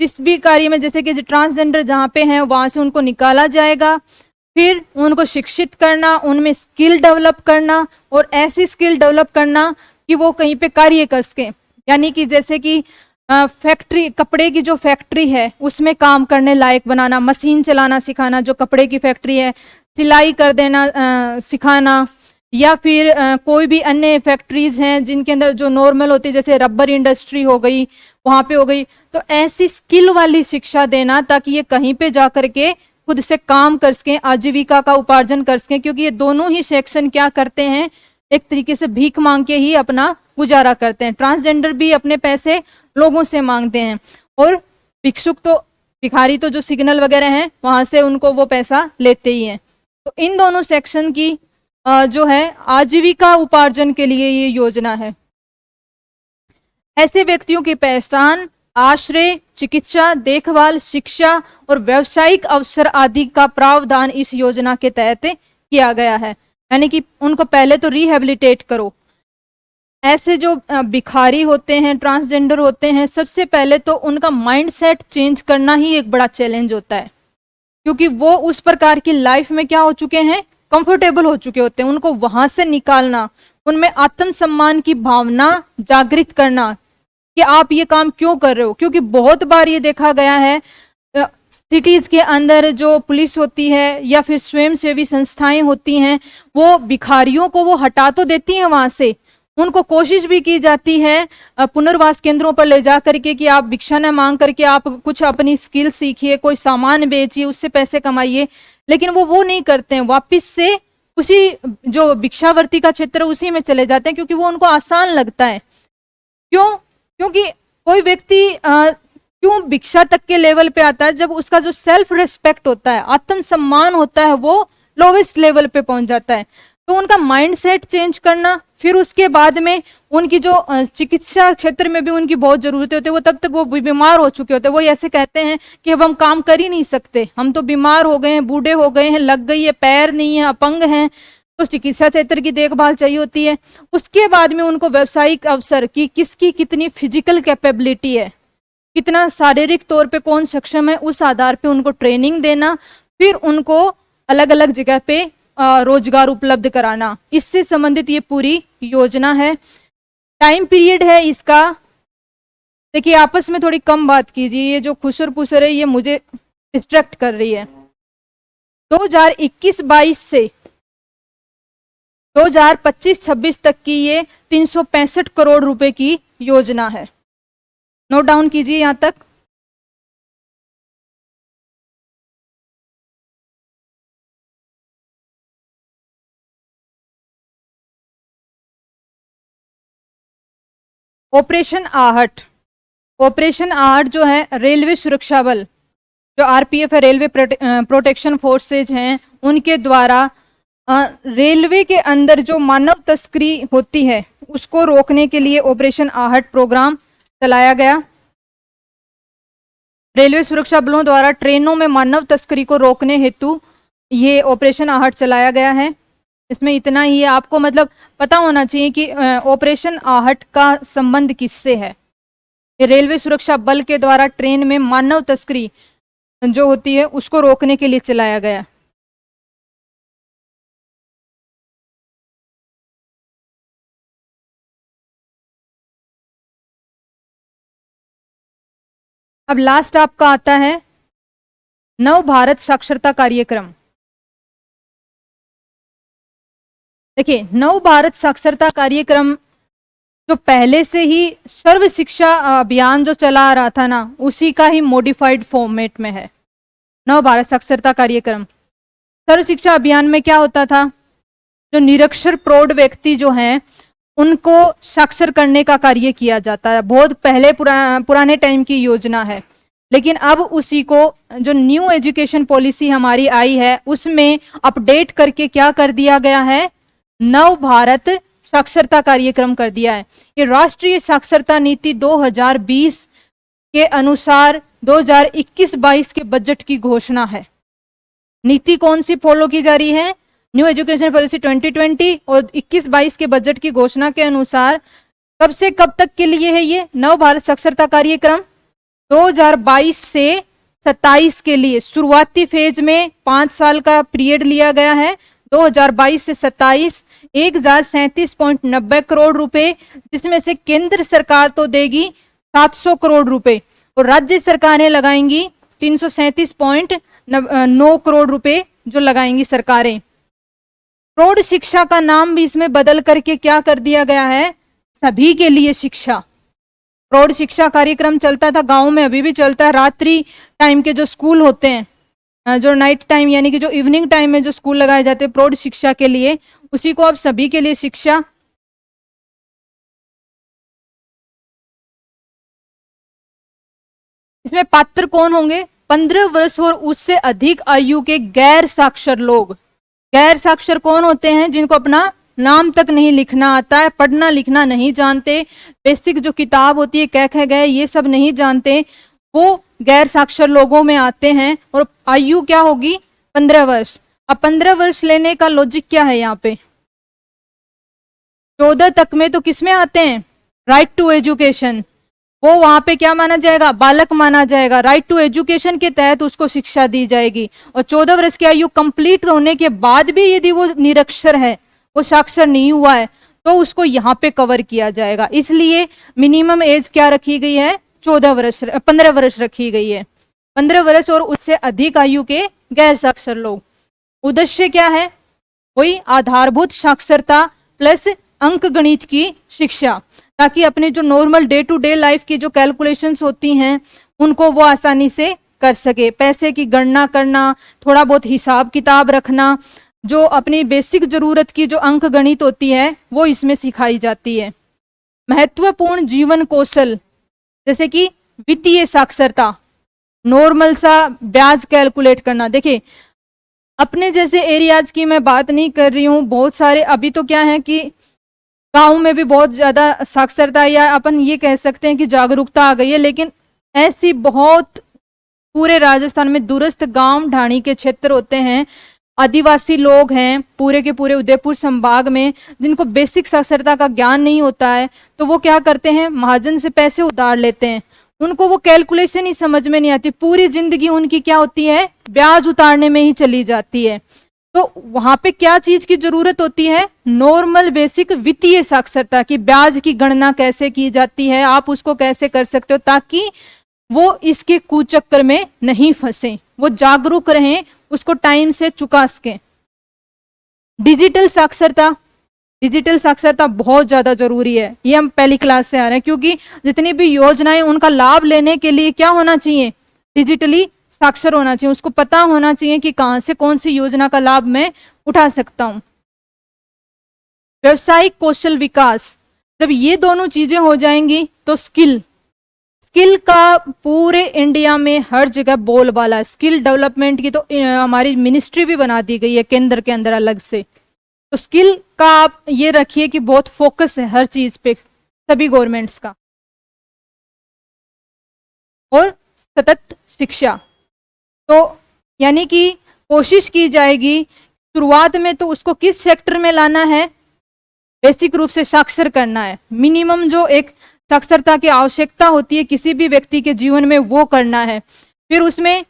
जिस भी कार्य में, जैसे कि ट्रांसजेंडर जहाँ पे हैं वहां से उनको निकाला जाएगा, फिर उनको शिक्षित करना, उनमें स्किल डेवलप करना, और ऐसी स्किल डेवलप करना कि वो कहीं पे कार्य कर सके। यानी कि जैसे कि फैक्ट्री, कपड़े की जो फैक्ट्री है उसमें काम करने लायक बनाना, मशीन चलाना सिखाना, जो कपड़े की फैक्ट्री है, सिलाई कर देना सिखाना, या फिर कोई भी अन्य फैक्ट्रीज हैं जिनके अंदर जो नॉर्मल होती है, जैसे रबर इंडस्ट्री हो गई, वहां पे हो गई, तो ऐसी स्किल वाली शिक्षा देना ताकि ये कहीं पे जा करके खुद से काम कर सकें, आजीविका का उपार्जन कर सकें। क्योंकि ये दोनों ही सेक्शन क्या करते हैं? एक तरीके से भीख मांग के ही अपना गुजारा करते हैं। ट्रांसजेंडर भी अपने पैसे लोगों से मांगते हैं, और भिक्षुक तो, भिखारी तो जो सिग्नल वगैरह हैं वहां से उनको वो पैसा लेते ही हैं। तो इन दोनों सेक्शन की जो है आजीविका उपार्जन के लिए ये योजना है। ऐसे व्यक्तियों की पहचान, आश्रय, चिकित्सा, देखभाल, शिक्षा और व्यावसायिक अवसर आदि का प्रावधान इस योजना के तहत किया गया है। यानी कि उनको पहले तो रिहेबिलिटेट करो। ऐसे जो भिखारी होते हैं, ट्रांसजेंडर होते हैं, सबसे पहले तो उनका माइंडसेट चेंज करना ही एक बड़ा चैलेंज होता है, क्योंकि वो उस प्रकार की लाइफ में क्या हो चुके हैं? कंफर्टेबल हो चुके होते हैं। उनको वहां से निकालना, उनमें आत्मसम्मान की भावना जागृत करना कि आप ये काम क्यों कर रहे हो। क्योंकि बहुत बार ये देखा गया है, सिटीज के अंदर जो पुलिस होती है या फिर स्वयंसेवी संस्थाएं होती हैं, वो भिखारियों को वो हटा तो देती हैं वहां से, उनको कोशिश भी की जाती है पुनर्वास केंद्रों पर ले जा करके कि आप भिक्षा न मांग करके आप कुछ अपनी स्किल सीखिए, कोई सामान बेचिए, उससे पैसे कमाइए, लेकिन वो नहीं करते हैं। वापिस से उसी जो भिक्षावर्ती का क्षेत्र उसी में चले जाते हैं, क्योंकि वो उनको आसान लगता है। क्यों? क्योंकि कोई व्यक्ति क्यों भिक्षा तक के लेवल पे आता है? जब उसका जो सेल्फ रिस्पेक्ट होता है, आत्मसम्मान होता है, वो लोवेस्ट लेवल पे पहुंच जाता है। तो उनका माइंडसेट चेंज करना, फिर उसके बाद में उनकी जो चिकित्सा क्षेत्र में भी उनकी बहुत जरूरतें होती है। वो तब तक वो बीमार हो चुके होते हैं, वो ऐसे कहते हैं कि अब हम काम कर ही नहीं सकते, हम तो बीमार हो गए हैं, बूढ़े हो गए हैं, लग गई है, पैर नहीं है, अपंग हैं, तो चिकित्सा क्षेत्र की देखभाल चाहिए होती है। उसके बाद में उनको व्यावसायिक अवसर की, किसकी कितनी फिजिकल कैपेबिलिटी है, कितना शारीरिक तौर पे कौन सक्षम है, उस आधार पे उनको ट्रेनिंग देना, फिर उनको अलग अलग जगह पे रोजगार उपलब्ध कराना, इससे संबंधित ये पूरी योजना है। टाइम पीरियड है इसका, देखिए आपस में थोड़ी कम बात कीजिए, ये जो खुसर पुसर है ये मुझे डिस्ट्रैक्ट कर रही है। 2021-22 से 2025-26 तक की ये 365 करोड़ रुपए की योजना है। नोट डाउन कीजिए यहां तक। ऑपरेशन आहट, ऑपरेशन आहट जो है रेलवे सुरक्षा बल, जो आरपीएफ है, रेलवे प्रोटेक्शन फोर्सेज हैं, उनके द्वारा रेलवे के अंदर जो मानव तस्करी होती है उसको रोकने के लिए ऑपरेशन आहट प्रोग्राम चलाया गया। रेलवे सुरक्षा बलों द्वारा ट्रेनों में मानव तस्करी को रोकने हेतु ये ऑपरेशन आहट चलाया गया है। इसमें इतना ही है, आपको मतलब पता होना चाहिए कि ऑपरेशन आहट का संबंध किससे है। ये रेलवे सुरक्षा बल के द्वारा ट्रेन में मानव तस्करी जो होती है उसको रोकने के लिए चलाया गया। अब लास्ट आपका आता है नव भारत साक्षरता कार्यक्रम। देखिए, नव भारत साक्षरता कार्यक्रम जो पहले से ही सर्व शिक्षा अभियान जो चला आ रहा था ना, उसी का ही मॉडिफाइड फॉर्मेट में है नव भारत साक्षरता कार्यक्रम। सर्व शिक्षा अभियान में क्या होता था, जो निरक्षर प्रौढ़ व्यक्ति जो हैं उनको साक्षर करने का कार्य किया जाता है। बहुत पहले पुराने टाइम की योजना है, लेकिन अब उसी को जो न्यू एजुकेशन पॉलिसी हमारी आई है उसमें अपडेट करके क्या कर दिया गया है, नव भारत साक्षरता कार्यक्रम कर दिया है। ये राष्ट्रीय साक्षरता नीति 2020 के अनुसार 2021-22 के बजट की घोषणा है। नीति कौन सी फॉलो की जा रही है, न्यू एजुकेशन पॉलिसी 2020, और 21-22 के बजट की घोषणा के अनुसार कब से कब तक के लिए है ये नव भारत साक्षरता कार्यक्रम, 2022 से 27 के लिए। शुरुआती फेज में 5 साल का पीरियड लिया गया है, 2022 से 27 1037.90 करोड़ रुपए, जिसमें से केंद्र सरकार तो देगी 700 करोड़ रुपए और राज्य सरकारें लगाएंगी 337.9 करोड़ रुपए जो लगाएंगी सरकारें। प्रौढ़ शिक्षा का नाम भी इसमें बदल करके क्या कर दिया गया है, सभी के लिए शिक्षा। प्रौढ़ शिक्षा कार्यक्रम चलता था गांव में, अभी भी चलता है। रात्रि टाइम के जो स्कूल होते हैं, जो नाइट टाइम यानी कि जो इवनिंग टाइम में जो स्कूल लगाए जाते हैं प्रौढ़ शिक्षा के लिए, उसी को अब सभी के लिए शिक्षा। इसमें पात्र कौन होंगे, 15 वर्ष और उससे अधिक आयु के गैर साक्षर लोग। गैर साक्षर कौन होते हैं, जिनको अपना नाम तक नहीं लिखना आता है, पढ़ना लिखना नहीं जानते, बेसिक जो किताब होती है कह गए ये सब नहीं जानते, वो गैर साक्षर लोगों में आते हैं। और आयु क्या होगी, 15 वर्ष। अब 15 वर्ष लेने का लॉजिक क्या है यहाँ पे, 14 तक में तो किसमें आते हैं, राइट टू एजुकेशन, वो वहां पे क्या माना जाएगा, बालक माना जाएगा। राइट टू एजुकेशन के तहत उसको शिक्षा दी जाएगी। और 14 वर्ष की आयु कंप्लीट होने के बाद भी यदि वो निरक्षर है, वो साक्षर नहीं हुआ है, तो उसको यहाँ पे कवर किया जाएगा। इसलिए मिनिमम एज क्या रखी गई है, 15 वर्ष रखी गई है। 15 वर्ष और उससे अधिक आयु के गैर साक्षर लोग। उद्देश्य क्या है, वही आधारभूत साक्षरता प्लस अंक गणित की शिक्षा, ताकि अपने जो normal day to day life की जो कैलकुलेशंस होती हैं उनको वो आसानी से कर सके। पैसे की गणना करना, थोड़ा बहुत हिसाब किताब रखना, जो अपनी बेसिक जरूरत की जो अंक गणित होती है वो इसमें सिखाई जाती है। महत्वपूर्ण जीवन कौशल जैसे कि वित्तीय साक्षरता, नॉर्मल सा ब्याज कैलकुलेट करना। देखिए, अपने जैसे एरियाज की मैं बात नहीं कर रही हूँ, बहुत सारे अभी तो क्या है कि गांव में भी बहुत ज्यादा साक्षरता या अपन ये कह सकते हैं कि जागरूकता आ गई है, लेकिन ऐसी बहुत पूरे राजस्थान में दूरस्थ गांव ढाणी के क्षेत्र होते हैं, आदिवासी लोग हैं पूरे के पूरे उदयपुर संभाग में, जिनको बेसिक साक्षरता का ज्ञान नहीं होता है। तो वो क्या करते हैं, महाजन से पैसे उधार लेते हैं, उनको वो कैलकुलेशन ही समझ में नहीं आती, पूरी जिंदगी उनकी क्या होती है, ब्याज उतारने में ही चली जाती है। तो वहां पे क्या चीज की जरूरत होती है, नॉर्मल बेसिक वित्तीय साक्षरता की, ब्याज की गणना कैसे की जाती है, आप उसको कैसे कर सकते हो, ताकि वो इसके कुचक्कर में नहीं फंसे, वो जागरूक रहें, उसको टाइम से चुका सकें। डिजिटल साक्षरता, डिजिटल साक्षरता बहुत ज्यादा जरूरी है, ये हम पहली क्लास से आ रहे हैं, क्योंकि जितनी भी योजनाएं उनका लाभ लेने के लिए क्या होना चाहिए, डिजिटली साक्षर होना चाहिए, उसको पता होना चाहिए कि कहां से कौन सी योजना का लाभ मैं उठा सकता हूं। व्यावसायिक कौशल विकास, जब ये दोनों चीजें हो जाएंगी तो स्किल स्किल का पूरे इंडिया में हर जगह बोलबाला, स्किल डेवलपमेंट की तो हमारी मिनिस्ट्री भी बना दी गई है केंद्र के अंदर अलग से। तो स्किल का आप ये रखिए कि बहुत फोकस है हर चीज पे सभी गवर्नमेंट्स का। और सतत शिक्षा, तो यानी कि कोशिश की जाएगी शुरुआत में तो उसको किस सेक्टर में लाना है, बेसिक रूप से साक्षर करना है। मिनिमम जो एक साक्षरता की आवश्यकता होती है किसी भी व्यक्ति के जीवन में वो करना है। फिर उसमें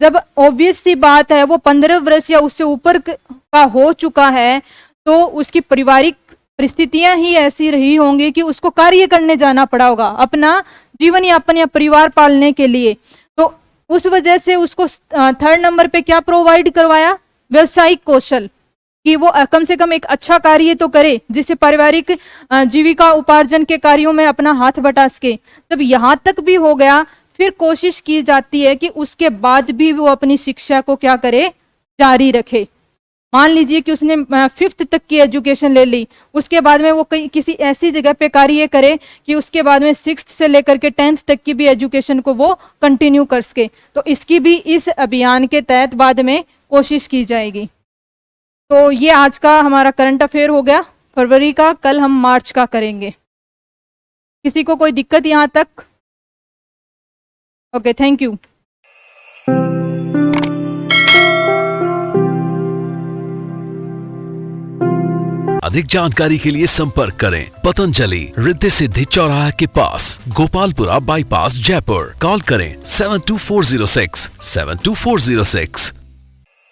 जब ऑब्वियस सी बात है वो 15 वर्ष या उससे ऊपर का हो चुका है तो उसकी पारिवारिक परिस्थितियां ही ऐसी रही होंगी कि उसको कार्य करने जाना पड़ा होगा अपना जीवन यापन या परिवार पालने के लिए। तो उस वजह से उसको 3rd नंबर पे क्या प्रोवाइड करवाया, व्यवसायिक कौशल, कि वो कम से कम एक अच्छा कार्य तो करे जिससे पारिवारिक जीविका उपार्जन के कार्यों में अपना हाथ बटा सके। जब यहाँ तक भी हो गया फिर कोशिश की जाती है कि उसके बाद भी वो अपनी शिक्षा को क्या करे, जारी रखे। मान लीजिए कि उसने 5th तक की एजुकेशन ले ली, उसके बाद में वो किसी ऐसी जगह पे कार्य करे कि उसके बाद में 6th से लेकर के 10th तक की भी एजुकेशन को वो कंटिन्यू कर सके। तो इसकी भी इस अभियान के तहत बाद में कोशिश की जाएगी। तो ये आज का हमारा करंट अफेयर हो गया फरवरी का। कल हम मार्च का करेंगे। किसी को कोई दिक्कत यहाँ तक? Okay, thank you. अधिक जानकारी के लिए संपर्क करें पतंजलि रिद्धि सिद्धि चौराहा के पास, गोपालपुरा बाईपास, जयपुर। कॉल करें 72406 72406।